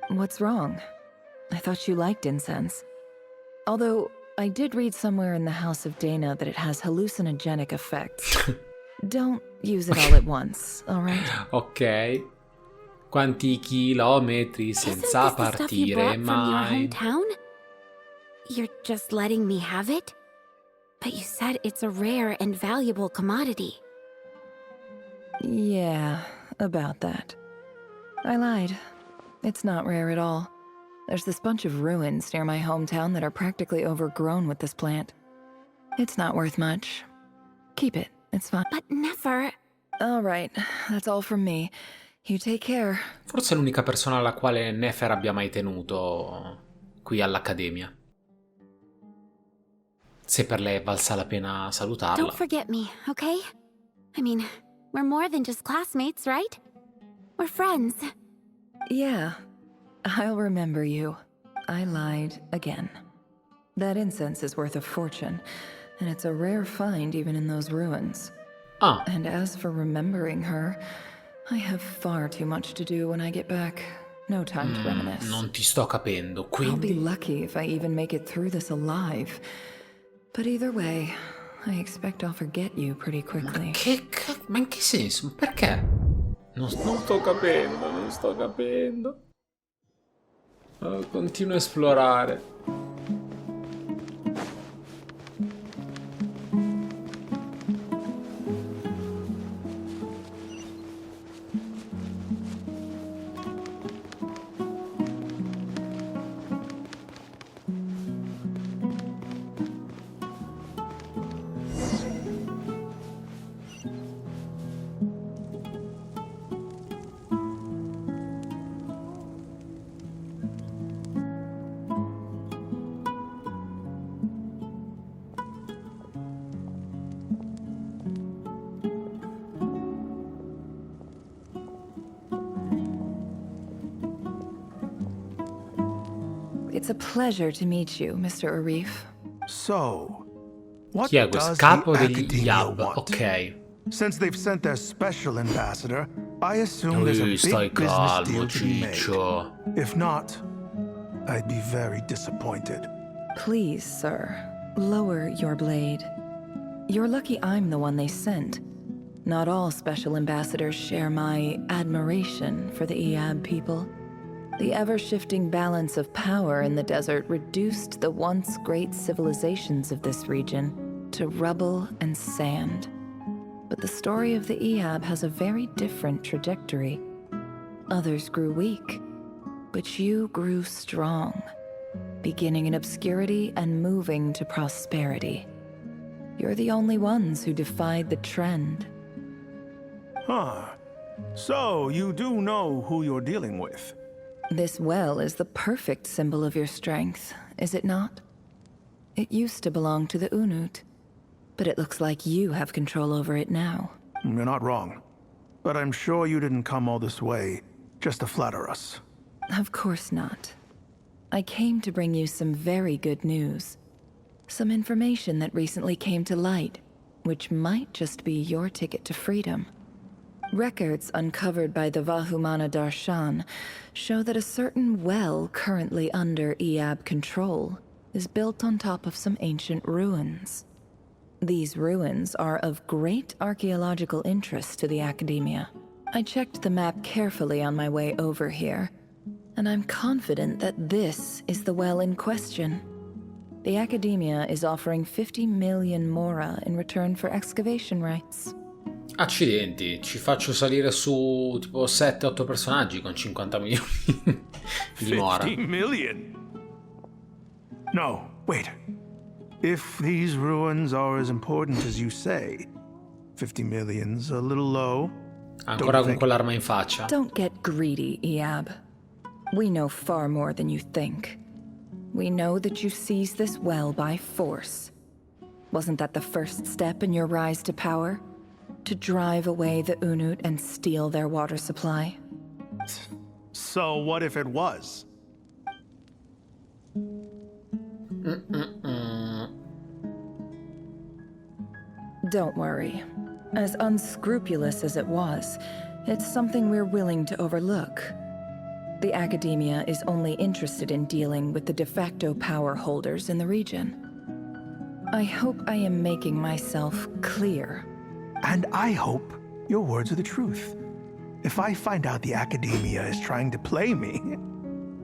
What's wrong? I thought you liked incense. Although, I did read somewhere in the House of Dana that it has hallucinogenic effects. Don't use it all at once, alright? Ok. Quanti chilometri senza partire mai. You're just letting me have it? But you said it's a rare and valuable commodity. Yeah, about that. I lied. It's not rare at all. There's this bunch of ruins near my hometown that are practically overgrown with this plant. It's not worth much. Keep it, it's fine. But never. Alright, that's all from me. You take care. Forse è l'unica persona alla quale Nefer abbia mai tenuto qui all'Accademia. Se per lei è valsa la pena salutarla. Don't forget me, okay? I mean, we're more than just classmates, right? We're friends. Yeah, I'll remember you. I lied again. That incense is worth a fortune, and it's a rare find even in those ruins. Ah. And as for remembering her, I have far too much to do when I get back. No time to reminisce. Non ti sto capendo, quindi... I'll be lucky if I even make it through this alive. But either way, I expect I'll forget you pretty quickly. Ma in che senso? Perché? Non sto capendo. Continuo a esplorare. It's a pleasure to meet you, Mr. Arif. So, what Chi è does questo? the Capo degli Academia Yab, want? ok. Since they've sent their special ambassador, I assume there's a Stai big business calmo, deal to be made. Ciccio. If not, I'd be very disappointed. Please, sir, lower your blade. You're lucky I'm the one they sent. Not all special ambassadors share my admiration for the Iab people. The ever-shifting balance of power in the desert reduced the once great civilizations of this region to rubble and sand. But the story of the Eab has a very different trajectory. Others grew weak, but you grew strong, beginning in obscurity and moving to prosperity. You're the only ones who defied the trend. Huh. So, you do know who you're dealing with? This well is the perfect symbol of your strength, is it not? It used to belong to the Unut, but it looks like you have control over it now. You're not wrong. But I'm sure you didn't come all this way just to flatter us. Of course not. I came to bring you some very good news. Some information that recently came to light, which might just be your ticket to freedom. Records uncovered by the Vahumana Darshan show that a certain well currently under Eab control is built on top of some ancient ruins. These ruins are of great archaeological interest to the Academia. I checked the map carefully on my way over here, and I'm confident that this is the well in question. The Academia is offering 50 million mora in return for excavation rights. Accidenti, ci faccio salire su tipo 7-8 personaggi con 50 milioni di mora. 50 million? No, wait. If these ruins are as important as you say, 50 million's a little low. Ancora con quell'arma in faccia. Don't get greedy, Eab. We know far more than you think. We know that you seized this well by force. Wasn't that the first step in your rise to power? To drive away the Unut and steal their water supply? So what if it was? Don't worry. As unscrupulous as it was, it's something we're willing to overlook. The Academia is only interested in dealing with the de facto power holders in the region. I hope I am making myself clear. And I hope your words are the truth. If I find out the Academia is trying to play me,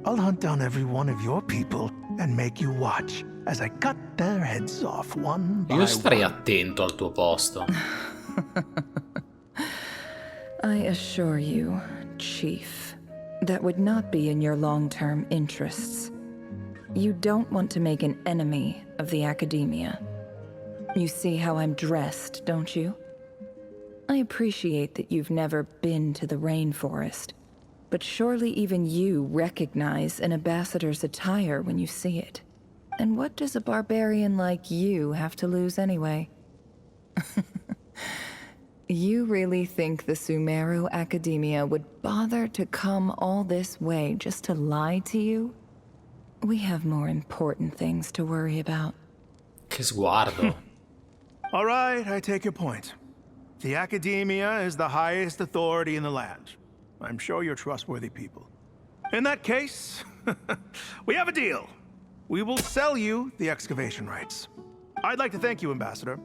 I'll hunt down every one of your people and make you watch as I cut their heads off one by one. Io starei attento al tuo posto. I assure you, Chief, that would not be in your long-term interests. You don't want to make an enemy of the Academia. You see how I'm dressed, don't you? I appreciate that you've never been to the rainforest, but surely even you recognize an ambassador's attire when you see it. And what does a barbarian like you have to lose anyway? You really think the Sumeru Academia would bother to come all this way just to lie to you? We have more important things to worry about. Che sguardo. All right, I take your point. The Academia is the highest authority in the land. I'm sure you're trustworthy people. In that case, we have a deal. We will sell you the excavation rights. I'd like to thank you, Ambassador.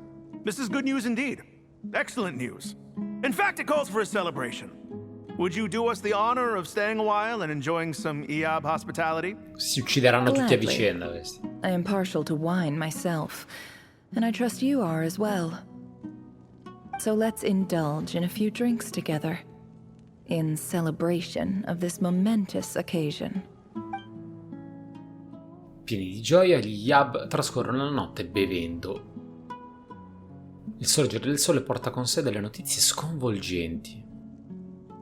This is good news indeed. Excellent news. In fact, it calls for a celebration. Would you do us the honor of staying a while and enjoying some Eab hospitality? Si uccideranno tutti a vicenda questi. I am partial to wine myself, and I trust you are as well. So let's indulge in a few drinks together, in celebration of this momentous occasion. Pieni di gioia, gli Yab trascorrono la notte bevendo. Il sorgere del sole porta con sé delle notizie sconvolgenti.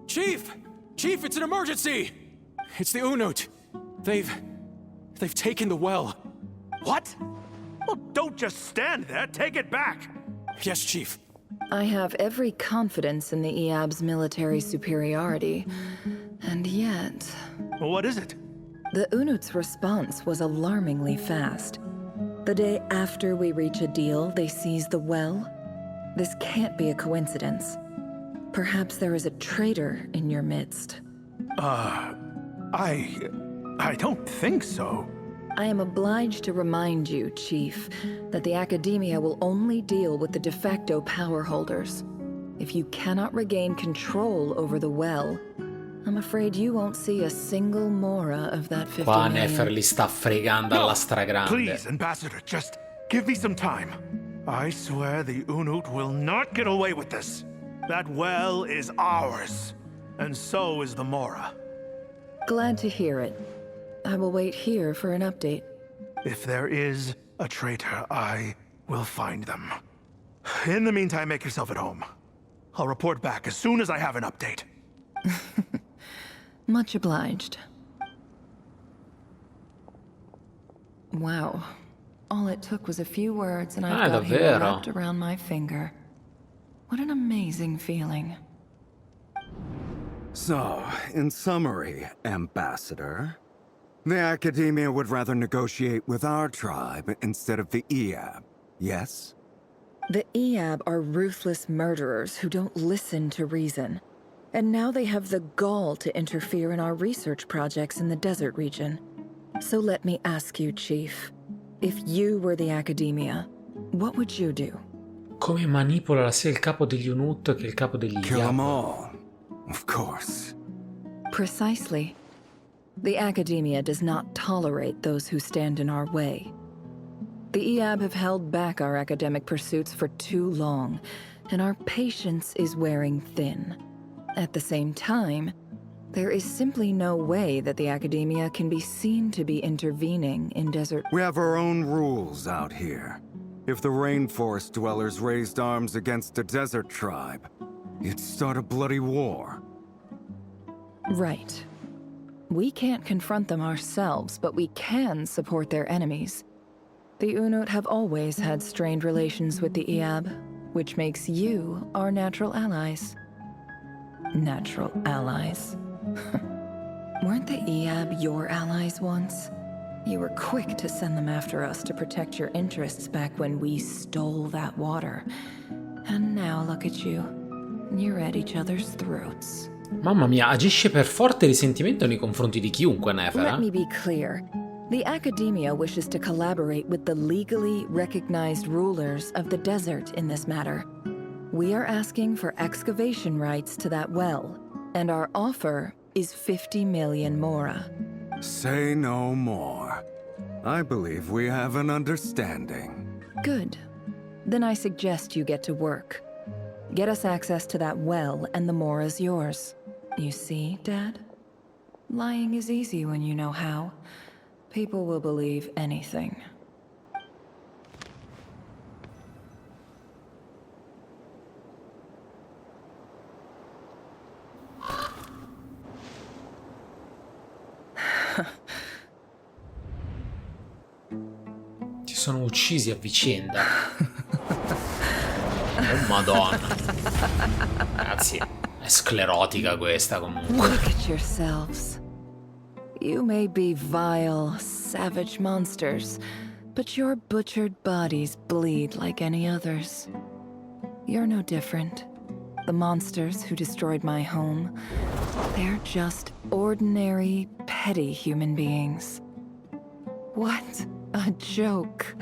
Chief! Chief, it's an emergency! It's the Unut. They've taken the well. What? Well, don't just stand there. Take it back. Yes, Chief. I have every confidence in the Eab's military superiority, and yet... What is it? The Unut's response was alarmingly fast. The day after we reach a deal, they seize the well. This can't be a coincidence. Perhaps there is a traitor in your midst. I don't think so. I am obliged to remind you, Chief, that the Academia will only deal with the de facto power holders. If you cannot regain control over the well, I'm afraid you won't see a single mora of that 50 Qua million. Nefer li sta fregando alla stragrande. Please, Ambassador, just give me some time. I swear the Unut will not get away with this. That well is ours, and so is the Mora. Glad to hear it. I will wait here for an update. If there is a traitor, I will find them. In the meantime, make yourself at home. I'll report back as soon as I have an update. Much obliged. Wow. All it took was a few words and I've got him davvero? wrapped around my finger. What an amazing feeling. So, in summary, Ambassador, the Academia would rather negotiate with our tribe instead of the Eab, yes? The Eab are ruthless murderers who don't listen to reason. And now they have the gall to interfere in our research projects in the desert region. So let me ask you, Chief. If you were the Academia, what would you do? Come manipola sia il capo degli Unut che il capo degli Kill them Iab? all, of course. Precisely. The Academia does not tolerate those who stand in our way. The Eab have held back our academic pursuits for too long, and our patience is wearing thin. At the same time, there is simply no way that the Academia can be seen to be intervening in desert. We have our own rules out here. If the rainforest dwellers raised arms against a desert tribe, it'd start a bloody war. Right. We can't confront them ourselves, but we can support their enemies. The Unut have always had strained relations with the Eab, which makes you our natural allies. Natural allies. Weren't the Eab your allies once? You were quick to send them after us to protect your interests back when we stole that water. And now look at you. You're at each other's throats. Mamma mia, agisce per forte risentimento nei confronti di chiunque, Nefer. Let me be clear. The Academia wishes to collaborate with the legally recognized rulers of the desert in this matter. We are asking for excavation rights to that well, and our offer is 50 million mora. Say no more. I believe we have an understanding. Good. Then I suggest you get to work. Get us access to that well, and the mora's yours. You see, Dad? Lying is easy when you know how. People will believe anything. Si sono uccisi a vicenda. Oh madonna. Ragazzi, è sclerotica questa comunque. Look at yourselves. You may be vile, savage monsters, but your butchered bodies bleed like any others. You're no different. The monsters who destroyed my home, they're just ordinary, petty human beings. What a joke.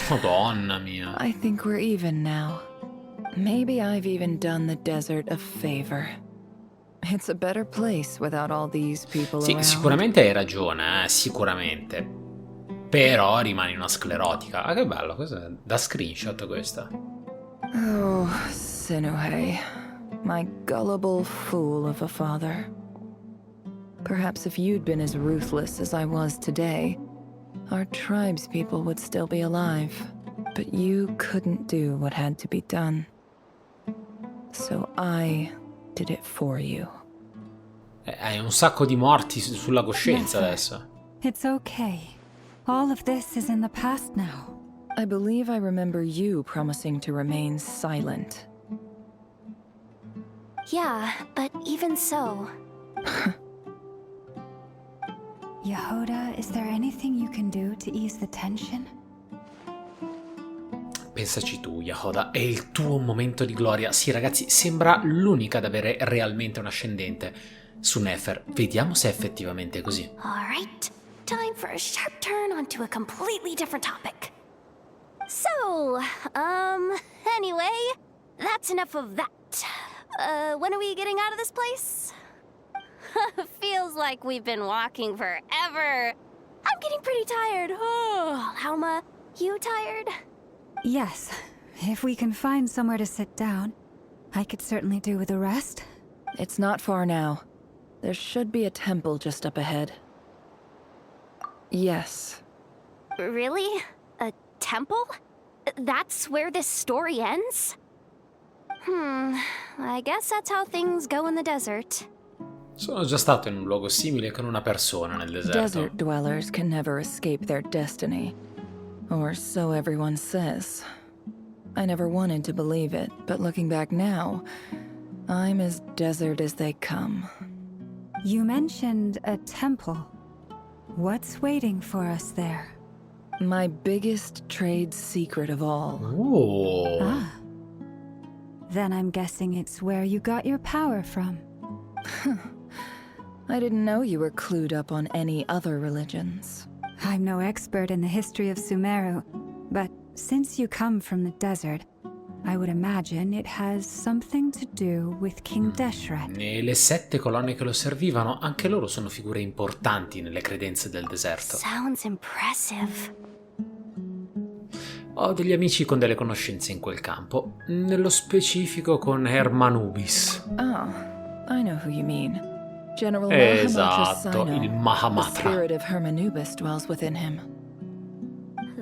Madonna mia. I think we're even now. Maybe I've even done the desert a favor. It's a better place without all these people Sì, around. sicuramente hai ragione, sicuramente. Però rimani una sclerotica. Ah, che bello, questa è da screenshot questa. Oh, Sinuhe, my gullible fool of a father. Perhaps if you'd been as ruthless as I was today, our tribe's people would still be alive. But you couldn't do what had to be done. So I did it for you. Hai un sacco di morti sulla coscienza adesso. It's okay. All of this is in the past now. I believe I remember you promising to remain silent. Yeah, but even so. Yehoda, is there anything you can do to ease the tension? Pensaci tu, Yehoda, è il tuo momento di gloria. Sì, ragazzi, sembra l'unica ad avere realmente un ascendente su Nefer. Vediamo se è effettivamente così. Alright, time for a sharp turn onto a completely different topic. So, anyway, that's enough of that. When are we getting out of this place? Feels like we've been walking forever. I'm getting pretty tired. Oh, Alma, you tired? Yes. If we can find somewhere to sit down, I could certainly do with a rest. It's not far now. There should be a temple just up ahead. Yes. Really? A temple? That's where this story ends? I guess that's how things go in the desert. Sono già stato in un luogo simile con una persona nel deserto. Desert dwellers can never escape their destiny. Or so everyone says. I never wanted to believe it, but looking back now, I'm as desert as they come. You mentioned a temple. What's waiting for us there? My biggest trade secret of all. Oh. Ah. Then I'm guessing it's where you got your power from. I didn't know you were clued up on any other religions. I'm no expert in the history of Sumeru, but since you come from the desert, I would imagine it has something to do with King Deshret. E le 7 colonne che lo servivano, anche loro sono figure importanti nelle credenze del deserto. Sounds impressive. Ho degli amici con delle conoscenze in quel campo, nello specifico con Hermanubis. Oh, I know who you mean. General Esatto, il The Mahamatra. spirit of Hermanubis dwells within him.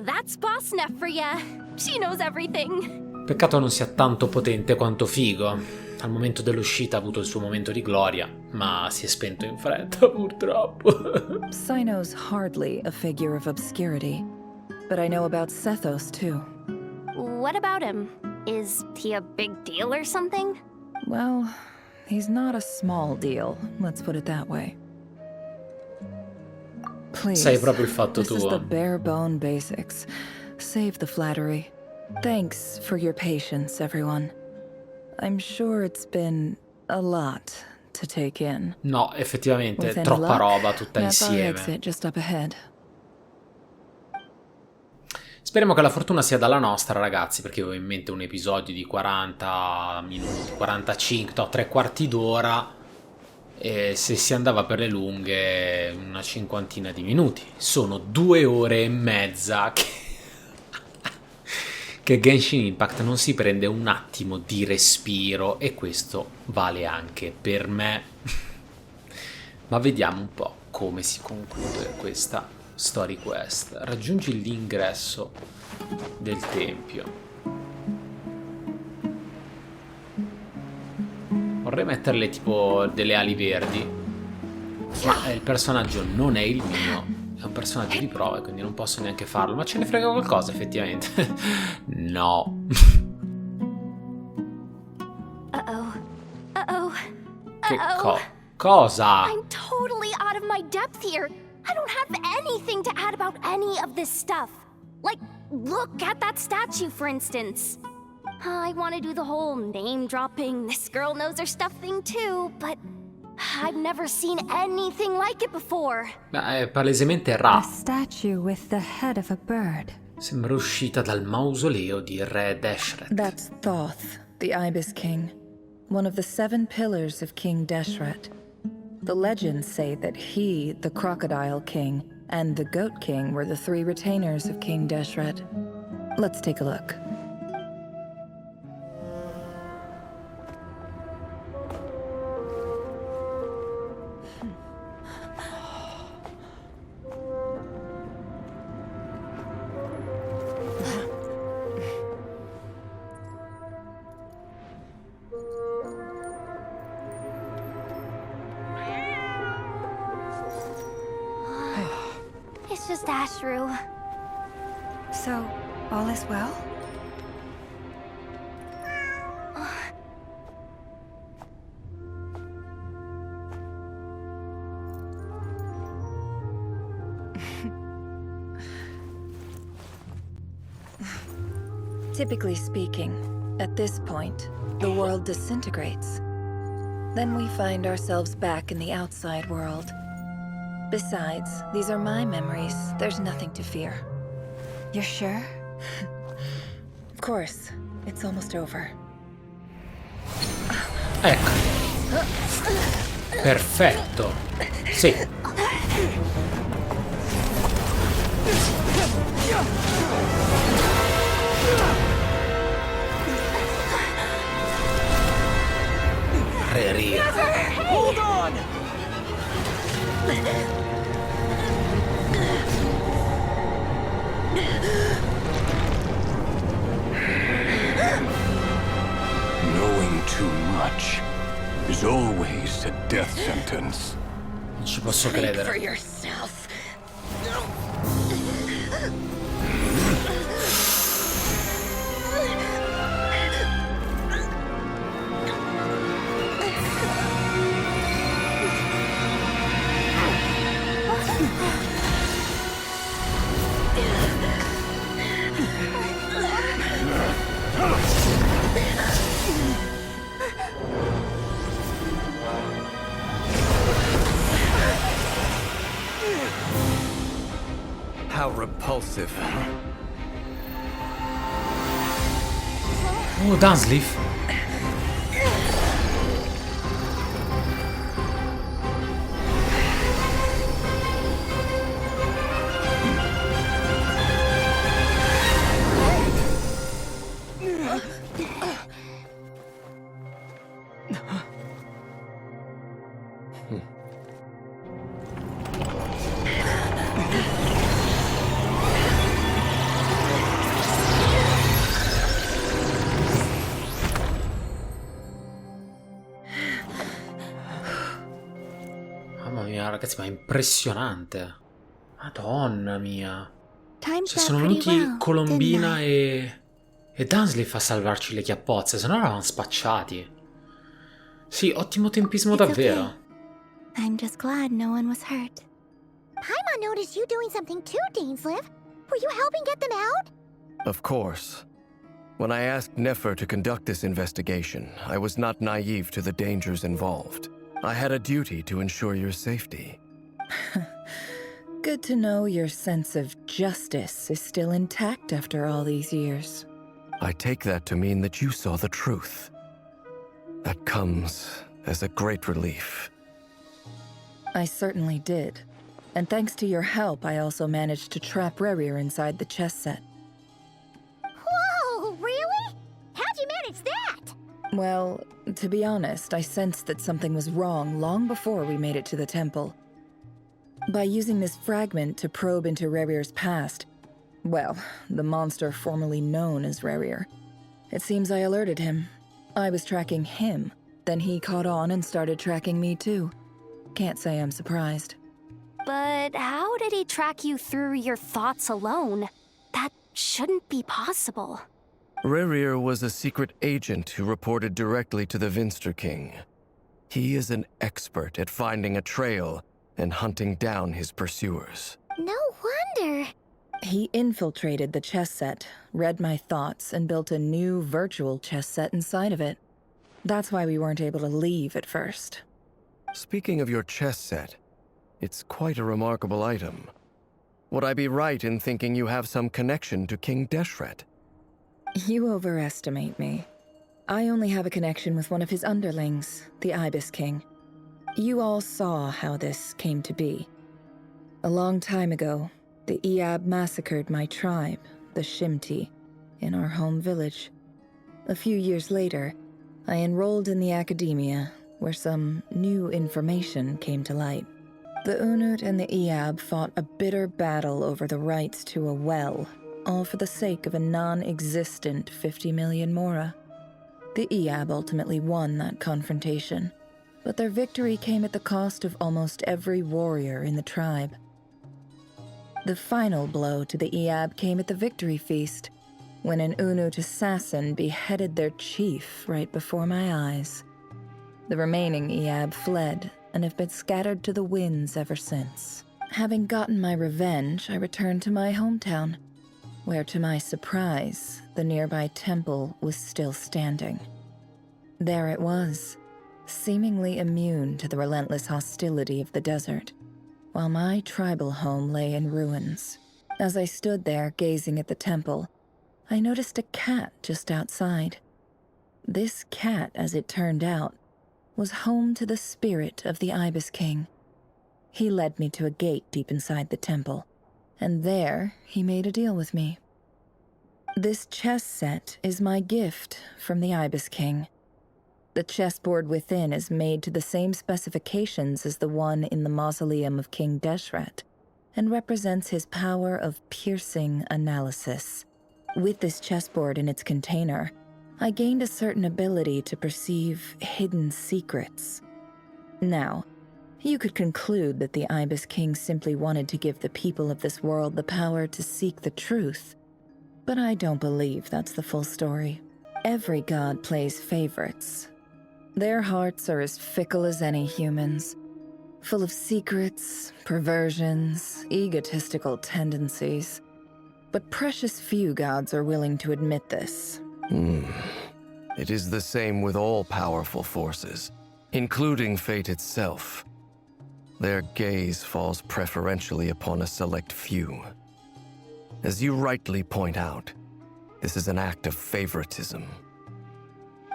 That's Boss Neff for ya. She knows everything. Peccato non sia tanto potente quanto figo. Al momento dell'uscita ha avuto il suo momento di gloria, ma si è spento in fretta, purtroppo. Sino's hardly a figure of obscurity, but I know about Sethos too. What about him? Is he a big deal or something? Well, he's not a small deal, let's put it that way. Please, Sai proprio il fatto this is the tuo. bare bone basics. Save the flattery. Thanks for your patience, everyone. I'm sure it's been a lot to take in. No, effettivamente, With any troppa luck, roba tutta that's our insieme. exit just up ahead. Speriamo che la fortuna sia dalla nostra, ragazzi, perché avevo in mente un episodio di 40 minuti, 45, no, 3/4 d'ora, e se si andava per le lunghe una cinquantina di minuti. Sono 2 ore e mezza che Genshin Impact non si prende un attimo di respiro, e questo vale anche per me. Ma vediamo un po' come si conclude questa story quest. Raggiungi l'ingresso del tempio. Vorrei metterle tipo delle ali verdi, ma il personaggio non è il mio, è un personaggio di prova e quindi non posso neanche farlo. Ma ce ne frega qualcosa effettivamente? No. Che cosa? I'm totally out of my depth here. I don't have anything to add about any of this stuff. Like, look at that statue, for instance. I want to do the whole name-dropping, this girl knows her stuff thing too, but I've never seen anything like it before. È palesemente A Ra. statue with the head of a bird. Sembra uscita dal mausoleo di Re Deshret. That's Thoth, the Ibis King, one of the 7 pillars of King Deshret. The legends say that he, the Crocodile King, and the Goat King were the 3 retainers of King Deshret. Let's take a look. It's just Ashru. So, all is well? Typically speaking, at this point, the world disintegrates. Then we find ourselves back in the outside world. Besides, these are my memories. There's nothing to fear. You're sure? Of course. It's almost over. Ecco. Perfetto. Sì. Rerir. Hold on! Knowing too much is always a death sentence. Non ci posso Speak credere. for yourself. How repulsive. Oh, Dunsleaf. Mamma mia, ragazzi, ma è impressionante. Madonna mia. Time's Cioè, up sono pretty venuti well, Colombina didn't e Dunsleaf a salvarci le chiappozze, se no eravamo spacciati. Sì, ottimo tempismo It's davvero. I'm just glad no one was hurt. Paimon noticed you doing something too, Dainsleif. Were you helping get them out? Of course. When I asked Nefer to conduct this investigation, I was not naive to the dangers involved. I had a duty to ensure your safety. Good to know your sense of justice is still intact after all these years. I take that to mean that you saw the truth. That comes as a great relief. I certainly did. And thanks to your help, I also managed to trap Rerir inside the chess set. Whoa, really? How'd you manage that? Well, to be honest, I sensed that something was wrong long before we made it to the temple. By using this fragment to probe into Rerir's past, well, the monster formerly known as Rerir, it seems I alerted him. I was tracking him, then he caught on and started tracking me too. Can't say I'm surprised. But how did he track you through your thoughts alone? That shouldn't be possible. Rerir was a secret agent who reported directly to the Vinster King. He is an expert at finding a trail and hunting down his pursuers. No wonder. He infiltrated the chess set, read my thoughts, and built a new virtual chess set inside of it. That's why we weren't able to leave at first. Speaking of your chess set, it's quite a remarkable item. Would I be right in thinking you have some connection to King Deshret? You overestimate me. I only have a connection with one of his underlings, the Ibis King. You all saw how this came to be. A long time ago, the Eab massacred my tribe, the Shimti, in our home village. A few years later, I enrolled in the academia, where some new information came to light. The Unut and the Eab fought a bitter battle over the rights to a well, all for the sake of a non-existent 50 million mora. The Eab ultimately won that confrontation, but their victory came at the cost of almost every warrior in the tribe. The final blow to the Eab came at the victory feast, when an Unut assassin beheaded their chief right before my eyes. The remaining Eab fled and have been scattered to the winds ever since. Having gotten my revenge, I returned to my hometown, where to my surprise, the nearby temple was still standing. There it was, seemingly immune to the relentless hostility of the desert, while my tribal home lay in ruins. As I stood there gazing at the temple, I noticed a cat just outside. This cat, as it turned out, was home to the spirit of the Ibis King. He led me to a gate deep inside the temple, and there he made a deal with me. This chess set is my gift from the Ibis King. The chessboard within is made to the same specifications as the one in the mausoleum of King Deshret, and represents his power of piercing analysis. With this chessboard in its container, I gained a certain ability to perceive hidden secrets. Now, you could conclude that the Ibis King simply wanted to give the people of this world the power to seek the truth, but I don't believe that's the full story. Every god plays favorites. Their hearts are as fickle as any human's, full of secrets, perversions, egotistical tendencies. But precious few gods are willing to admit this. It is the same with all powerful forces, including fate itself. Their gaze falls preferentially upon a select few. As you rightly point out, this is an act of favoritism.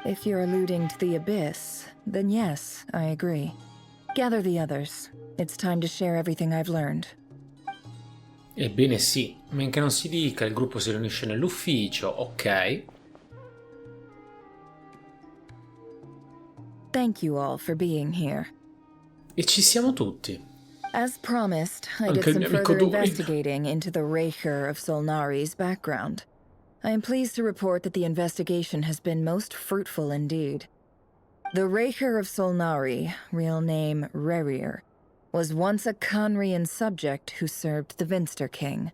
If you're alluding to the Abyss, then yes, I agree. Gather the others. It's time to share everything I've learned. Ebbene sì, men che non si dica, il gruppo si riunisce nell'ufficio, ok. Thank you all for being here. E ci siamo tutti. As promised, I did Anche il some mio amico further Durin. investigating into the Raker of Solnari's background. I am pleased to report that the investigation has been most fruitful indeed. The Raker of Solnari, real name Rerir, was once a Conrian subject who served the Vinster King.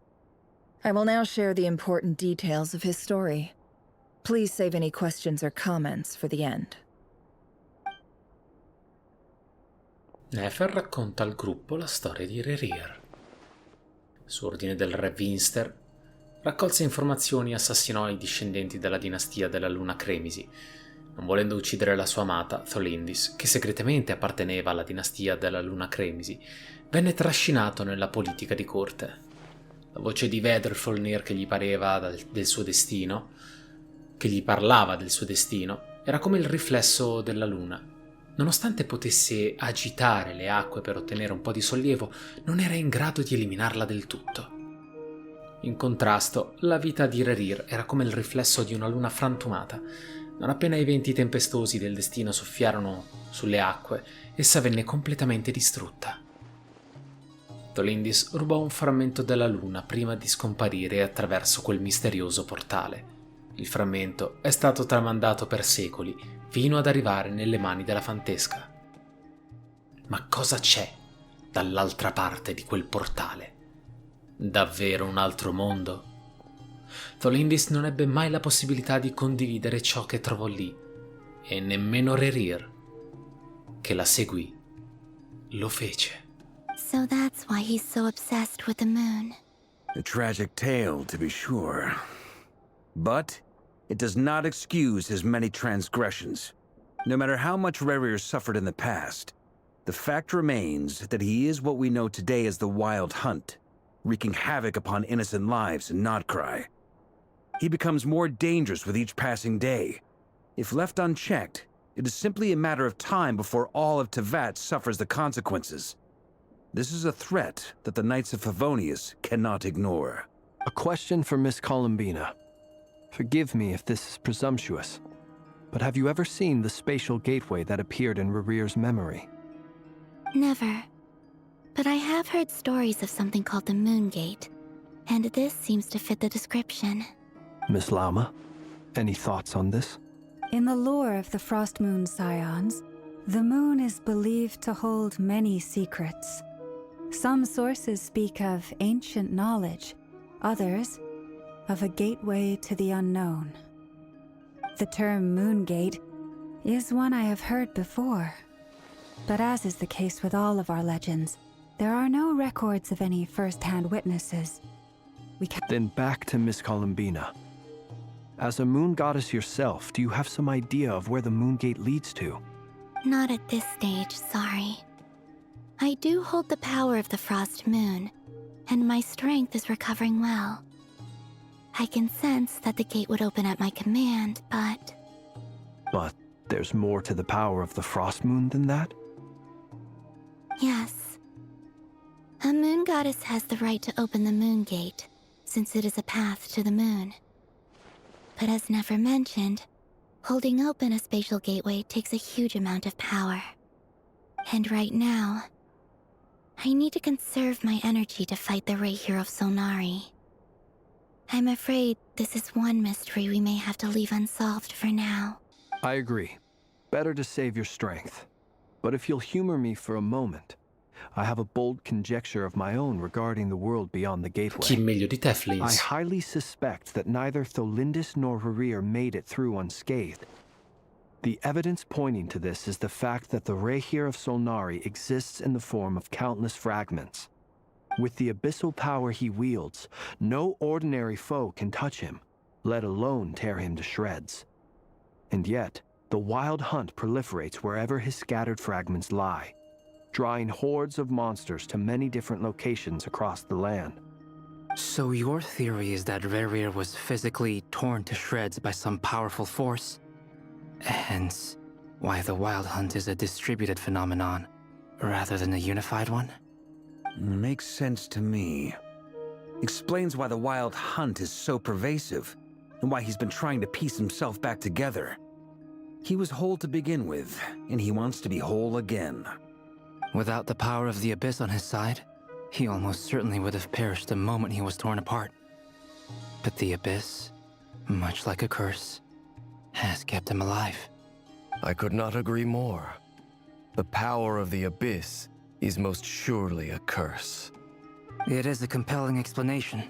I will now share the important details of his story. Please save any questions or comments for the end. Nefer racconta al gruppo la storia di Rerir. Su ordine del re Vinster, raccolse informazioni e assassinò i discendenti della dinastia della Luna Cremisi, non volendo uccidere la sua amata, Tholindis, che segretamente apparteneva alla dinastia della Luna Cremisi. Venne trascinato nella politica di corte. La voce di Vedrfolnir che gli parlava del suo destino, era come il riflesso della luna. Nonostante potesse agitare le acque per ottenere un po' di sollievo, non era in grado di eliminarla del tutto. In contrasto, la vita di Rerir era come il riflesso di una luna frantumata. Non appena i venti tempestosi del destino soffiarono sulle acque, essa venne completamente distrutta. Tholindis rubò un frammento della luna prima di scomparire attraverso quel misterioso portale. Il frammento è stato tramandato per secoli, fino ad arrivare nelle mani della Fantesca. Ma cosa c'è dall'altra parte di quel portale? Davvero un altro mondo? Tholindis non ebbe mai la possibilità di condividere ciò che trovò lì, e nemmeno Rerir, che la seguì, lo fece. So that's why he's so obsessed with the moon. A tragic tale, to be sure. But it does not excuse his many transgressions. No matter how much Rerir suffered in the past, the fact remains that he is what we know today as the Wild Hunt, wreaking havoc upon innocent lives in Nodcry. He becomes more dangerous with each passing day. If left unchecked, it is simply a matter of time before all of Tevat suffers the consequences. This is a threat that the Knights of Favonius cannot ignore. A question for Miss Columbina. Forgive me if this is presumptuous, but have you ever seen the spatial gateway that appeared in Rerir's memory? Never. But I have heard stories of something called the Moon Gate, and this seems to fit the description. Miss Lama, any thoughts on this? In the lore of the Frost Moon Scions, the moon is believed to hold many secrets. Some sources speak of ancient knowledge, others of a gateway to the unknown. The term Moon Gate is one I have heard before, but as is the case with all of our legends, there are no records of any first-hand witnesses. Then back to Miss Columbina. As a moon goddess yourself, do you have some idea of where the Moon Gate leads to? Not at this stage, sorry. I do hold the power of the Frost Moon, and my strength is recovering well. I can sense that the gate would open at my command, but... But there's more to the power of the Frost Moon than that? Yes. A moon goddess has the right to open the Moon Gate, since it is a path to the moon. But as Nefer mentioned, Holding open a spatial gateway takes a huge amount of power. And right now, I need to conserve my energy to fight the Rahier of Solnari. I'm afraid this is one mystery we may have to leave unsolved for now. I agree. Better to save your strength. But if you'll humor me for a moment, I have a bold conjecture of my own regarding the world beyond the gateway. Chi meglio di te, Fleece? I highly suspect that neither Tholindis nor Rarir made it through unscathed. The evidence pointing to this is the fact that the Rahier of Solnari exists in the form of countless fragments. With the abyssal power he wields, no ordinary foe can touch him, let alone tear him to shreds. And yet, the wild hunt proliferates wherever his scattered fragments lie, drawing hordes of monsters to many different locations across the land. So your theory is that Rarir was physically torn to shreds by some powerful force? Hence, why the Wild Hunt is a distributed phenomenon, rather than a unified one? Makes sense to me. Explains why the Wild Hunt is so pervasive, and why he's been trying to piece himself back together. He was whole to begin with, and he wants to be whole again. Without the power of the Abyss on his side, he almost certainly would have perished the moment he was torn apart. But the Abyss, much like a curse, has kept him alive. I could not agree more. The power of the Abyss is most surely a curse. It is a compelling explanation,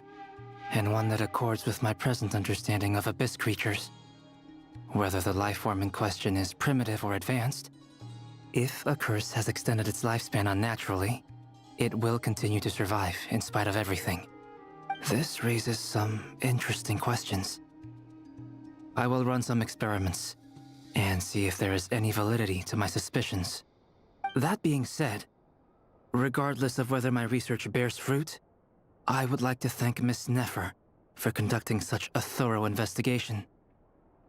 and one that accords with my present understanding of Abyss creatures. Whether the life form in question is primitive or advanced, if a curse has extended its lifespan unnaturally, it will continue to survive in spite of everything. This raises some interesting questions. I will run some experiments and see if there is any validity to my suspicions. That being said, regardless of whether my research bears fruit, I would like to thank Miss Nefer for conducting such a thorough investigation.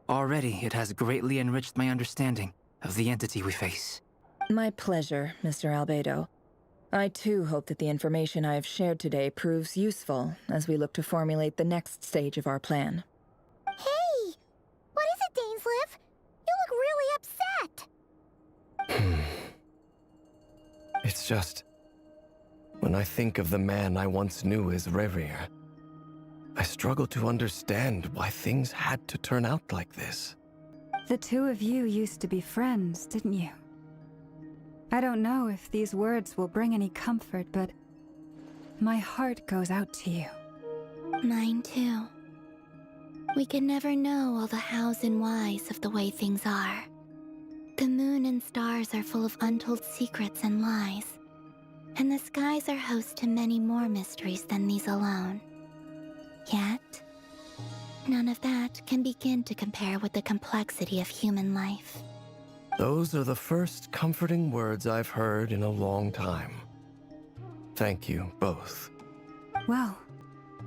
Already, it has greatly enriched my understanding of the entity we face. My pleasure, Mr. Albedo. I too hope that the information I have shared today proves useful as we look to formulate the next stage of our plan. Hey! What is it, Dainsleif? You look really upset! It's just... when I think of the man I once knew as Rarir, I struggle to understand why things had to turn out like this. The two of you used to be friends, didn't you? I don't know if these words will bring any comfort, but my heart goes out to you. Mine too. We can never know all the hows and whys of the way things are. The moon and stars are full of untold secrets and lies, and the skies are host to many more mysteries than these alone. Yet, none of that can begin to compare with the complexity of human life. Those are the first comforting words I've heard in a long time. Thank you both. Well,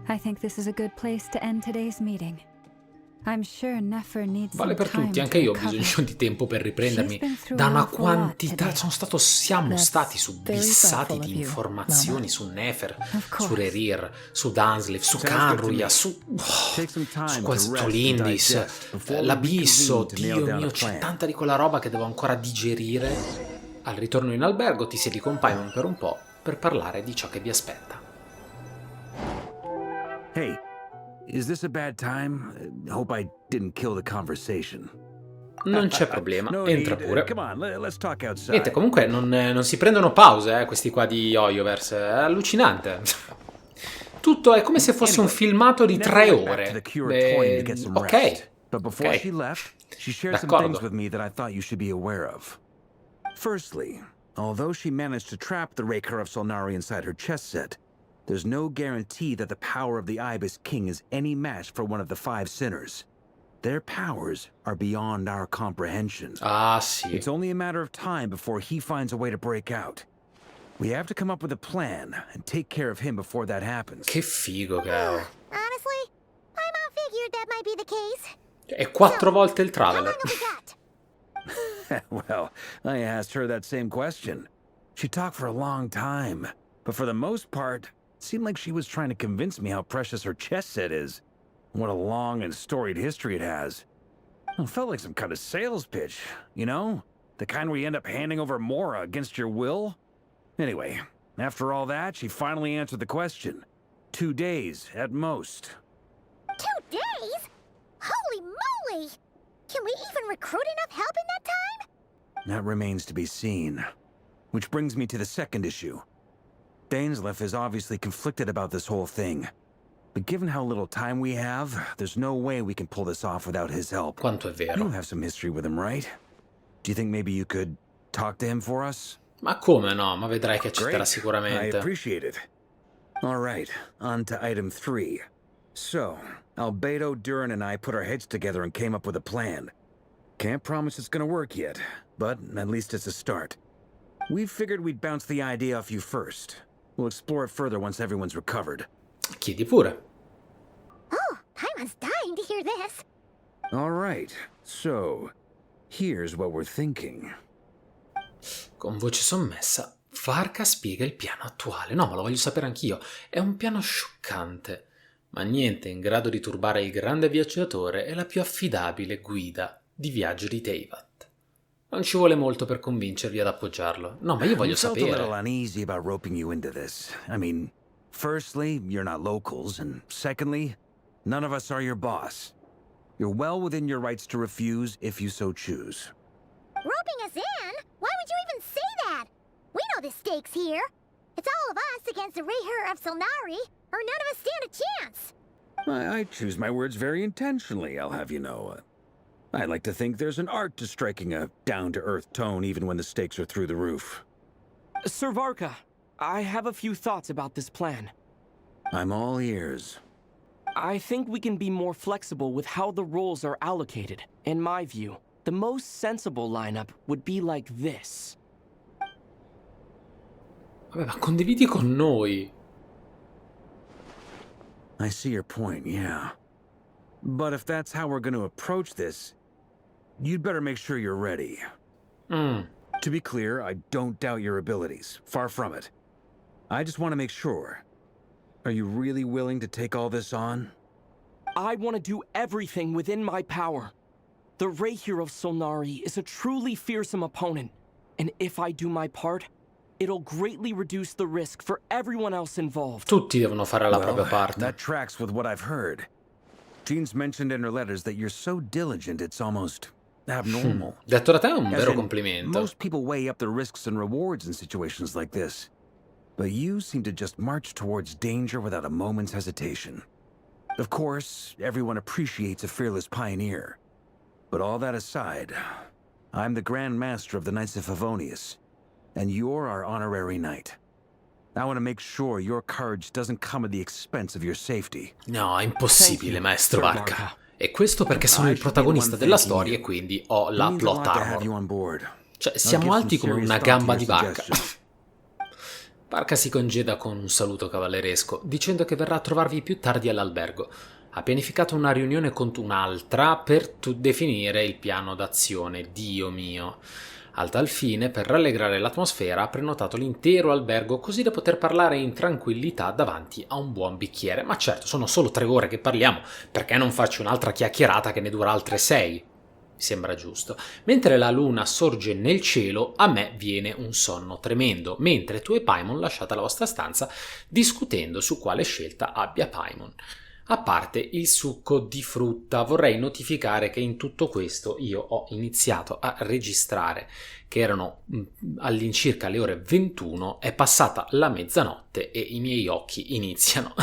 I think this is a good place to end today's meeting. I'm sure Nefer needs Vale per tutti, anche io ho bisogno di tempo per riprendermi da una quantità. Siamo stati subissati di informazioni su Nefer, su Rarir, su Dainsleif, su Canruia, su questo Lindis, l'abisso. Dio mio, c'è tanta di quella roba che devo ancora digerire. Al ritorno in albergo ti siedi con Paimon per un po' per parlare di ciò che vi aspetta. Hey. Is this a bad time? Hope I didn't kill the conversation. Non c'è problema, entra pure. Come on, let's talk outside. Niente, comunque non si prendono pause, questi qua di Oyoverse. È allucinante. Tutto è come se fosse un filmato di 3 ore. Ok. But before she left, she shared some things with me that I thought you should be aware of. Firstly, although she managed to trap the Raker of Solnari inside her chess set, there's no guarantee that the power of the Ibis King is any match for one of the 5 sinners. Their powers are beyond our comprehension. Ah, sì. It's only a matter of time before he finds a way to break out. We have to come up with a plan and take care of him before that happens. Che figo che è. Honestly, I figured that might be the case. È 4 volte il Traveler. Well, I asked her that same question. She talked for a long time, but for the most part, it seemed like she was trying to convince me how precious her chess set is, and what a long and storied history it has. It felt like some kind of sales pitch, you know? The kind where you end up handing over Mora against your will? Anyway, after all that, she finally answered the question. 2 days, at most. 2 days? Holy moly! Can we even recruit enough help in that time? That remains to be seen. Which brings me to the second issue. Dainsleif is obviously conflicted about this whole thing. But given how little time we have, there's no way we can pull this off without his help. Quanto è vero. You have some history with him, right? Do you think maybe you could talk to him for us? Ma come no? Ma vedrai che accetterà Great. sicuramente. I appreciate it. All right, on to item 3. So, Albedo, Durin, and I put our heads together and came up with a plan. Can't promise it's gonna work yet, but at least it's a start. We figured we'd bounce the idea off you first. We'll explore it further once everyone's recovered. Chiedi pure. Oh, Paimon's dying to hear this. All right, so here's what we're thinking. Con voce sommessa, Varka spiega il piano attuale. No, ma lo voglio sapere anch'io. È un piano scioccante, ma niente in grado di turbare il grande viaggiatore e la più affidabile guida di viaggio di Teyvat. Non ci vuole molto per convincervi ad appoggiarlo. No, ma io voglio felt a little sapere. uneasy about roping you into this. I mean, firstly, you're not locals, and secondly, none of us are your boss. You're well within your rights to refuse if you so choose. Roping us in? Why would you even say that? We know the stakes here. It's all of us against the Rayher of Solnari, or none of us stand a chance. I choose my words very intentionally, I'll have you know. I like to think there's an art to striking a down-to-earth tone even when the stakes are through the roof. Sir Varka, I have a few thoughts about this plan. I'm all ears. I think we can be more flexible with how the roles are allocated. In my view, the most sensible lineup would be like this. Vabbè, ma condividi con noi. I see your point, yeah. But if that's how we're going to approach this, you'd better make sure you're ready. To be clear, I don't doubt your abilities. Far from it. I just want to make sure. Are you really willing to take all this on? I want to do everything within my power. The Rayher of Solnari is a truly fearsome opponent, and if I do my part, it'll greatly reduce the risk for everyone else involved. Tutti devono fare la propria parte. That tracks with what I've heard. Jean's mentioned in her letters that you're so diligent it's almost abnormal. Detto da te è un As vero in, complimento. Most people weigh up the risks and rewards in situations like this. But you seem to just march towards danger without a moment's hesitation. Of course, everyone appreciates a fearless pioneer. But all that aside, I'm the Grand Master of the Knights of Favonius, and you're our honorary knight. I want to make sure your courage doesn't come at the expense of your safety. No, è impossibile, maestro Varka. E questo perché sono il protagonista della storia e quindi ho la plot armor. Cioè, siamo alti come una gamba di vacca. Varka si congeda con un saluto cavalleresco, dicendo che verrà a trovarvi più tardi all'albergo. Ha pianificato una riunione con un'altra per definire il piano d'azione. Dio mio! A tal fine, per rallegrare l'atmosfera, ha prenotato l'intero albergo così da poter parlare in tranquillità davanti a un buon bicchiere. Ma certo, sono solo 3 ore che parliamo, perché non faccio un'altra chiacchierata che ne dura altre 6? Mi sembra giusto. Mentre la luna sorge nel cielo, a me viene un sonno tremendo, mentre tu e Paimon lasciate la vostra stanza discutendo su quale scelta abbia Paimon. A parte il succo di frutta, vorrei notificare che in tutto questo io ho iniziato a registrare, che erano all'incirca le ore 21, è passata la mezzanotte e i miei occhi iniziano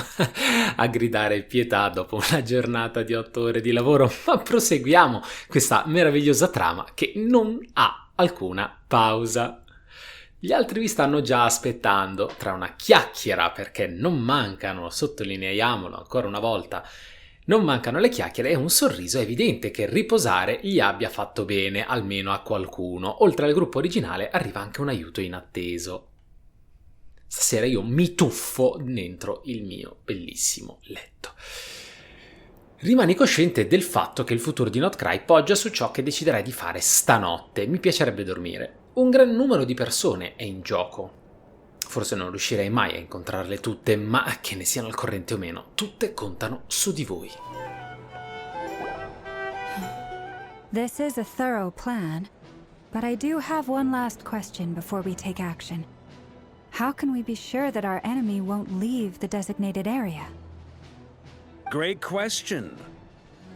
a gridare pietà dopo una giornata di 8 ore di lavoro, ma proseguiamo questa meravigliosa trama che non ha alcuna pausa. Gli altri vi stanno già aspettando, tra una chiacchiera, perché non mancano, sottolineiamolo ancora una volta, non mancano le chiacchiere e un sorriso. È evidente che riposare gli abbia fatto bene, almeno a qualcuno. Oltre al gruppo originale arriva anche un aiuto inatteso. Stasera io mi tuffo dentro il mio bellissimo letto. Rimani cosciente del fatto che il futuro di Notcry poggia su ciò che deciderai di fare stanotte. Mi piacerebbe dormire. Un gran numero di persone è in gioco. Forse non riuscirei mai a incontrarle tutte, ma che ne siano al corrente o meno, tutte contano su di voi. This is a thorough plan, but I do have one last question before we take action. How can we be sure that our enemy won't leave the designated area? Great question.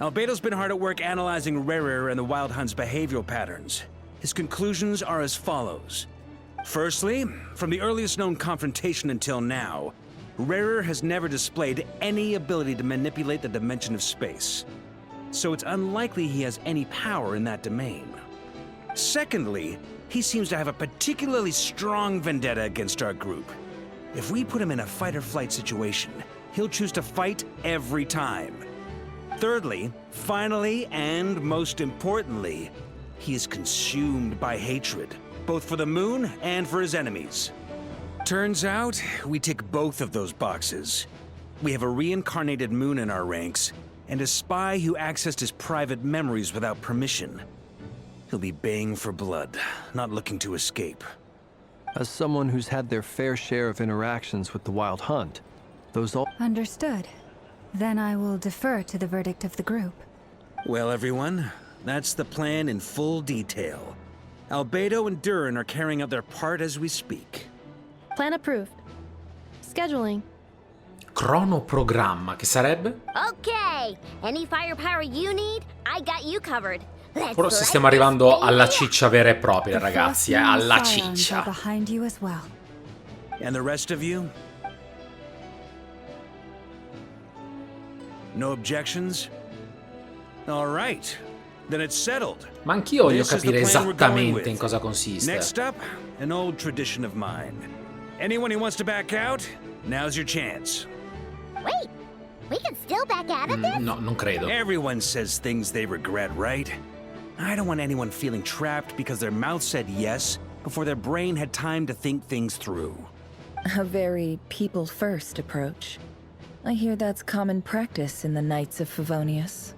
Albedo's been hard at work analyzing Rerir and the Wild Hunt's behavioral patterns. His conclusions are as follows. Firstly, from the earliest known confrontation until now, Rerir has never displayed any ability to manipulate the dimension of space. So it's unlikely he has any power in that domain. Secondly, he seems to have a particularly strong vendetta against our group. If we put him in a fight-or-flight situation, he'll choose to fight every time. Thirdly, finally, and most importantly, he is consumed by hatred, both for the moon and for his enemies. Turns out, we tick both of those boxes. We have a reincarnated moon in our ranks, and a spy who accessed his private memories without permission. He'll be baying for blood, not looking to escape. As someone who's had their fair share of interactions with the Wild Hunt, those all— Understood. Then I will defer to the verdict of the group. Well, everyone, that's the plan in full detail. Albedo and Durin are carrying out their part as we speak. Plan approved. Scheduling. Cronoprogramma, che sarebbe? Okay, any firepower you need, I got you covered. Forse stiamo arrivando alla ciccia vera e propria, ragazzi, alla Scions ciccia. are behind you as well. And the rest of you? No objections? All right. Then it's settled. Ma anch'io voglio This is the capire plan we're going with. esattamente in cosa consiste. Next up, an old tradition of mine. Anyone who wants to back out, now's your chance. Wait, we can still back out of this? No, non credo. Everyone says things they regret, right? I don't want anyone feeling trapped because their mouth said yes before their brain had time to think things through. A very people-first approach. I hear that's common practice in the Knights of Favonius.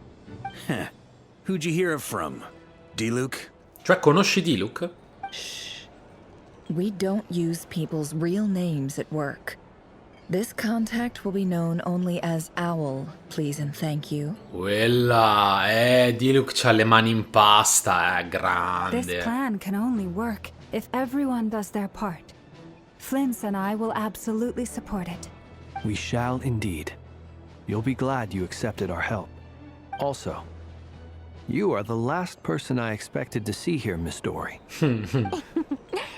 Heh. Who'd you hear it from? Diluc? Cioè, conosci Diluc? Shh. We don't use people's real names at work. This contact will be known only as Owl, please and thank you. Quella, Diluc c'ha le mani in pasta, è grande. This plan can only work if everyone does their part. Flint's and I will absolutely support it. We shall indeed. You'll be glad you accepted our help. Also, you are the last person I expected to see here, Miss Dory.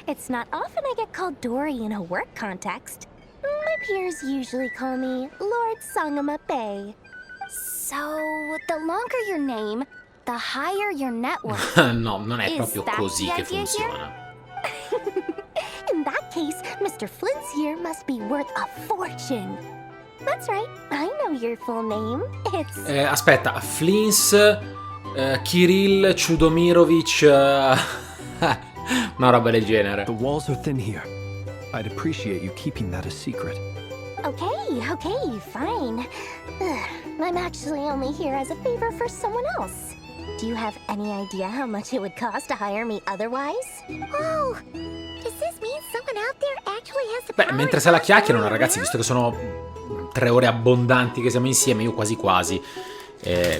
It's not often I get called Dory in a work context. My peers usually call me Lord Sangamape. So, the longer your name, the higher your net worth. No, non è Is proprio that così the che idea funziona. In that case, Mr. Flint's here must be worth a fortune. That's right, I know your full name. It's... Aspetta, Flins, Kirill Chudomirovic, una roba del genere. The walls are thin here. I'd appreciate you keeping that a secret. Okay, fine. I'm actually only here as a favor for someone else. Do you have any idea how much it would cost to hire me otherwise? Oh, does this mean someone out there actually has the Beh, mentre se la chiacchierano, ragazzi, visto che sono 3 ore abbondanti che siamo insieme, io quasi quasi,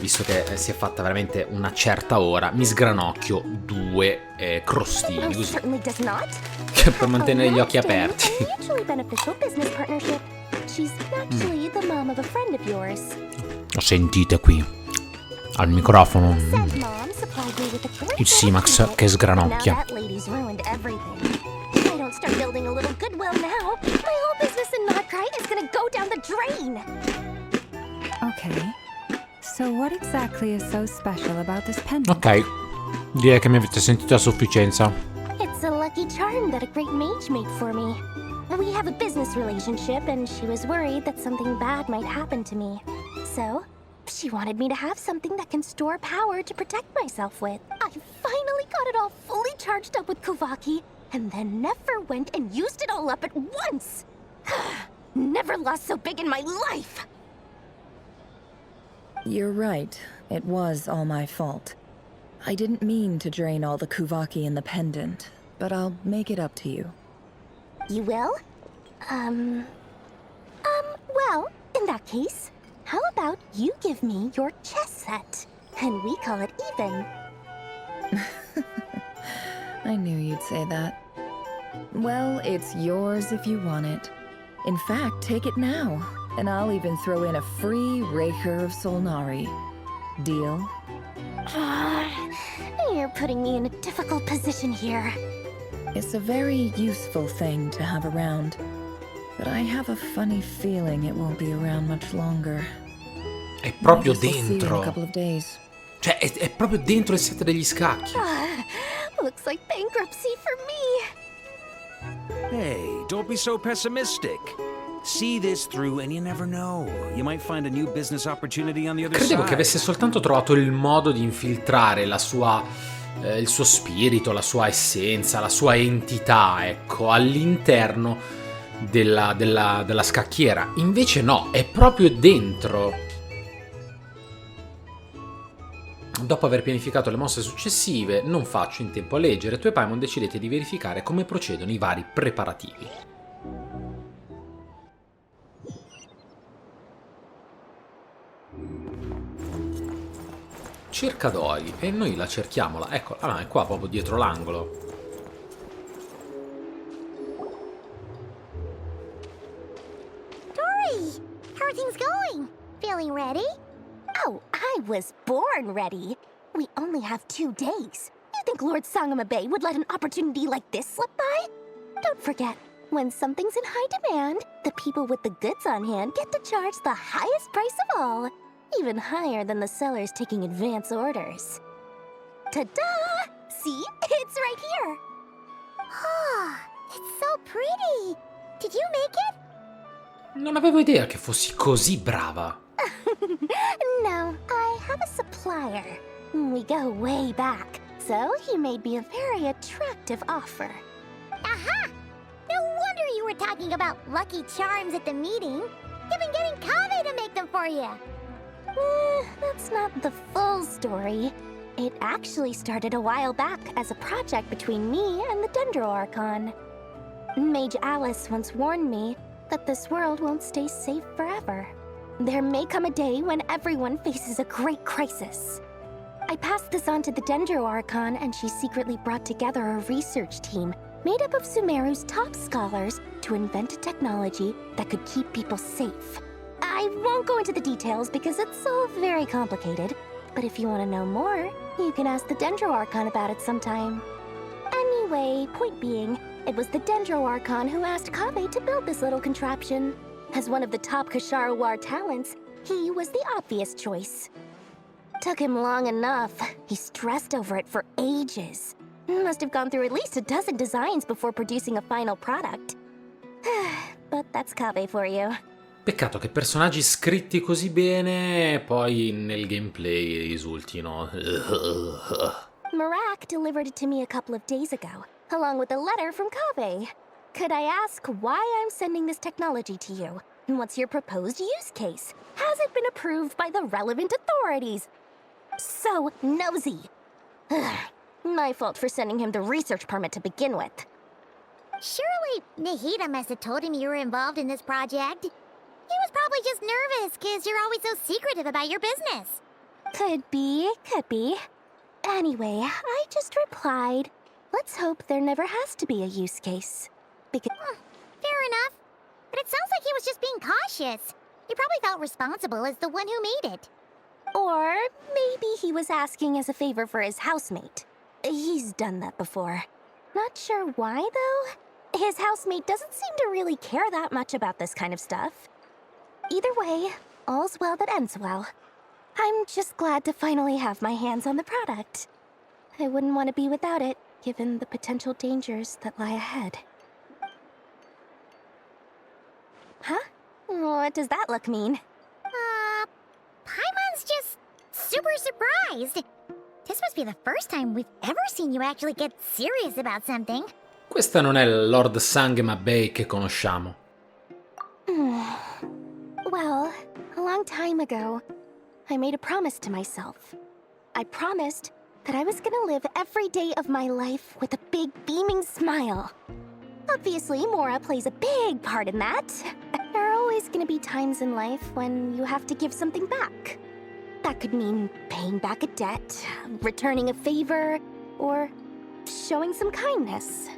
visto che si è fatta veramente una certa ora, mi sgranocchio 2 crostini, così, per mantenere gli occhi aperti. Lo sentite qui, al microfono, il SiMax che sgranocchia. I don't start building a little goodwill now, my whole business in Notcry is gonna go down the drain. Okay. So what exactly is so special about this pendant? Ok, direi che mi avete sentito a sufficienza. It's a lucky charm that a great mage made for me. We have a business relationship, and she was worried that something bad might happen to me. So, she wanted me to have something that can store power to protect myself with. I finally got it all fully charged up with Kuvaki, and then never went and used it all up at once. Never lost so big in my life. You're right. It was all my fault. I didn't mean to drain all the Kuvaki in the pendant, but I'll make it up to you. You will? Well, in that case, how about you give me your chess set? And we call it even. I knew you'd say that. Well, it's yours if you want it. In fact, take it now, and I'll even throw in a free Raker of Solnari. Deal? You're putting me in a difficult position here. It's a very useful thing to have around, but I have a funny feeling it won't be around much longer. È proprio Maybe we'll see in a dentro. couple of days. Cioè, è proprio dentro il set degli scacchi. Looks like bankruptcy for me. Hey, don't be so pessimistic. See this through and you never know. You might find a new business opportunity on the other Credevo side. che avesse soltanto trovato il modo di infiltrare la sua, il suo spirito, la sua essenza, la sua entità, ecco, all'interno della scacchiera. Invece no, è proprio dentro. Dopo aver pianificato le mosse successive, non faccio in tempo a leggere, tu e Paimon decidete di verificare come procedono i vari preparativi. Cerca Dori, e noi la cerchiamola. Ecco, è qua proprio dietro l'angolo. Dory, how are things going? Feeling ready? Oh, I was born ready. We only have 2 days. You think Lord Sangamabe would let an opportunity like this slip by? Don't forget, when something's in high demand, the people with the goods on hand get to charge the highest price of all. Even higher than the sellers taking advance orders. Ta-da! See? It's right here. Oh, it's so pretty. Did you make it? Non avevo idea che fossi così brava. No, I have a supplier. We go way back, so he made me a very attractive offer. Aha! No wonder you were talking about Lucky Charms at the meeting. You've been getting Kave to make them for you. That's not the full story. It actually started a while back as a project between me and the Dendro Archon. Mage Alice once warned me that this world won't stay safe forever. There may come a day when everyone faces a great crisis. I passed this on to the Dendro Archon, and she secretly brought together a research team made up of Sumeru's top scholars to invent a technology that could keep people safe. I won't go into the details because it's all very complicated, but if you want to know more, you can ask the Dendro Archon about it sometime. Anyway, point being, it was the Dendro Archon who asked Kave to build this little contraption. As one of the top Kasharu War talents, he was the obvious choice. Took him long enough. He stressed over it for ages. Must have gone through at least a dozen designs before producing a final product. But that's Kave for you. Peccato che personaggi scritti così bene poi nel gameplay risultino. Marak delivered it to me a couple of days ago, along with a letter from Kave. Could I ask why I'm sending this technology to you? And what's your proposed use case? Has it been approved by the relevant authorities? So nosy. My fault for sending him the research permit to begin with. Surely Nahida must have told him you were involved in this project. He was probably just nervous because you're always so secretive about your business. Could be. Anyway, I just replied, let's hope there never has to be a use case. Because fair enough. But it sounds like he was just being cautious. He probably felt responsible as the one who made it. Or maybe he was asking as a favor for his housemate. He's done that before. Not sure why, though. His housemate doesn't seem to really care that much about this kind of stuff. Either way, all's well that ends well. I'm just glad to finally have my hands on the product. I wouldn't want to be without it, given the potential dangers that lie ahead. Huh? What does that look mean? Paimon's just super surprised. This must be the first time we've ever seen you actually get serious about something. Questa non è il Lord Sangamabe che conosciamo. Well, a long time ago, I made a promise to myself. I promised that I was gonna live every day of my life with a big beaming smile. Obviously, Mora plays a big part in that. There are always gonna be times in life when you have to give something back. That could mean paying back a debt, returning a favor, or showing some kindness.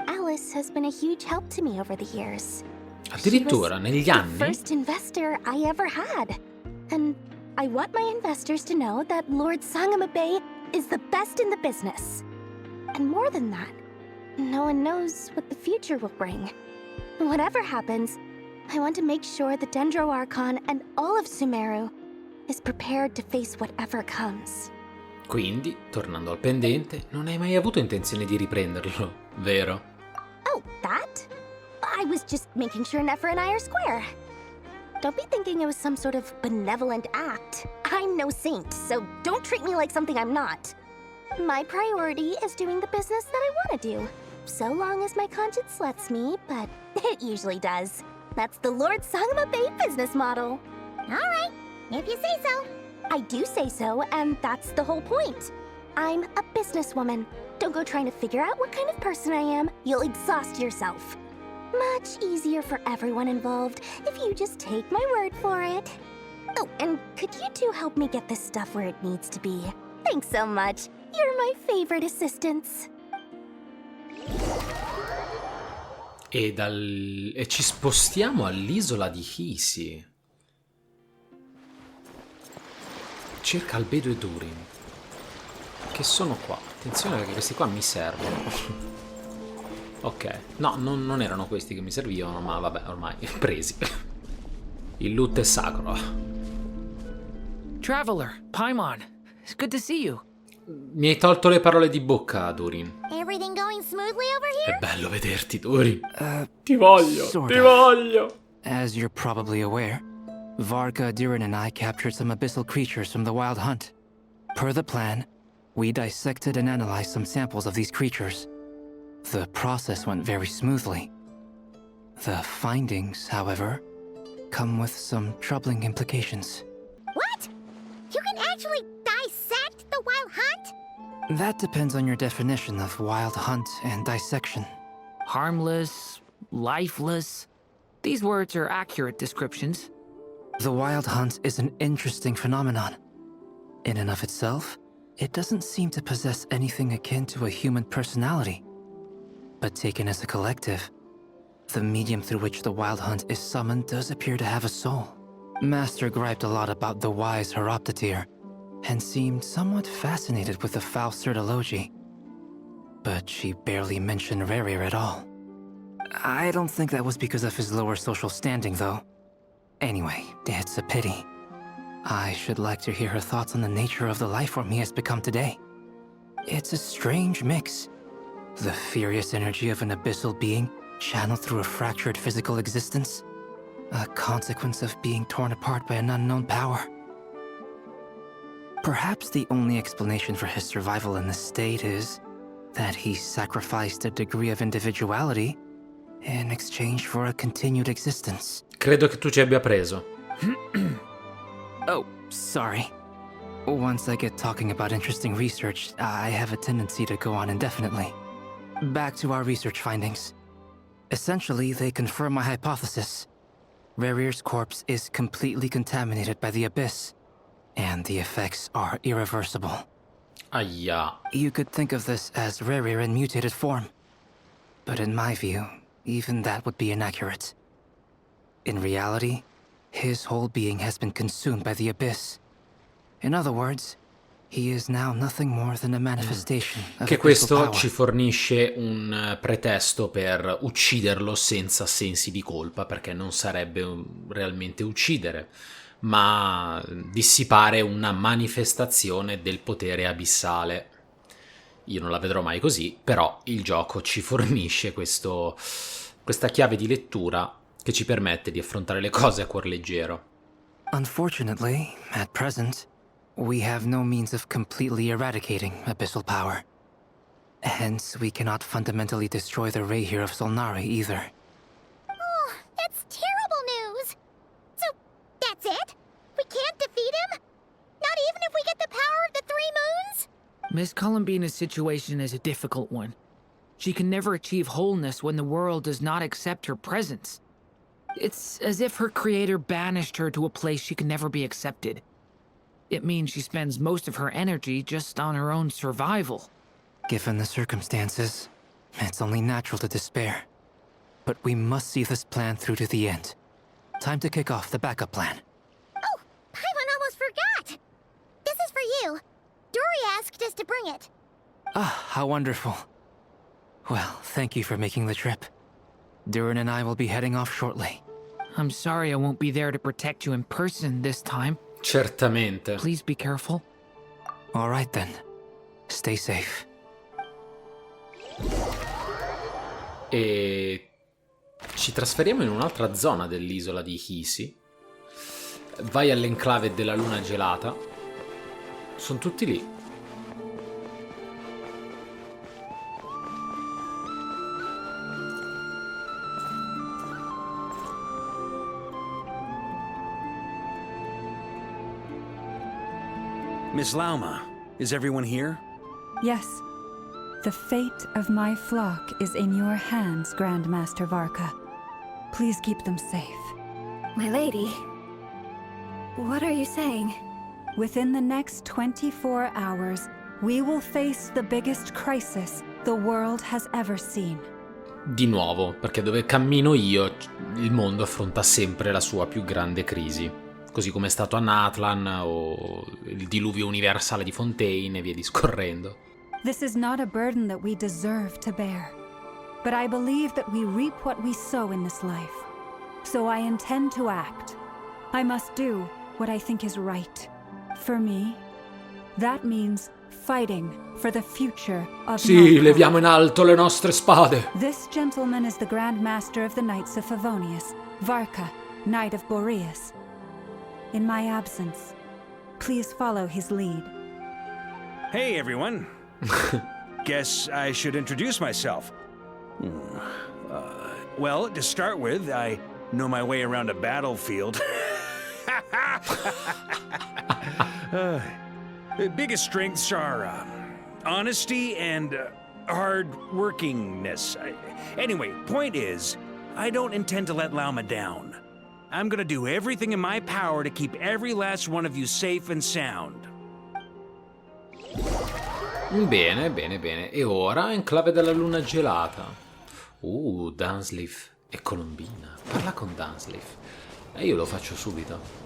Alice has been a huge help to me over the years. Addirittura negli The anni? first investor I ever had. And I want my investors to know that Lord Sangamabe is the best in the business. And more than that, no one knows what the future will bring. Whatever happens, I want to make sure the Dendro Archon and all of Sumeru is prepared to face whatever comes. Quindi, tornando al pendente, non hai mai avuto intenzione di riprenderlo, vero? Oh, that? I was just making sure Nefer and I are square. Don't be thinking it was some sort of benevolent act. I'm no saint, so don't treat me like something I'm not. My priority is doing the business that I want to do, so long as my conscience lets me, but it usually does. That's the Lord Sangamabe business model. All right, if you say so. I do say so, and that's the whole point. I'm a businesswoman. Don't go trying to figure out what kind of person I am. You'll exhaust yourself. Much easier for everyone involved if you just take my word for it. Oh, and could you two help me get this stuff where it needs to be? Thanks so much. You're my favorite assistants. E ci spostiamo all'isola di Hisi. Cerca Albedo e Durin, che sono qua. Attenzione perché questi qua mi servono. Ok, no, non erano questi che mi servivano, ma vabbè, ormai presi. Il loot è sacro. Traveler, Paimon, it's good to see you. Mi hai tolto le parole di bocca, Durin. Everything going smoothly over here? È bello vederti, Durin. Ti voglio, ti voglio. As you're probably aware, Varga, Durin, and I captured some abyssal creatures from the Wild Hunt. Per the plan, we dissected and analyzed some samples of these creatures. The process went very smoothly. The findings, however, come with some troubling implications. What? You can actually dissect the Wild Hunt? That depends on your definition of Wild Hunt and dissection. Harmless, lifeless. These words are accurate descriptions. The Wild Hunt is an interesting phenomenon. In and of itself, it doesn't seem to possess anything akin to a human personality. But taken as a collective, the medium through which the Wild Hunt is summoned does appear to have a soul. Master griped a lot about the wise Horoptetyr, and seemed somewhat fascinated with the foul Certology. But she barely mentioned Rerir at all. I don't think that was because of his lower social standing, though. Anyway, it's a pity. I should like to hear her thoughts on the nature of the lifeform he has become today. It's a strange mix. The furious energy of an abyssal being channeled through a fractured physical existence. A consequence of being torn apart by an unknown power. Perhaps the only explanation for his survival in this state is that he sacrificed a degree of individuality in exchange for a continued existence. Credo che tu ci abbia preso. Oh, sorry. Once I get talking about interesting research, I have a tendency to go on indefinitely. Back to our research findings. Essentially, they confirm my hypothesis. Rerir's corpse is completely contaminated by the Abyss, and the effects are irreversible. Aia. You could think of this as Rerir in mutated form. But in my view, even that would be inaccurate. In reality, his whole being has been consumed by the Abyss. In other words, he is now nothing more than a manifestation of Che abyssal questo power. ci fornisce un pretesto per ucciderlo senza sensi di colpa, perché non sarebbe realmente uccidere, ma dissipare una manifestazione del potere abissale. Io non la vedrò mai così, però il gioco ci fornisce questa chiave di lettura che ci permette di affrontare le cose a cuor leggero. Unfortunately, at present, we have no means of completely eradicating abyssal power. Hence, we cannot fundamentally destroy the Reihir of Solnari either. Oh, that's terrible news. So, that's it? We can't defeat him? Not even if we get the power of the Three Moons? Miss Columbina's situation is a difficult one. She can never achieve wholeness when the world does not accept her presence. It's as if her creator banished her to a place she can never be accepted. It means she spends most of her energy just on her own survival. Given the circumstances, it's only natural to despair. But we must see this plan through to the end. Time to kick off the backup plan. Oh, Paimon almost forgot! This is for you. Dory asked us to bring it. Ah, how wonderful. Well, thank you for making the trip. Durin and I will be heading off shortly. I'm sorry I won't be there to protect you in person this time. Certamente. Please be careful. All right then. Stay safe. E ci trasferiamo in un'altra zona dell'isola di Hisi. Vai all'enclave della luna gelata. Sono tutti lì. Miss Lauma, is everyone here? Yes. The fate of my flock is in your hands, Grand Master Varka. Please keep them safe. My lady, what are you saying? Within the next 24 hours, we will face the biggest crisis the world has ever seen. Di nuovo, perché dove cammino io, il mondo affronta sempre la sua più grande crisi. Così come è stato a Natlan o il diluvio universale di Fontaine e via discorrendo. This is not a burden that we deserve to bear. But I believe that we reap what we sow in this life. So I intend to act. I must do what I think is right. For me, that means fighting for the future of Sì, Northrop. leviamo in alto le nostre spade. This gentleman is the Grand Master of the Knights of Favonius, Varka, Knight of Boreas. In my absence, please follow his lead. Hey, everyone. Guess I should introduce myself. Well, to start with, I know my way around a battlefield. The biggest strengths are honesty and hard-workingness. Anyway, point is, I don't intend to let Lauma down. I'm gonna do everything in my power to keep every last one of you safe and sound. Bene, bene, bene. E ora enclave della luna gelata. Dunsleif e Colombina. Parla con Dunsleif. E io lo faccio subito.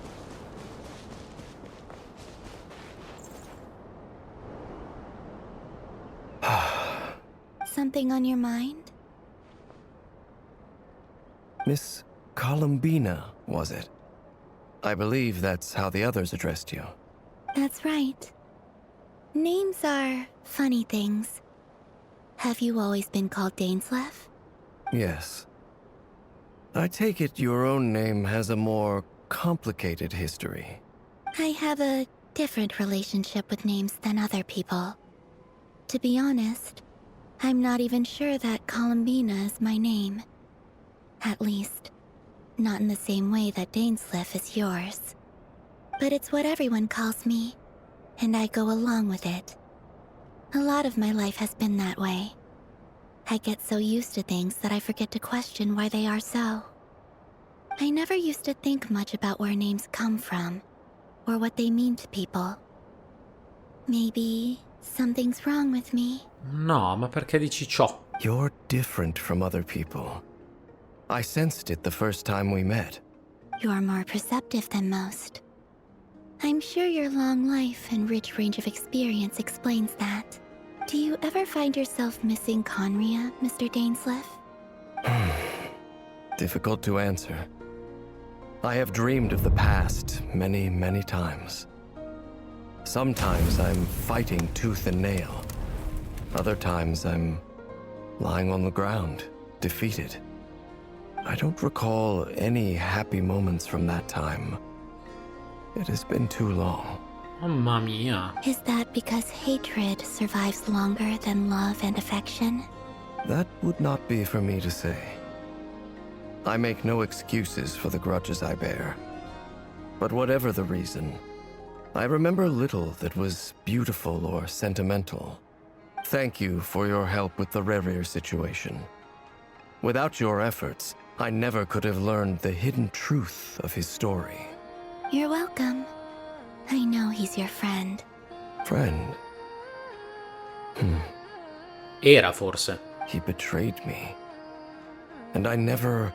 Something on your mind? Miss Colombina, was it? I believe that's how the others addressed you. That's right. Names are funny things. Have you always been called Dainsleif? Yes. I take it your own name has a more complicated history. I have a different relationship with names than other people. To be honest, I'm not even sure that Colombina is my name. At least, not in the same way that Dainsleif is yours. But it's what everyone calls me, and I go along with it. A lot of my life has been that way. I get so used to things that I forget to question why they are so. I never used to think much about where names come from, or what they mean to people. Maybe something's wrong with me. No, ma perché dici ciò? You're different from other people. I sensed it the first time we met. You're more perceptive than most. I'm sure your long life and rich range of experience explains that. Do you ever find yourself missing Conria, Mr. Dainsleif? Difficult to answer. I have dreamed of the past many, many times. Sometimes I'm fighting tooth and nail. Other times I'm lying on the ground, defeated. I don't recall any happy moments from that time. It has been too long. Mamma mia. Is that because hatred survives longer than love and affection? That would not be for me to say. I make no excuses for the grudges I bear. But whatever the reason, I remember little that was beautiful or sentimental. Thank you for your help with the Rerir situation. Without your efforts, I never could have learned the hidden truth of his story. You're welcome. I know he's your friend. Friend? Era forse. He betrayed me. And I never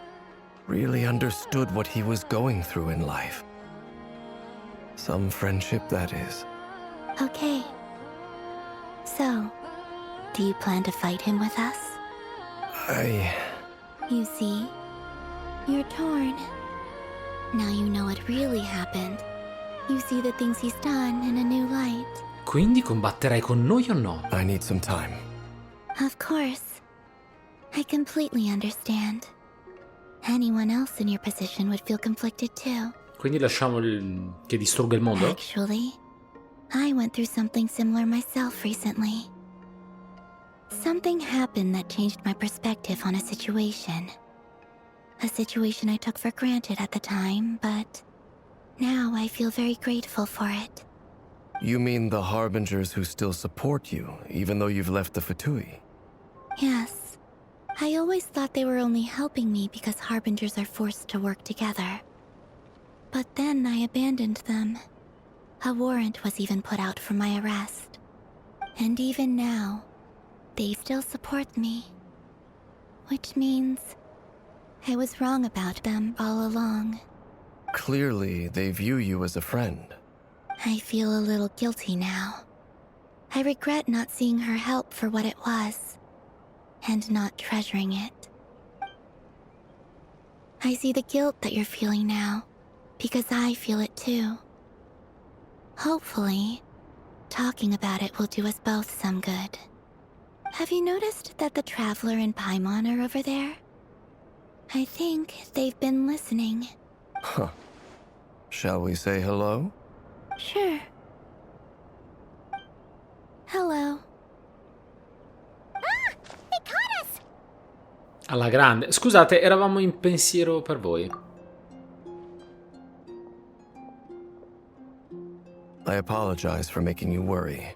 really understood what he was going through in life. Some friendship, that is. Okay. So, do you plan to fight him with us? You see, you're torn. Now you know what really happened. You see the things he's done in a new light. Quindi combatterai con noi o no? I need some time. Of course. I completely understand. Anyone else in your position would feel conflicted too. Quindi lasciamo che distrugga il mondo? Actually, I went through something similar myself recently. Something happened that changed my perspective on a situation. A situation I took for granted at the time, but now I feel very grateful for it. You mean the Harbingers who still support you, even though you've left the Fatui? Yes. I always thought they were only helping me because Harbingers are forced to work together. But then I abandoned them. A warrant was even put out for my arrest. And even now, they still support me. Which means I was wrong about them all along. Clearly, they view you as a friend. I feel a little guilty now. I regret not seeing her help for what it was, and not treasuring it. I see the guilt that you're feeling now, because I feel it too. Hopefully, talking about it will do us both some good. Have you noticed that the Traveler and Paimon are over there? I think they've been listening. Huh. Shall we say hello? Sure. Hello. Ah! They caught us! Alla grande. Scusate, eravamo in pensiero per voi. I apologize for making you worry.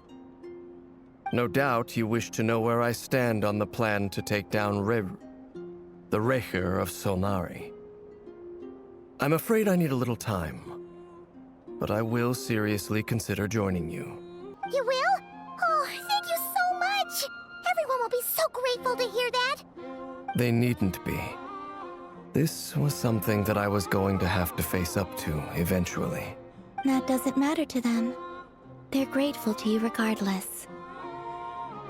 No doubt you wish to know where I stand on the plan to take down the Raher of Solnari. I'm afraid I need a little time, but I will seriously consider joining you. You will? Oh, thank you so much! Everyone will be so grateful to hear that! They needn't be. This was something that I was going to have to face up to eventually. That doesn't matter to them. They're grateful to you regardless.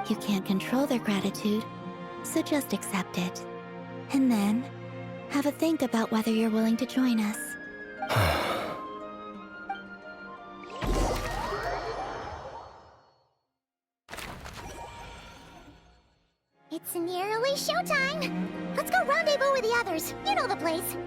You can't control their gratitude, so just accept it. And then, have a think about whether you're willing to join us. It's nearly showtime! Let's go rendezvous with the others. You know the place.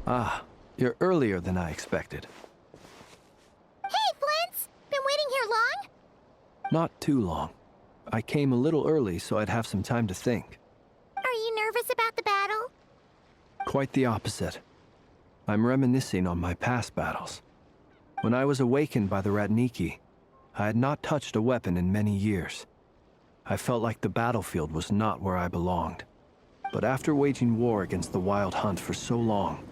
Ah, you're earlier than I expected. Hey, Flint's! Been waiting here long? Not too long. I came a little early so I'd have some time to think. Are you nervous about the battle? Quite the opposite. I'm reminiscing on my past battles. When I was awakened by the Ratniki, I had not touched a weapon in many years. I felt like the battlefield was not where I belonged. But after waging war against the Wild Hunt for so long,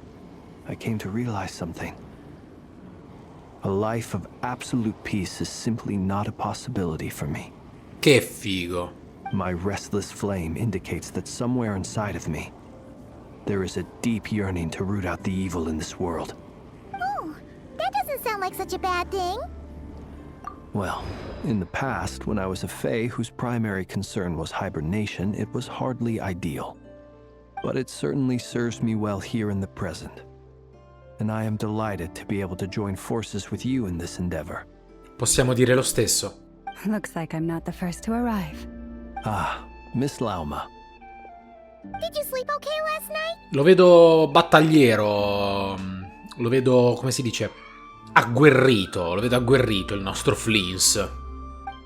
I came to realize something. A life of absolute peace is simply not a possibility for me. Che figo. My restless flame indicates that somewhere inside of me, there is a deep yearning to root out the evil in this world. Oh, that doesn't sound like such a bad thing. Well, in the past, when I was a Fae whose primary concern was hibernation, it was hardly ideal. But it certainly serves me well here in the present. And I am delighted to be able to join forces with you in this endeavor. Possiamo dire lo stesso. Looks like I'm not the first to arrive. Ah, Miss Lauma. Did you sleep okay last night? Lo vedo battagliero. Lo vedo, come si dice, agguerrito. Lo vedo agguerrito il nostro Flins.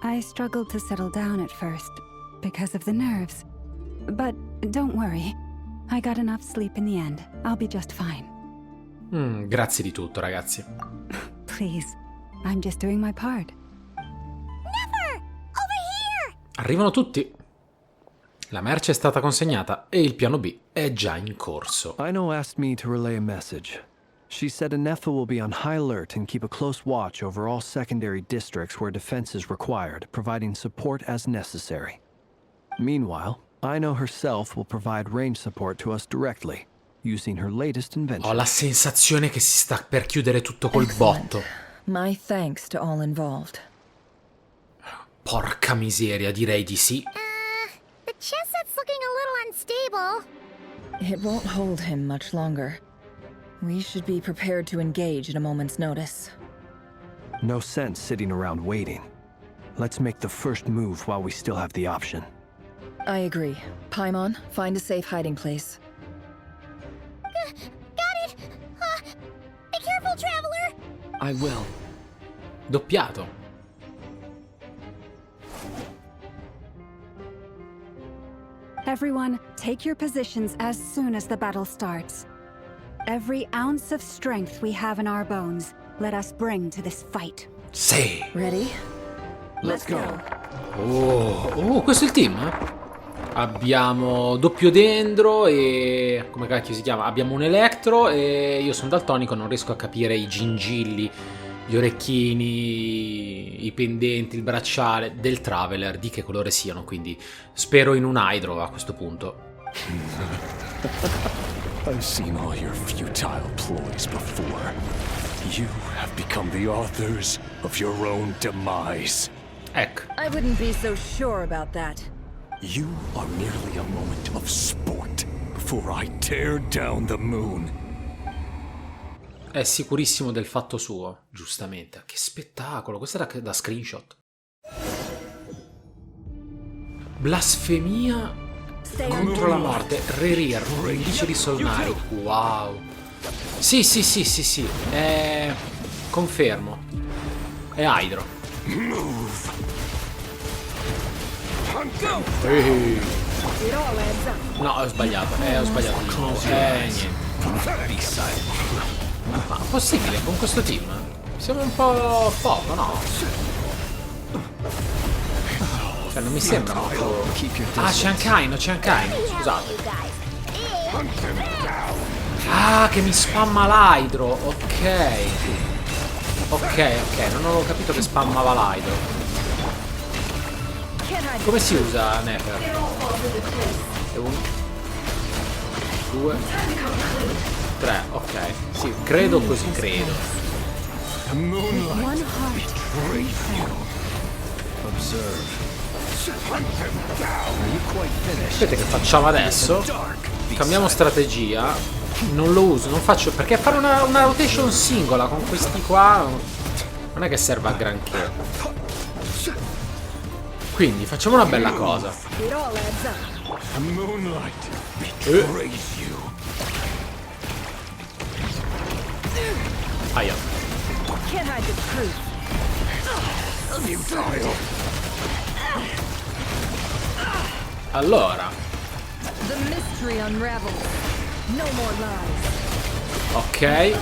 I struggled to settle down at first, because of the nerves. But don't worry. I got enough sleep in the end. I'll be just fine. Grazie di tutto, ragazzi. Please, I'm just doing my part. Never! Over here! Arrivano tutti. La merce è stata consegnata e il piano B è già in corso. Ino asked me to relay a message. She said Anepha will be on high alert and keep a close watch over all secondary districts where defense is required, providing support as necessary. Meanwhile, Ino herself will provide range support to us directly, using her latest invention. Ho la sensazione che si sta per chiudere tutto col botto. My thanks to all involved. Porca miseria, direi di sì. The chess set's looking a little unstable. It won't hold him much longer. We should be prepared to engage at a moment's notice. No sense sitting around waiting. Let's make the first move while we still have the option. I agree. Paimon, find a safe hiding place. Got it! Be careful, traveler! I will. Doppiato. Everyone, take your positions as soon as the battle starts. Every ounce of strength we have in our bones, let us bring to this fight. Sì. Ready? Let's go. Oh, questo è il team? Abbiamo doppio dendro e... come cacchio si chiama? Abbiamo un elettro e io sono daltonico, non riesco a capire i gingilli, gli orecchini, i pendenti, il bracciale del Traveler, di che colore siano, quindi spero in un hydro a questo punto. I've seen all your futile ploys before. You have become the authors of your own demise. Ecco. I wouldn't be so sure about that. You are merely a moment of sport before I tear down the moon. È sicurissimo del fatto suo, giustamente. Che spettacolo, questo era da screenshot. Blasfemia contro la morte. Rerir, indice di Solnari. Wow. Sì. Confermo. È Hydro. No, ho sbagliato. Ho sbagliato. Niente. Ma possibile con questo team? Siamo un po' poco, no? Cioè non mi sembra molto... Ah, c'è anche Aino, scusate. Ah, che mi spamma l'Hydro, ok, non avevo capito che spammava l'Hydro. Come si usa Nefer? 1 2 3, ok. Sì, credo così, credo. Aspetta, che facciamo adesso? Cambiamo strategia. Non lo uso, non faccio... Perché fare una rotation singola con questi qua non è che serva a granché. Quindi facciamo una bella cosa. Aia. Allora. Ok.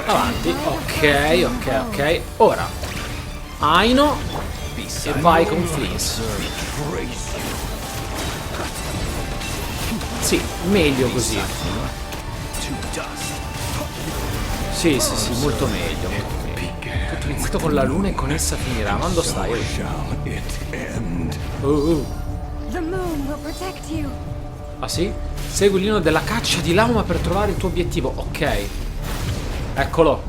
Avanti. Ok. Ora. Aino. E vai con Fleece. Sì, meglio così. Sì, molto meglio. Tutto iniziato con la luna e con essa finirà. Quando stai? Ah sì? Segui l'inno della caccia di Lauma per trovare il tuo obiettivo. Ok. Eccolo.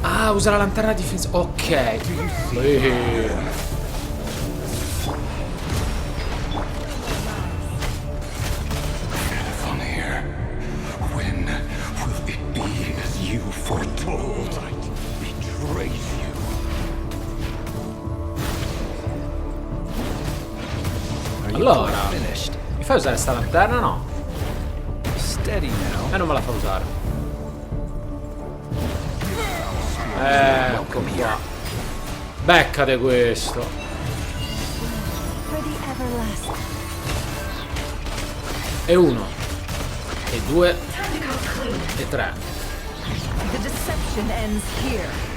Ah, usa la lanterna difensiva. Ok. Allora, fai usare sta lanterna? No. Steady now. E non me la fa usare. Ecco qua. Beccate questo. E 1. E 2. E 3. The deception ends here.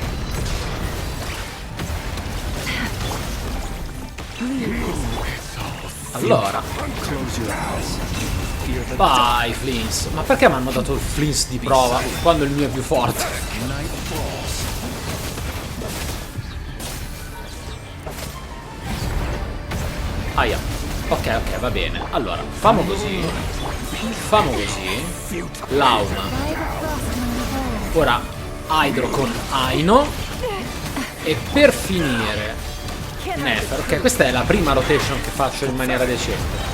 Allora. Vai, Flins. Ma perché mi hanno dato il Flins di prova quando il mio è più forte? Aia. Ok, va bene. Allora, famo così. Famo così. Lauma. Ora Hydro con Aino. E per finire Nefer. Ok, questa è la prima rotation che faccio in maniera decente.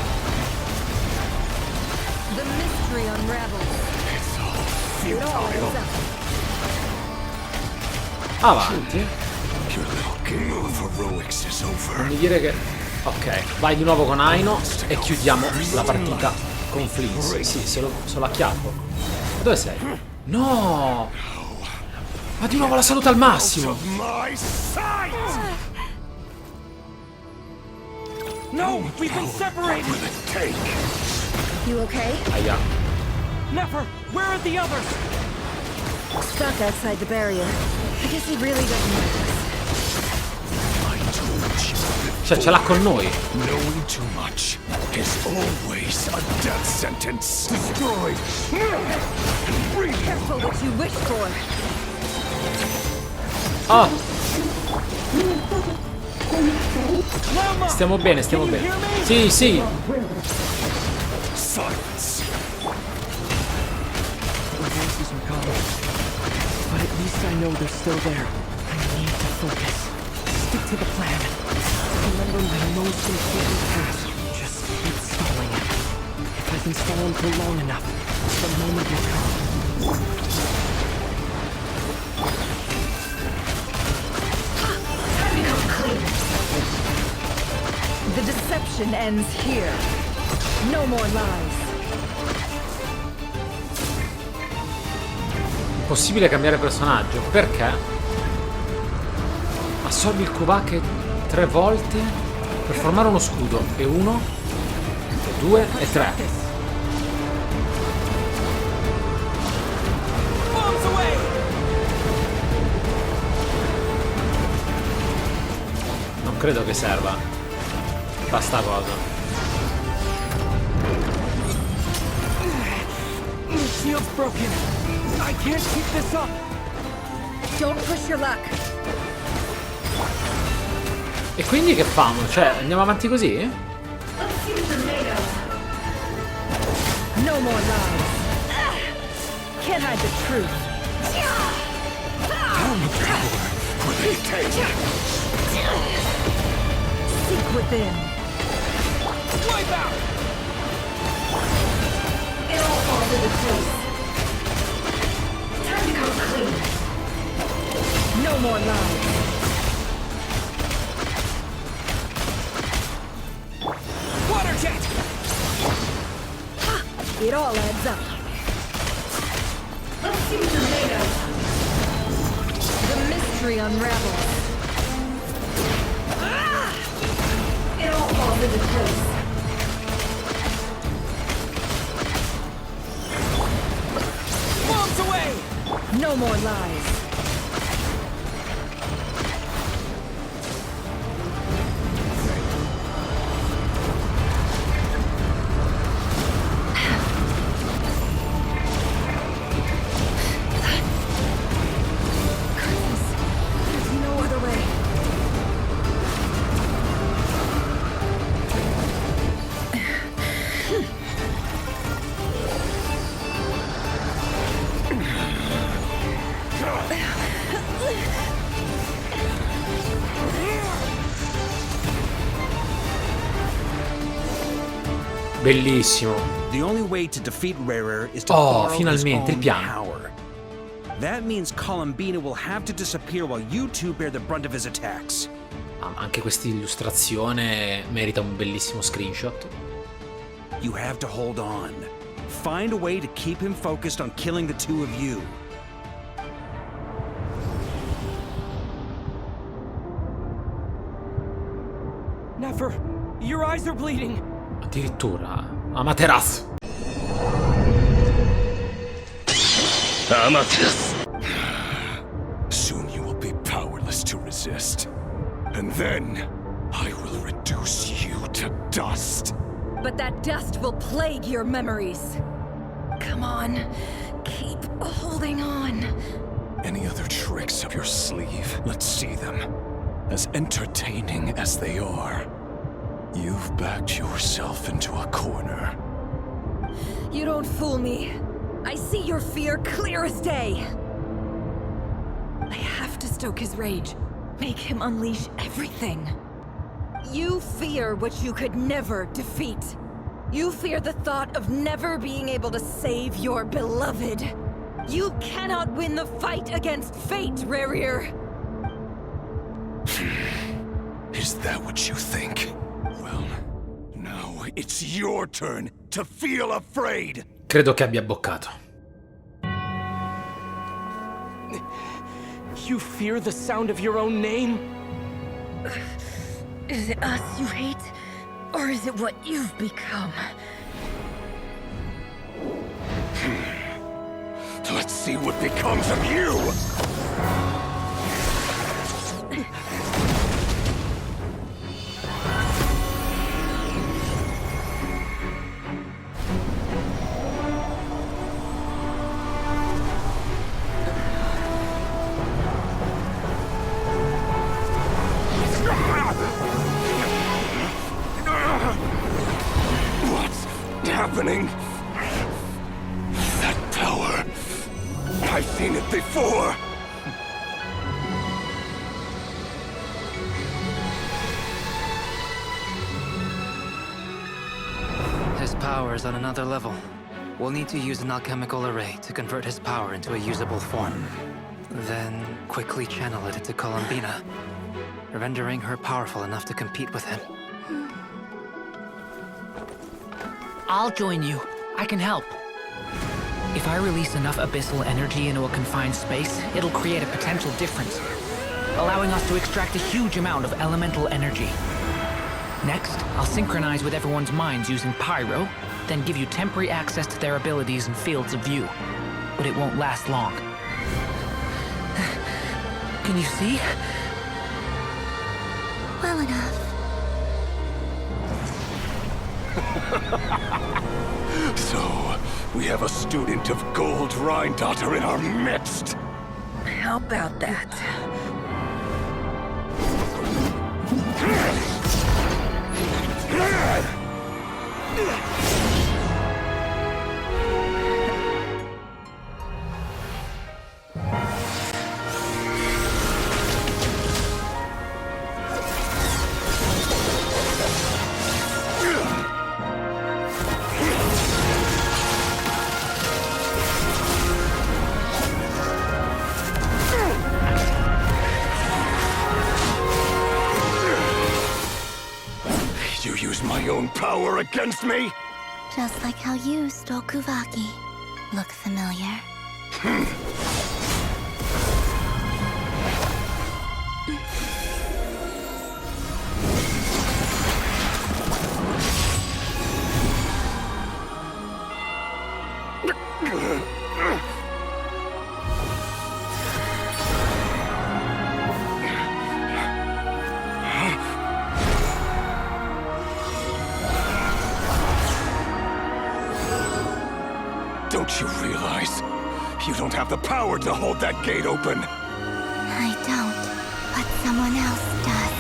Avanti. Non mi dire che... Ok, vai di nuovo con Aino e chiudiamo la partita con Flins. Sì, se lo acchiappo. Dove sei? No! Ma di nuovo la salute al massimo! No, we've been separated. You okay? Aia. Nefer, where are the others? Stuck outside the barrier. I guess he really doesn't like us. Cioè, ce l'ha con noi. Knowing too much is always a death sentence. Destroyed. Careful what you wish for. Ah. Stiamo bene, stiamo bene. Sì, sì. Silence. The voices are gone, but at least I know they're still there. I need to focus. Stick to the plan. Remember my most important task. Just keep stalling it. If I can stall him for long enough, the moment will come. The deception ends here. No more lies. Possibile cambiare personaggio. Perché? Assorbi il Kubake 3 volte per formare uno scudo. E 1, e 2, e 3. Non credo che serva. Basta cosa. The shield's broken. I can't keep this up. Don't push your luck. E quindi che famo? Cioè, andiamo avanti così? No more lies. Can't hide the truth. Seek within. Wipe out! It all falls into place. Time to come clean. No more lies. Water jet! It all adds up. Let's see what you're made of. The mystery unravels. It all falls into place. Bombs away! No more lies. There's no other way. Bellissimo. The only way to defeat Rarer is to Oh, borrow finalmente his il own piano. power. That means Columbina will have to disappear while you two bear the brunt of his attacks. Anche questa illustrazione merita un bellissimo screenshot. You have to hold on. Find a way to keep him focused on killing the two of you. Never. Your eyes are bleeding. Addirittura. Amaterasu. Amaterasu. Soon you will be powerless to resist. And then, I will reduce you to dust. But that dust will plague your memories. Come on, keep holding on. Any other tricks up your sleeve? Let's see them. As entertaining as they are. You've backed yourself into a corner. You don't fool me. I see your fear clear as day. I have to stoke his rage. Make him unleash everything. You fear what you could never defeat. You fear the thought of never being able to save your beloved. You cannot win the fight against fate, Rerir. Is that what you think? Well, now it's your turn to feel afraid. Credo che abbia boccato. You fear the sound of your own name? Is it us you hate? Or is it what you've become? Let's see what becomes of you! What's happening? That power. I've seen it before. His power is on another level. We'll need to use an alchemical array to convert his power into a usable form. Then quickly channel it into Columbina, rendering her powerful enough to compete with him. I'll join you. I can help. If I release enough abyssal energy into a confined space, it'll create a potential difference, allowing us to extract a huge amount of elemental energy. Next, I'll synchronize with everyone's minds using Pyro, then give you temporary access to their abilities and fields of view. But it won't last long. Can you see? Well enough. So, we have a student of Gold Rhine-Daughter in our midst. How about that? You use my own power against me? Just like how you stole Kuvaki. Look familiar? Don't you realize? You don't have the power to hold that gate open. I don't, but someone else does.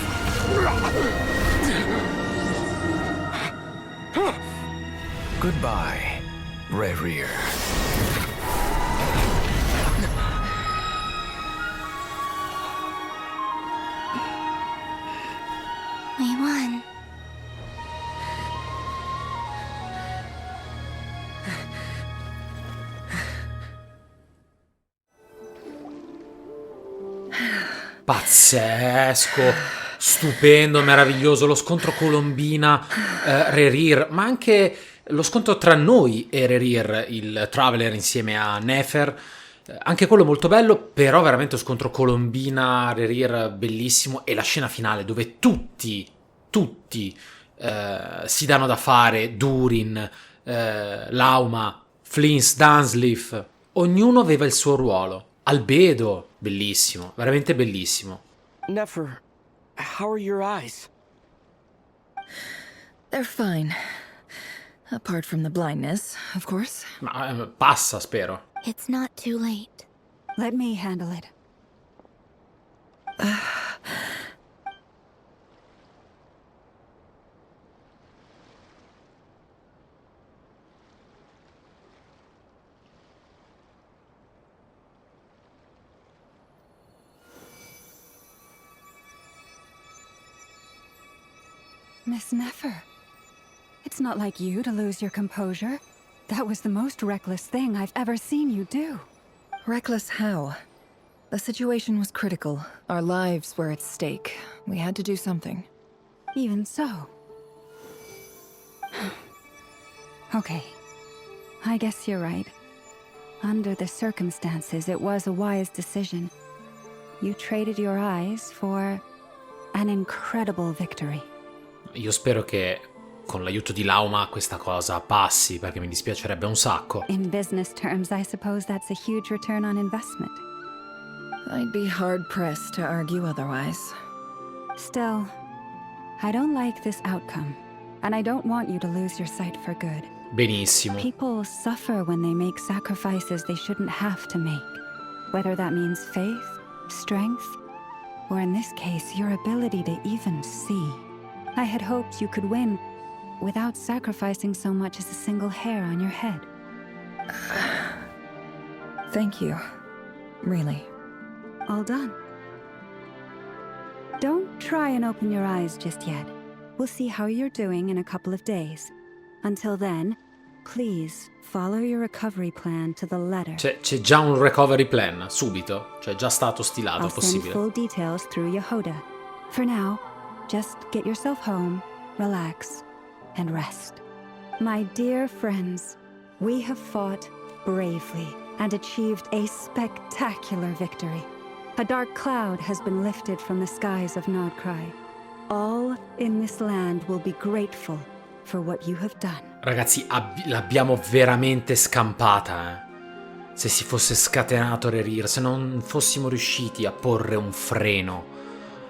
Goodbye, Rerir. We won. Pazzesco, stupendo, meraviglioso, lo scontro Colombina, Rerir, ma anche Lo scontro tra noi e Rerir, il Traveler insieme a Nefer, anche quello molto bello, però veramente lo scontro Colombina-Rerir bellissimo, e la scena finale dove tutti si danno da fare, Durin, Lauma, Flins, Dunsleaf, ognuno aveva il suo ruolo. Albedo, bellissimo, veramente bellissimo. Nefer, how are your eyes? They're fine. Apart from the blindness, of course. Ma passa, spero. It's not too late. Let me handle it. Miss Nefer, it's not like you to lose your composure. That was the most reckless thing I've ever seen you do. Reckless how? The situation was critical. Our lives were at stake. We had to do something. Even so. Okay. I guess you're right. Under the circumstances, it was a wise decision. You traded your eyes for an incredible victory. Io spero che con l'aiuto di Lauma questa cosa passi, perché mi dispiacerebbe un sacco. In business terms, I suppose that's a huge return on investment. I'd be hard-pressed to argue otherwise. Still, I don't like this outcome, and I don't want you to lose your sight for good. Benissimo. People suffer when they make sacrifices they shouldn't have to make, whether that means faith, strength, or in this case, your ability to even see. I had hoped you could win without sacrificing so much as a single hair on your head. Thank you. Really. All done. Don't try and open your eyes just yet. We'll see how you're doing in a couple of days. Until then, please follow your recovery plan to the letter. C'è già un recovery plan, subito. Cioè, già stato stilato, I'll possibile. send full details through Yehoda. For now, just get yourself home, relax, and rest. My dear friends, we have fought bravely and achieved a spectacular victory. A dark cloud has been lifted from the skies of Nodcry. All in this land will be grateful for what you have done. Ragazzi, l'abbiamo veramente scampata, eh. Se si fosse scatenato Rerir, se non fossimo riusciti a porre un freno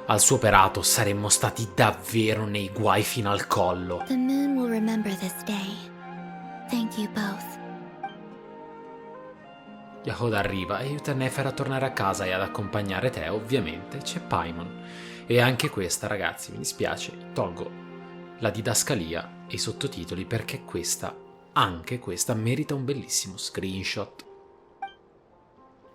al suo operato, saremmo stati davvero nei guai fino al collo. The moon will remember this day. Thank you both. Yehoda arriva e aiuta Nefer a tornare a casa, e ad accompagnare te, ovviamente, c'è Paimon. E anche questa, ragazzi, mi dispiace, tolgo la didascalia e i sottotitoli perché anche questa, merita un bellissimo screenshot.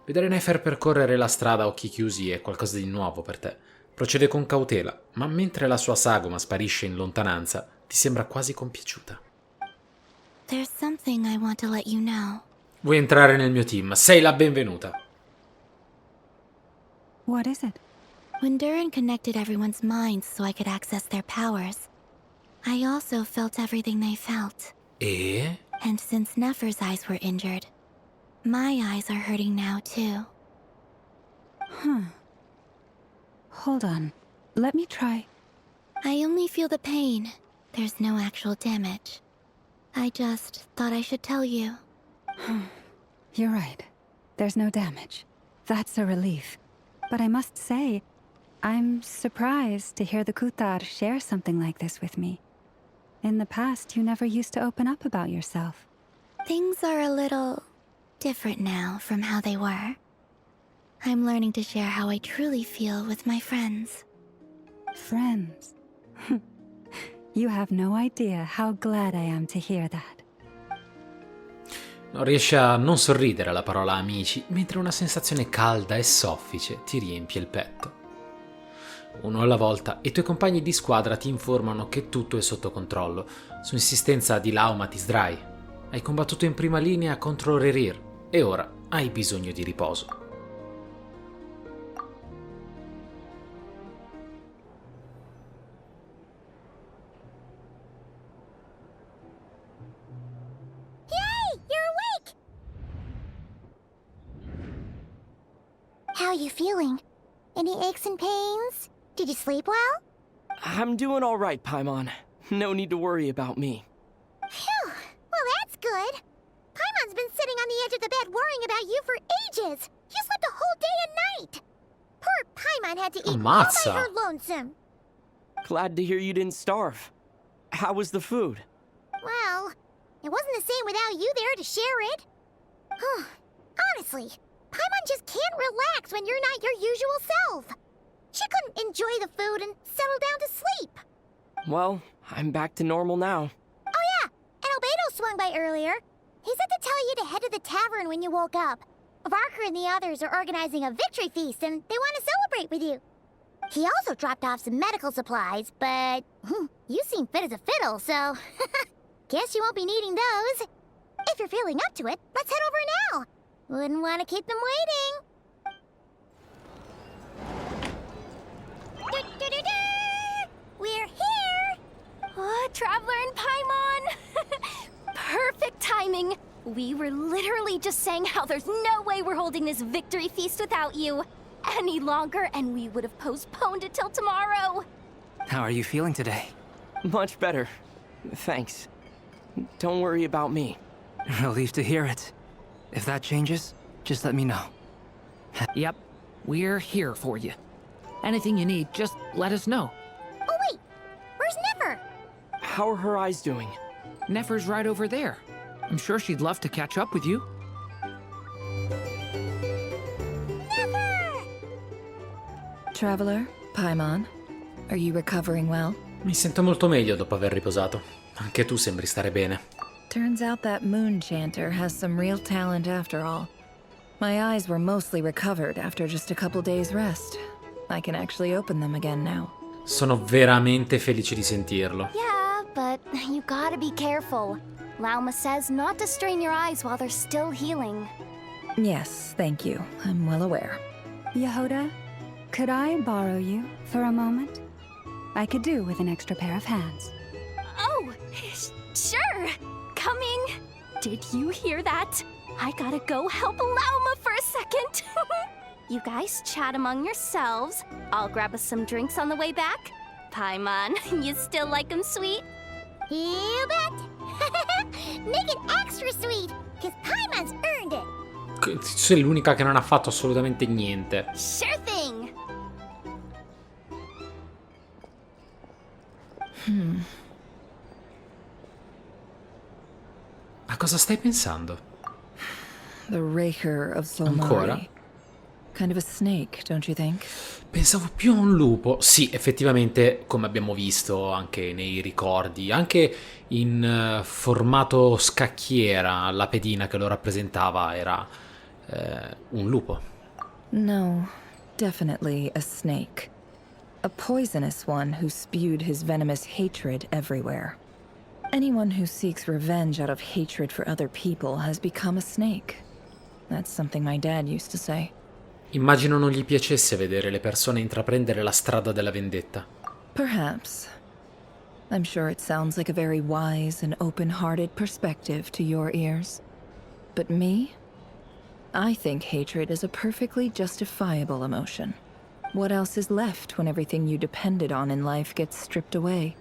Vedere Nefer percorrere la strada a occhi chiusi è qualcosa di nuovo per te. Procede con cautela, ma mentre la sua sagoma sparisce in lontananza, ti sembra quasi compiaciuta. There's something I want to let you know. Vuoi entrare nel mio team? Sei la benvenuta. What is it? When Durin connected everyone's minds so I could access their powers, I also felt everything they felt. E? And since Nefer's eyes were injured, my eyes are hurting now too. Hold on. Let me try. I only feel the pain. There's no actual damage. I just thought I should tell you. You're right. There's no damage. That's a relief. But I must say, I'm surprised to hear the Kutar share something like this with me. In the past, you never used to open up about yourself. Things are a little different now from how they were. I'm learning to share how I truly feel with my friends. Friends? You have no idea how glad I am to hear that. Non riesci a non sorridere alla parola amici, mentre una sensazione calda e soffice ti riempie il petto. Uno alla volta, i tuoi compagni di squadra ti informano che tutto è sotto controllo. Su insistenza di Lauma Tisdrai, hai combattuto in prima linea contro Rerir e ora hai bisogno di riposo. feeling? Any aches and pains? Did you sleep well? I'm doing all right, Paimon. No need to worry about me. Phew. Well, that's good. Paimon's been sitting on the edge of the bed worrying about you for ages. You slept a whole day and night. Poor Paimon had to eat all by her lonesome. Glad to hear you didn't starve. How was the food? Well, it wasn't the same without you there to share it. Honestly, Paimon just can't relax when you're not your usual self. She couldn't enjoy the food and settle down to sleep. Well, I'm back to normal now. Oh yeah, and Albedo swung by earlier. He said to tell you to head to the tavern when you woke up. Varker and the others are organizing a victory feast and they want to celebrate with you. He also dropped off some medical supplies, but you seem fit as a fiddle, so guess you won't be needing those. If you're feeling up to it, let's head over now. Wouldn't want to keep them waiting. We're here! Traveler and Paimon! Perfect timing! We were literally just saying how there's no way we're holding this victory feast without you any longer, and we would have postponed it till tomorrow. How are you feeling today? Much better. Thanks. Don't worry about me. Relieved to hear it. If that changes, just let me know. Yep, we're here for you. Anything you need, just let us know. Oh wait, where's Nefer? How are her eyes doing? Nefer's right over there. I'm sure she'd love to catch up with you. Traveler, Paimon, are you recovering well? Mi sento molto meglio dopo aver riposato. Anche tu sembri stare bene. Turns out that moon chanter has some real talent after all. My eyes were mostly recovered after just a couple days rest. I can actually open them again now. Sono veramente felice di sentirlo. Yeah, but you gotta be careful. Lauma says not to strain your eyes while they're still healing. Yes, thank you. I'm well aware. Yehoda, could I borrow you for a moment? I could do with an extra pair of hands. Oh, sure. Coming. Did you hear that? I gotta go help Lauma for a second. You guys chat among yourselves. I'll grab us some drinks on the way back. Paimon, you still like them sweet? You bet. Make it extra sweet, because Paimon's earned it. Tu sei l'unica che non ha fatto assolutamente niente. Sure thing. A cosa stai pensando? The Raker of Solnari. Ancora? Kind of a snake, don't you think? Pensavo più a un lupo. Sì, effettivamente, come abbiamo visto anche nei ricordi, anche in formato scacchiera, la pedina che lo rappresentava era un lupo. No, definitely a snake. A poisonous one who spewed his venomous hatred everywhere. Anyone who seeks revenge out of hatred for other people has become a snake. That's something my dad used to say. Immagino non gli piacesse vedere le persone intraprendere la strada della vendetta. Perhaps. I'm sure it sounds like a very wise and open-hearted perspective to your ears. But me? I think hatred is a perfectly justifiable emotion. What else is left when everything you depended on in life gets stripped away?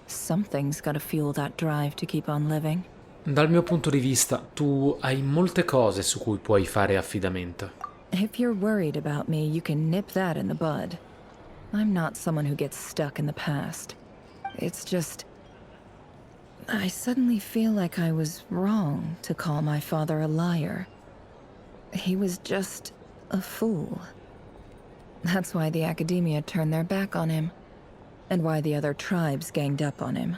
Something's gotta fuel that drive to keep on living. Dal mio punto di vista, tu hai molte cose su cui puoi fare affidamento. If you're worried about me, you can nip that in the bud. I'm not someone who gets stuck in the past. It's just... I suddenly feel like I was wrong to call my father a liar. He was just a fool. That's why the Academia turned their back on him, and why the other tribes ganged up on him.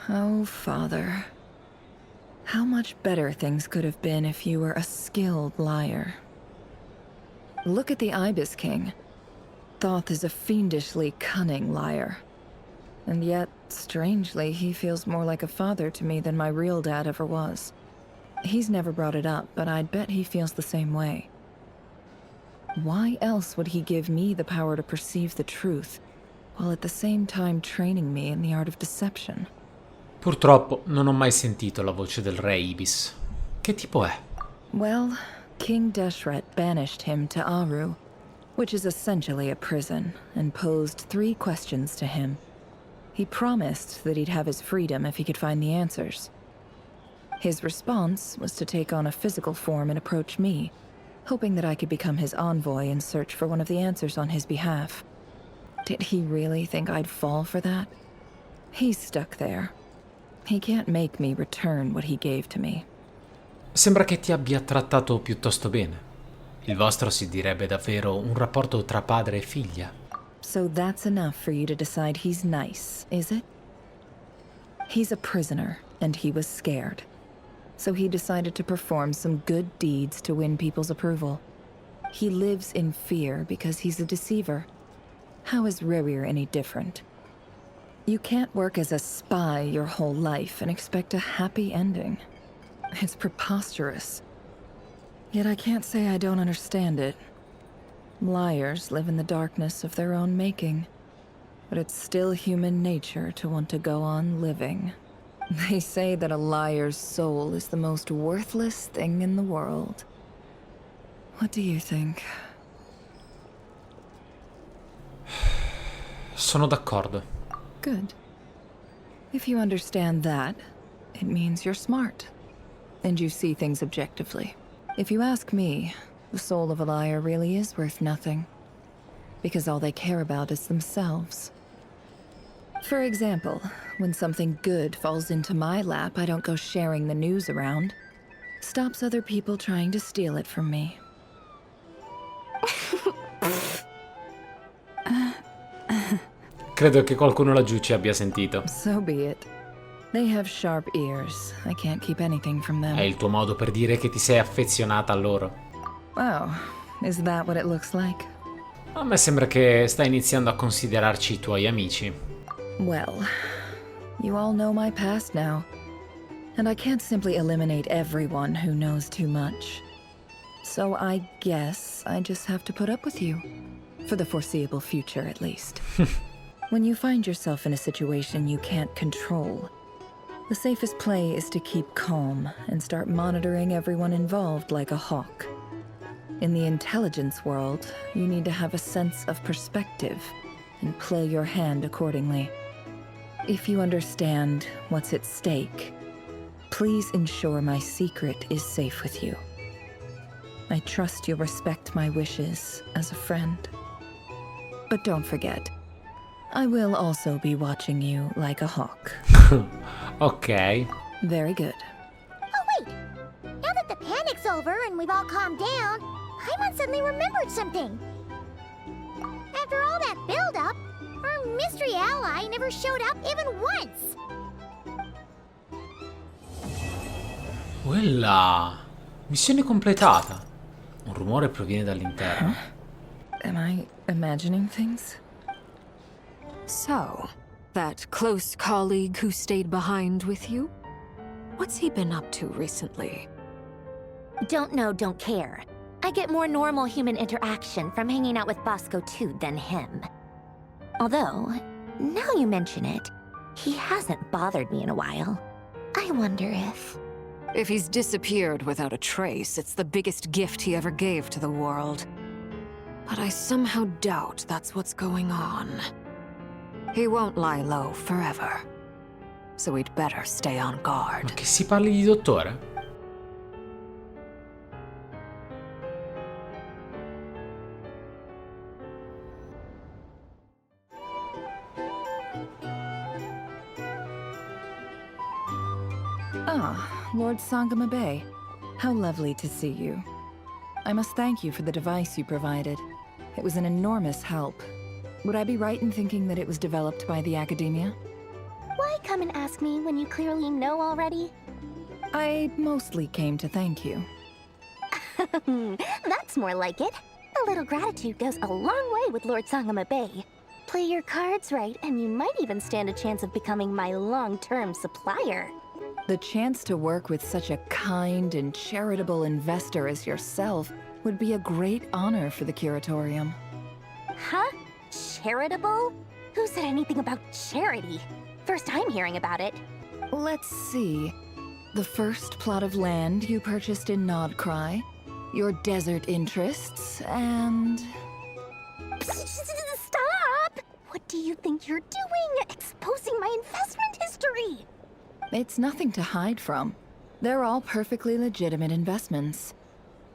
Oh, Father. How much better things could have been if you were a skilled liar. Look at the Ibis King. Thoth is a fiendishly cunning liar. And yet, strangely, he feels more like a father to me than my real dad ever was. He's never brought it up, but I'd bet he feels the same way. Why else would he give me the power to perceive the truth, while at the same time training me in the art of deception? Purtroppo non ho mai sentito la voce del re Ibis. Che tipo è? Well, King Deshret banished him to Aru, which is essentially a prison, and posed 3 questions to him. He promised that he'd have his freedom if he could find the answers. His response was to take on a physical form and approach me, hoping that I could become his envoy and search for one of the answers on his behalf. Did he really think I'd fall for that? He's stuck there. He can't make me return what he gave to me. Sembra che ti abbia trattato piuttosto bene. Il vostro si direbbe davvero un rapporto tra padre e figlia. So that's enough for you to decide he's nice, is it? He's a prisoner, and he was scared. So he decided to perform some good deeds to win people's approval. He lives in fear because he's a deceiver. How is Rerir any different? You can't work as a spy your whole life and expect a happy ending. It's preposterous. Yet I can't say I don't understand it. Liars live in the darkness of their own making. But it's still human nature to want to go on living. They say that a liar's soul is the most worthless thing in the world. What do you think? Sono d'accordo. Good. If you understand that, it means you're smart. And you see things objectively. If you ask me, the soul of a liar really is worth nothing. Because all they care about is themselves. For example, when something good falls into my lap, I don't go sharing the news around. Stops other people trying to steal it from me. Credo che qualcuno laggiù ci abbia sentito. So be it. They have sharp ears. I can't keep anything from them. È il tuo modo per dire che ti sei affezionata a loro. Oh, is that what it looks like? A me sembra che stai iniziando a considerarci i tuoi amici. Well, you all know my past now. And I can't simply eliminate everyone who knows too much. So I guess I just have to put up with you. For the foreseeable future, at least. When you find yourself in a situation you can't control, the safest play is to keep calm and start monitoring everyone involved like a hawk. In the intelligence world, you need to have a sense of perspective and play your hand accordingly. If you understand what's at stake, please ensure my secret is safe with you. I trust you'll respect my wishes as a friend. But don't forget, I will also be watching you like a hawk. Ok. Very good. Oh, wait! Now that the panic's over and we've all calmed down, Paimon suddenly remembered something. After all that build-up, our mystery ally never showed up even once! Quella... Missione completata. Un rumore proviene dall'interno. Am I imagining things? So, that close colleague who stayed behind with you? What's he been up to recently? Don't know, don't care. I get more normal human interaction from hanging out with Bosco too than him. Although, now you mention it, he hasn't bothered me in a while. I wonder if... If he's disappeared without a trace, it's the biggest gift he ever gave to the world. But I somehow doubt that's what's going on. He won't lie low forever. So we'd better stay on guard. Ma che si parli di dottore? Ah, Lord Sangama Bay. How lovely to see you. I must thank you for the device you provided. It was an enormous help. Would I be right in thinking that it was developed by the Academia? Why come and ask me when you clearly know already? I mostly came to thank you. That's more like it. A little gratitude goes a long way with Lord Sangama Bay. Play your cards right, and you might even stand a chance of becoming my long-term supplier. The chance to work with such a kind and charitable investor as yourself would be a great honor for the Curatorium. Huh? Charitable? Who said anything about charity? First time hearing about it. Let's see. The first plot of land you purchased in Nodcry, your desert interests, and... Stop! What do you think you're doing? Exposing my investment history! It's nothing to hide from. They're all perfectly legitimate investments.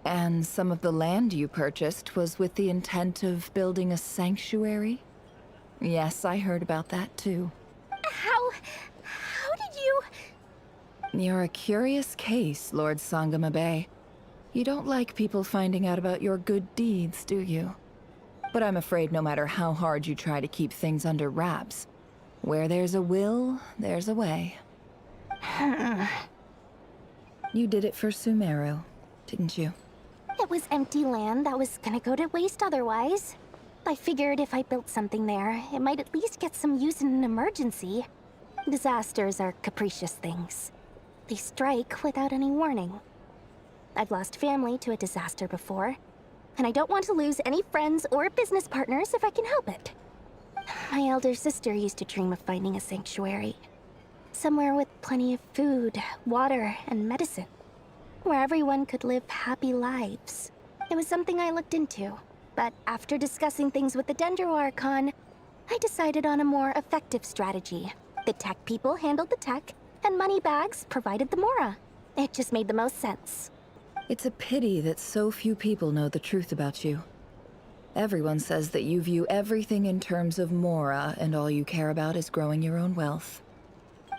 And some of the land you purchased was with the intent of building a sanctuary? Yes, I heard about that too. How did you... You're a curious case, Lord Sangamabe. You don't like people finding out about your good deeds, do you? But I'm afraid no matter how hard you try to keep things under wraps, where there's a will, there's a way. You did it for Sumeru, didn't you? It was empty land that was gonna go to waste otherwise. I figured if I built something there, it might at least get some use in an emergency. Disasters are capricious things. They strike without any warning. I've lost family to a disaster before, and I don't want to lose any friends or business partners if I can help it. My elder sister used to dream of finding a sanctuary. Somewhere with plenty of food, water, and medicine. Where everyone could live happy lives. It was something I looked into, but after discussing things with the Dendro Archon, I decided on a more effective strategy. The tech people handled the tech, and Moneybags provided the Mora. It just made the most sense. It's a pity that so few people know the truth about you. Everyone says that you view everything in terms of Mora, and all you care about is growing your own wealth.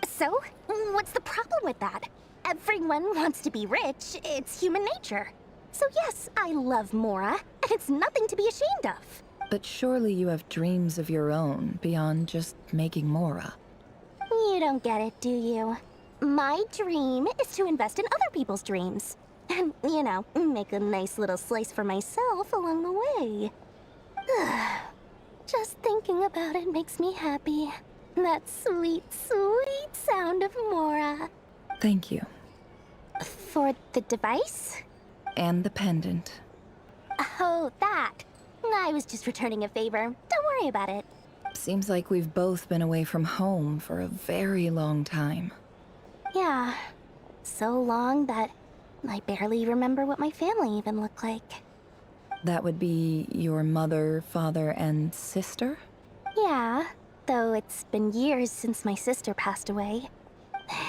So, what's the problem with that? Everyone wants to be rich. It's human nature. So yes, I love Mora, and it's nothing to be ashamed of. But surely you have dreams of your own, beyond just making Mora. You don't get it, do you? My dream is to invest in other people's dreams. And, you know, make a nice little slice for myself along the way. Just thinking about it makes me happy. That sweet, sweet sound of Mora. Thank you. For the device? And the pendant. Oh, that. I was just returning a favor. Don't worry about it. Seems like we've both been away from home for a very long time. Yeah. So long that I barely remember what my family even looked like. That would be your mother, father, and sister? Yeah, though it's been years since my sister passed away.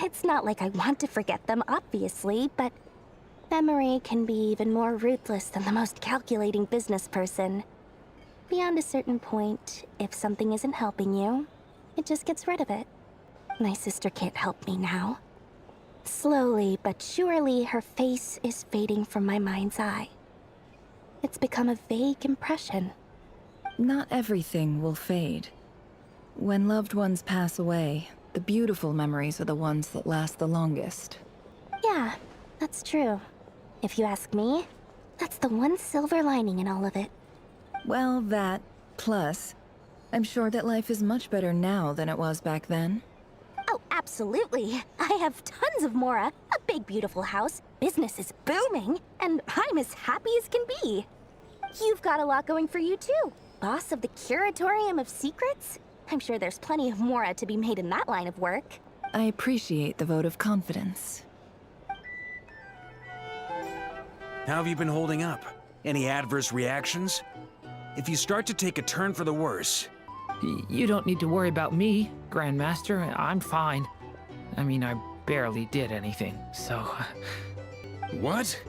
It's not like I want to forget them, obviously, but memory can be even more ruthless than the most calculating business person. Beyond a certain point, if something isn't helping you, it just gets rid of it. My sister can't help me now. Slowly but surely, her face is fading from my mind's eye. It's become a vague impression. Not everything will fade. When loved ones pass away, the beautiful memories are the ones that last the longest. Yeah, that's true. If you ask me, that's the one silver lining in all of it. Well, that, plus, I'm sure that life is much better now than it was back then. Oh, absolutely. I have tons of Mora, a big beautiful house, business is booming, and I'm as happy as can be. You've got a lot going for you too. Boss of the Curatorium of Secrets? I'm sure there's plenty of Mora to be made in that line of work. I appreciate the vote of confidence. How have you been holding up? Any adverse reactions? If you start to take a turn for the worse... You don't need to worry about me, Grandmaster. I'm fine. I mean, I barely did anything, so... What?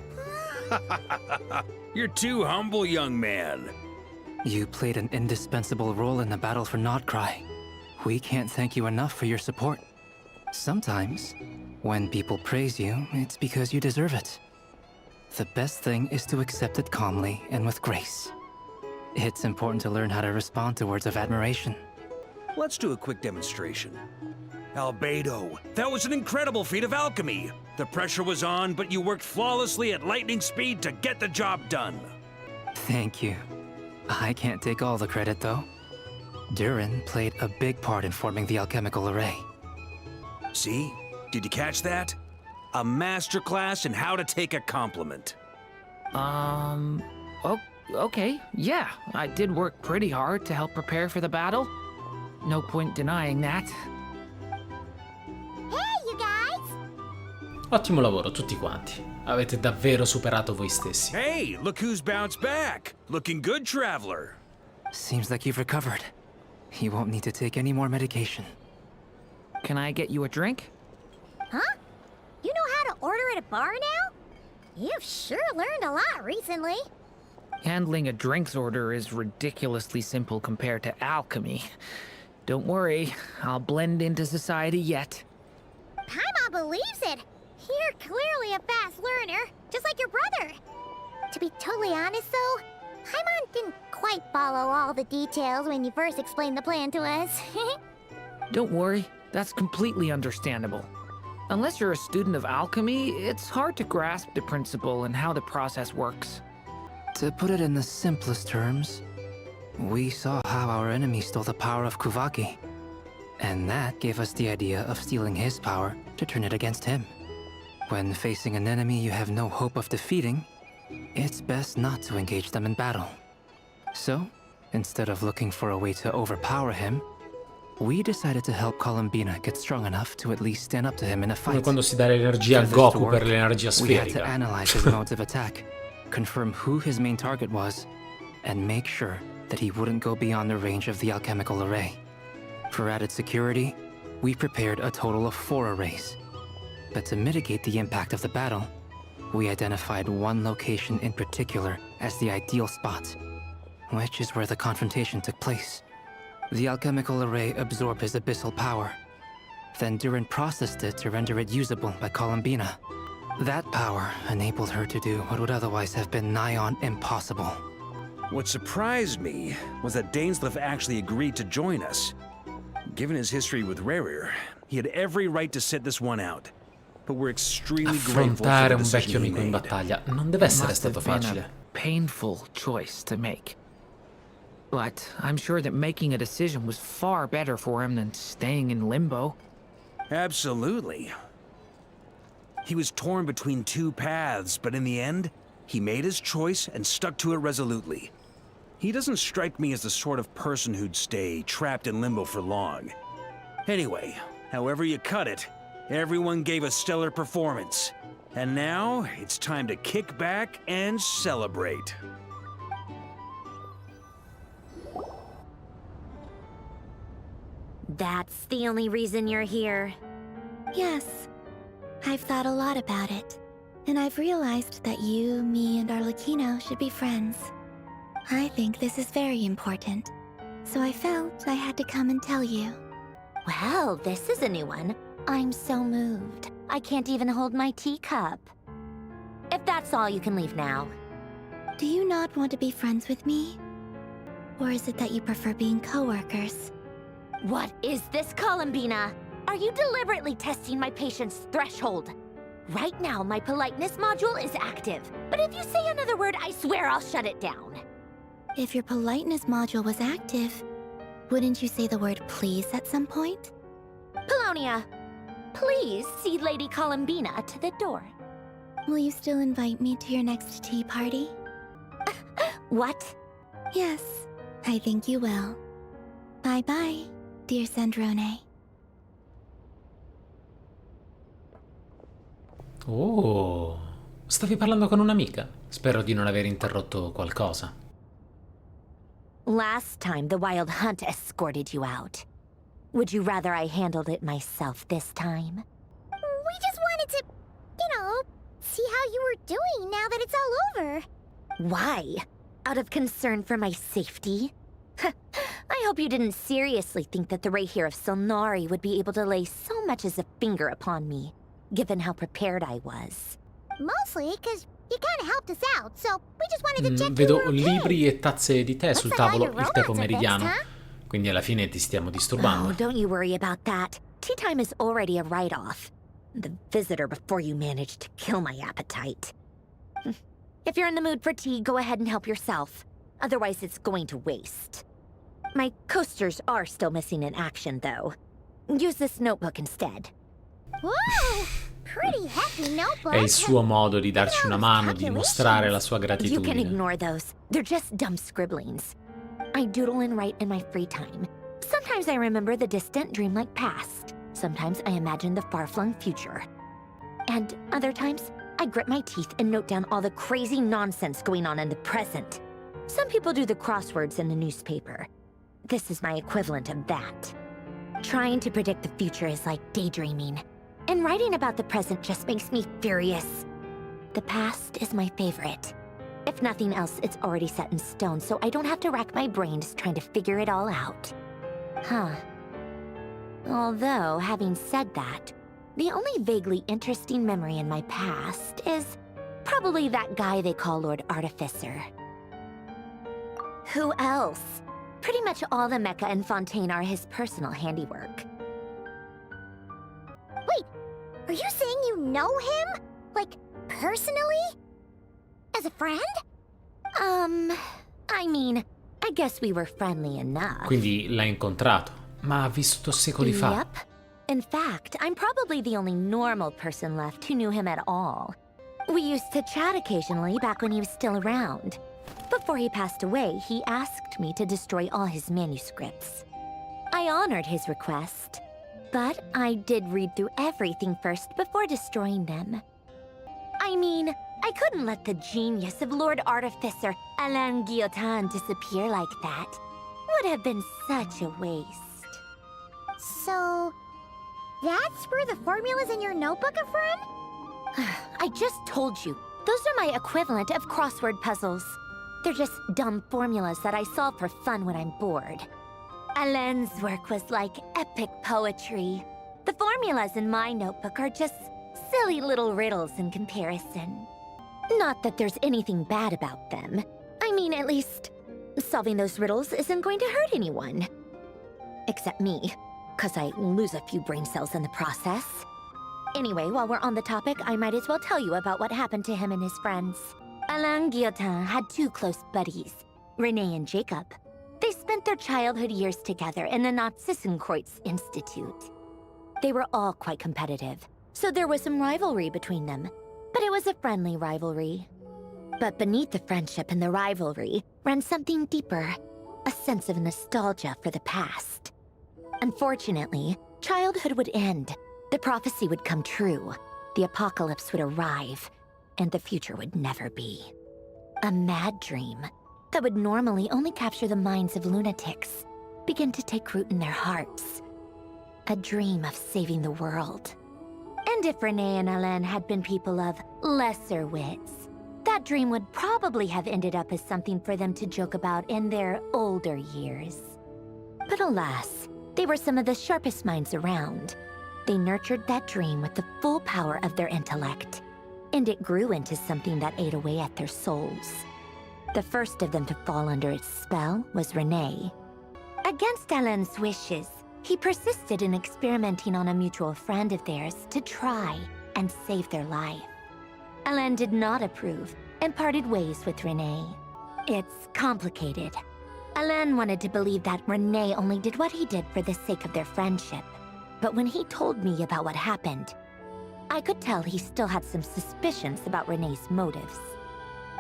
You're too humble, young man. You played an indispensable role in the battle for Notcry. We can't thank you enough for your support. Sometimes, when people praise you, it's because you deserve it. The best thing is to accept it calmly and with grace. It's important to learn how to respond to words of admiration. Let's do a quick demonstration. Albedo, that was an incredible feat of alchemy. The pressure was on, but you worked flawlessly at lightning speed to get the job done. Thank you. I can't take all the credit, though. Durin played a big part in forming the alchemical array. See? Did you catch that? A masterclass in how to take a compliment. Okay, yeah. I did work pretty hard to help prepare for the battle. No point denying that. Hey, you guys! Ottimo lavoro tutti quanti. Avete davvero superato voi stessi. Hey, look who's bounced back. Looking good, traveler. Seems like you've recovered. You won't need to take any more medication. Can I get you a drink? Huh? You know how to order at a bar now? You've sure learned a lot recently. Handling a drinks order is ridiculously simple compared to alchemy. Don't worry, I'll blend into society yet. Paimon believes it. You're clearly a fast learner, just like your brother. To be totally honest, though, Paimon didn't quite follow all the details when you first explained the plan to us. Don't worry, that's completely understandable. Unless you're a student of alchemy, it's hard to grasp the principle and how the process works. To put it in the simplest terms, we saw how our enemy stole the power of Kuvaki. And that gave us the idea of stealing his power to turn it against him. When facing an enemy you have no hope of defeating, it's best not to engage them in battle. So, instead of looking for a way to overpower him, we decided to help Columbina get strong enough to at least stand up to him in a Come fight. quando si dà l'energia a Goku per l'energia We had to sferica. analyze his modes of attack, confirm who his main target was, and make sure that he wouldn't go beyond the range of the alchemical array. For added security, we prepared a total of 4 arrays. But to mitigate the impact of the battle, we identified one location in particular as the ideal spot, which is where the confrontation took place. The alchemical array absorbed his abyssal power. Then Durin processed it to render it usable by Columbina. That power enabled her to do what would otherwise have been nigh on impossible. What surprised me was that Dainsleif actually agreed to join us. Given his history with Rerir, he had every right to sit this one out. But we're extremely grateful for Affrontare the un decision vecchio he amico in made. battaglia non deve essere Must have stato been facile. a painful choice to make. But I'm sure that making a decision was far better for him than staying in limbo. Absolutely. He was torn between 2 paths, but in the end, he made his choice and stuck to it resolutely. He doesn't strike me as the sort of person who'd stay trapped in limbo for long. Anyway, however you cut it, everyone gave a stellar performance. And now, it's time to kick back and celebrate. That's the only reason you're here. Yes. I've thought a lot about it. And I've realized that you, me, and Arlecchino should be friends. I think this is very important. So I felt I had to come and tell you. Well, this is a new one. I'm so moved. I can't even hold my teacup. If that's all, you can leave now. Do you not want to be friends with me? Or is it that you prefer being co-workers? What is this, Columbina? Are you deliberately testing my patience threshold? Right now, my politeness module is active. But if you say another word, I swear I'll shut it down. If your politeness module was active, wouldn't you say the word please at some point? Polonia, please see Lady Columbina to the door. Will you still invite me to your next tea party? What? Yes, I think you will. Bye-bye, dear Sandrone. Oh, stavi parlando con un'amica? Spero di non aver interrotto qualcosa. Last time, the Wild Hunt escorted you out. Would you rather I handled it myself this time? We just wanted to, see how you were doing now that it's all over. Why? Out of concern for my safety? I hope you didn't seriously think that the Rayhir of Solnari would be able to lay so much as a finger upon me, given how prepared I was. Mostly because you kind of helped us out, so we just wanted to check Vedo you were okay. libri e tazze di tè sul Looks like all tavolo, your il tè romance are pomeridiano. fixed, huh? Quindi alla fine ti stiamo disturbando. Oh, don't you worry about that. Tea time is already a write-off. The visitor before you managed to kill my appetite. If you're in the mood for tea, go ahead and help yourself. Otherwise, it's going to waste. My coasters are still missing in action, though. Use this notebook instead. Whoa! Pretty hefty notebook. È il suo modo di darci una mano, di mostrare la sua You can gratitudine. ignore those. They're just dumb scribblings. I doodle and write in my free time. Sometimes I remember the distant, dreamlike past. Sometimes I imagine the far-flung future. And other times, I grit my teeth and note down all the crazy nonsense going on in the present. Some people do the crosswords in the newspaper. This is my equivalent of that. Trying to predict the future is like daydreaming. And writing about the present just makes me furious. The past is my favorite. If nothing else, it's already set in stone, so I don't have to rack my brains trying to figure it all out. Huh. Although, having said that, the only vaguely interesting memory in my past is probably that guy they call Lord Artificer. Who else? Pretty much all the mecha and Fontaine are his personal handiwork. Wait, are you saying you know him? Like, personally? As a friend? I mean, I guess we were friendly enough. Quindi l'ha incontrato, ma ha vissuto secoli fa. Yep. In fact, I'm probably the only normal person left who knew him at all. We used to chat occasionally back when he was still around. Before he passed away, he asked me to destroy all his manuscripts. I honored his request, but I did read through everything first before destroying them. I mean, I couldn't let the genius of Lord Artificer Alain Guillotin disappear like that. Would have been such a waste. So, that's where the formulas in your notebook are from? I just told you. Those are my equivalent of crossword puzzles. They're just dumb formulas that I solve for fun when I'm bored. Alain's work was like epic poetry. The formulas in my notebook are just silly little riddles in comparison. Not that there's anything bad about them. I mean, at least, solving those riddles isn't going to hurt anyone. Except me, 'cause I lose a few brain cells in the process. Anyway, while we're on the topic, I might as well tell you about what happened to him and his friends. Alain Guillotin had two close buddies, René and Jacob. They spent their childhood years together in the Narzissenkreuz Institute. They were all quite competitive, so there was some rivalry between them. But it was a friendly rivalry. But beneath the friendship and the rivalry ran something deeper, a sense of nostalgia for the past. Unfortunately, childhood would end, the prophecy would come true, the apocalypse would arrive, and the future would never be. A mad dream that would normally only capture the minds of lunatics begin to take root in their hearts. A dream of saving the world. And if René and Alain had been people of lesser wits, that dream would probably have ended up as something for them to joke about in their older years. But alas, they were some of the sharpest minds around. They nurtured that dream with the full power of their intellect, and it grew into something that ate away at their souls. The first of them to fall under its spell was René. Against Alain's wishes, he persisted in experimenting on a mutual friend of theirs to try and save their life. Alain did not approve and parted ways with René. It's complicated. Alain wanted to believe that René only did what he did for the sake of their friendship. But when he told me about what happened, I could tell he still had some suspicions about René's motives.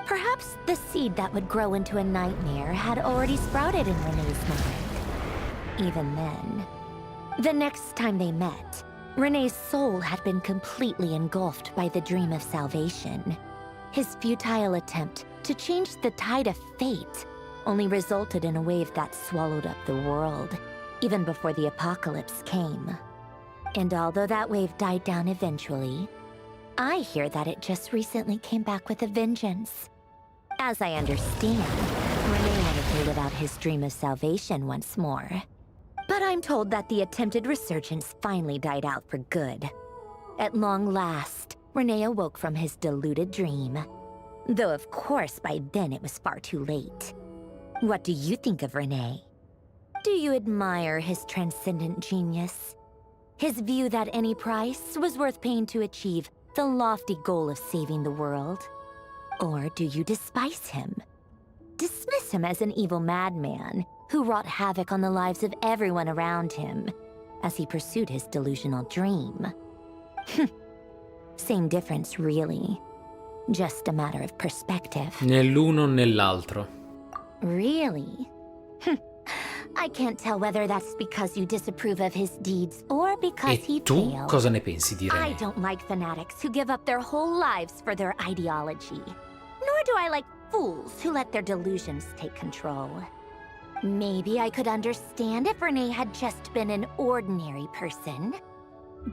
Perhaps the seed that would grow into a nightmare had already sprouted in René's mind. Even then, the next time they met, René's soul had been completely engulfed by the dream of salvation. His futile attempt to change the tide of fate only resulted in a wave that swallowed up the world, even before the apocalypse came. And although that wave died down eventually, I hear that it just recently came back with a vengeance. As I understand, René wanted to live out his dream of salvation once more. But I'm told that the attempted resurgence finally died out for good. At long last, René awoke from his deluded dream. Though of course by then it was far too late. What do you think of René? Do you admire his transcendent genius? His view that any price was worth paying to achieve the lofty goal of saving the world? Or do you despise him? Dismiss him as an evil madman who wrought havoc on the lives of everyone around him as he pursued his delusional dream? Same difference, really. Just a matter of perspective. Né l'uno né l'altro. Really? I can't tell whether that's because you disapprove of his deeds or because he E tu failed. cosa ne pensi di I René? don't like fanatics who give up their whole lives for their ideology. Nor do I like fools who let their delusions take control. Maybe I could understand if René had just been an ordinary person.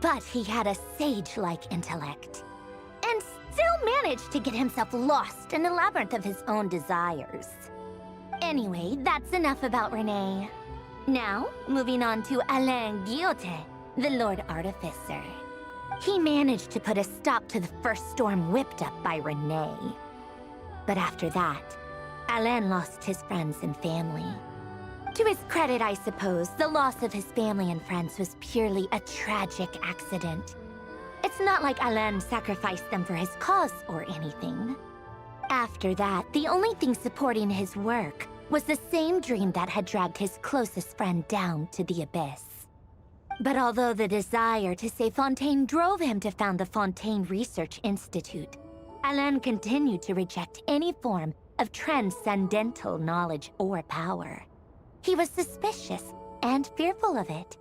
But he had a sage-like intellect. And still managed to get himself lost in a labyrinth of his own desires. Anyway, that's enough about René. Now, moving on to Alain Guillotin, the Lord Artificer. He managed to put a stop to the first storm whipped up by René. But after that, Alain lost his friends and family. To his credit, I suppose, the loss of his family and friends was purely a tragic accident. It's not like Alain sacrificed them for his cause or anything. After that, the only thing supporting his work was the same dream that had dragged his closest friend down to the abyss. But although the desire to save Fontaine drove him to found the Fontaine Research Institute, Alain continued to reject any form of transcendental knowledge or power. He was suspicious and fearful of it,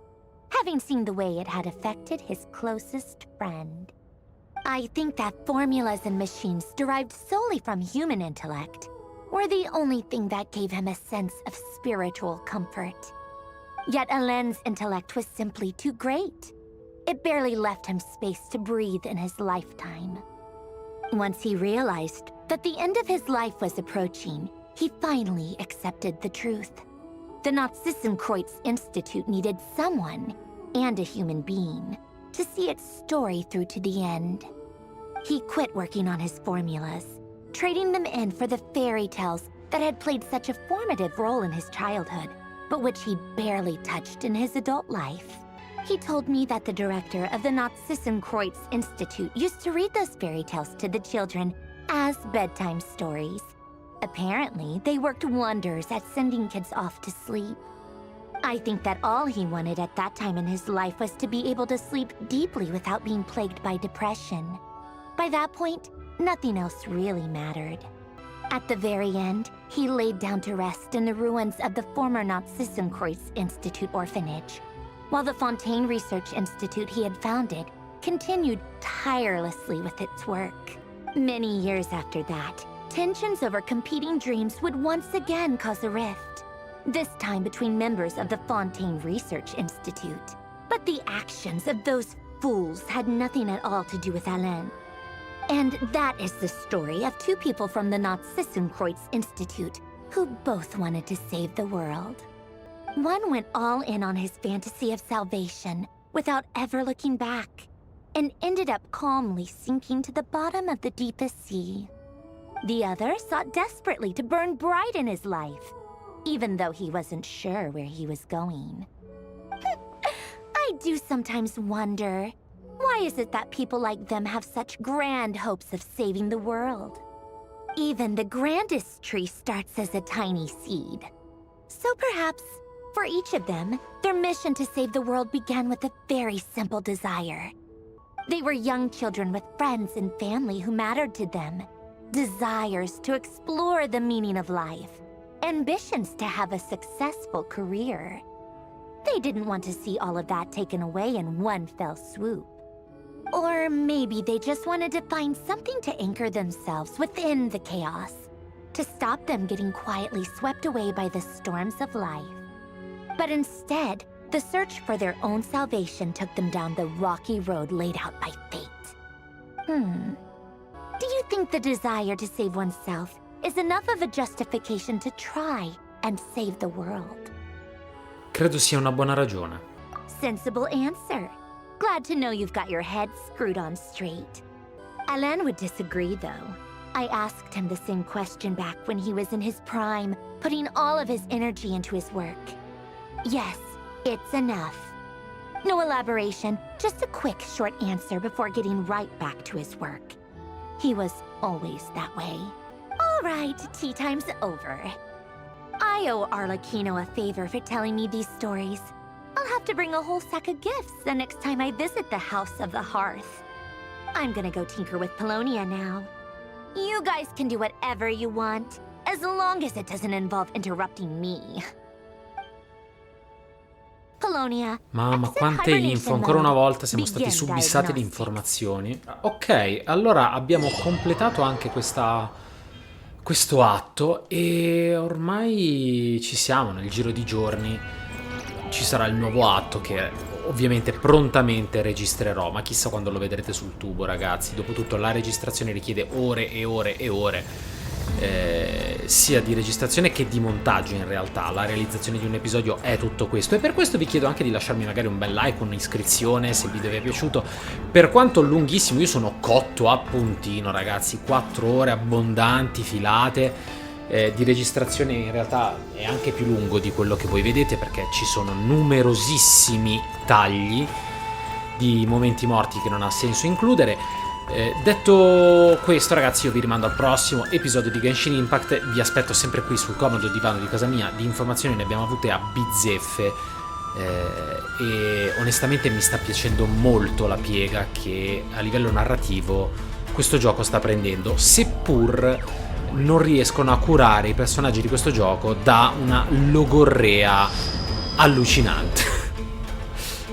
having seen the way it had affected his closest friend. I think that formulas and machines derived solely from human intellect were the only thing that gave him a sense of spiritual comfort. Yet Alain's intellect was simply too great. It barely left him space to breathe in his lifetime. Once he realized that the end of his life was approaching, he finally accepted the truth. The Nazissenkreuz Institute needed someone, and a human being, to see its story through to the end. He quit working on his formulas, trading them in for the fairy tales that had played such a formative role in his childhood, but which he barely touched in his adult life. He told me that the director of the Nazissenkreuz Institute used to read those fairy tales to the children as bedtime stories. Apparently, they worked wonders at sending kids off to sleep. I think that all he wanted at that time in his life was to be able to sleep deeply without being plagued by depression. By that point, nothing else really mattered. At the very end, he laid down to rest in the ruins of the former Nazissenkreuz Institute orphanage, while the Fontaine Research Institute he had founded continued tirelessly with its work. Many years after that, tensions over competing dreams would once again cause a rift, this time between members of the Fontaine Research Institute. But the actions of those fools had nothing at all to do with Alain. And that is the story of two people from the Nazissenkreuz Institute who both wanted to save the world. One went all in on his fantasy of salvation without ever looking back, and ended up calmly sinking to the bottom of the deepest sea. The other sought desperately to burn bright in his life, even though he wasn't sure where he was going. I do sometimes wonder, why is it that people like them have such grand hopes of saving the world? Even the grandest tree starts as a tiny seed. So perhaps, for each of them, their mission to save the world began with a very simple desire. They were young children with friends and family who mattered to them, desires to explore the meaning of life, ambitions to have a successful career. They didn't want to see all of that taken away in one fell swoop. Or maybe they just wanted to find something to anchor themselves within the chaos, to stop them getting quietly swept away by the storms of life. But instead, the search for their own salvation took them down the rocky road laid out by fate. Do you think the desire to save oneself is enough of a justification to try and save the world? Credo sia una buona ragione. Sensible answer. Glad to know you've got your head screwed on straight. Alain would disagree, though. I asked him the same question back when he was in his prime, putting all of his energy into his work. Yes, it's enough. No elaboration, just a quick, short answer before getting right back to his work. He was always that way. All right, tea time's over. I owe Arlecchino a favor for telling me these stories. I'll have to bring a whole sack of gifts the next time I visit the House of the Hearth. I'm gonna go tinker with Polonia now. You guys can do whatever you want, as long as it doesn't involve interrupting me. Colonia. Mamma, quante info, ancora una volta siamo stati subissati di informazioni. Ok, allora abbiamo completato anche questo atto e ormai ci siamo, nel giro di giorni ci sarà il nuovo atto che ovviamente prontamente registrerò, ma chissà quando lo vedrete sul tubo, ragazzi. Dopotutto la registrazione richiede ore e ore e ore, sia di registrazione che di montaggio. In realtà la realizzazione di un episodio è tutto questo, e per questo vi chiedo anche di lasciarmi magari un bel like, un'iscrizione se il video vi è piaciuto. Per quanto lunghissimo, io sono cotto a puntino, ragazzi, 4 ore abbondanti, filate. Di registrazione in realtà è anche più lungo di quello che voi vedete, perché ci sono numerosissimi tagli di momenti morti che non ha senso includere. Detto questo, ragazzi, io vi rimando al prossimo episodio di Genshin Impact. Vi aspetto sempre qui sul comodo divano di casa mia. Di informazioni ne abbiamo avute a bizzeffe, e onestamente mi sta piacendo molto la piega che a livello narrativo questo gioco sta prendendo, seppur non riescono a curare i personaggi di questo gioco da una logorrea allucinante.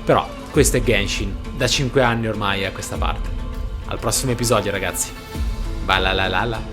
Però questo è Genshin, da 5 anni ormai a questa parte. Al prossimo episodio, ragazzi. Bye la la la la.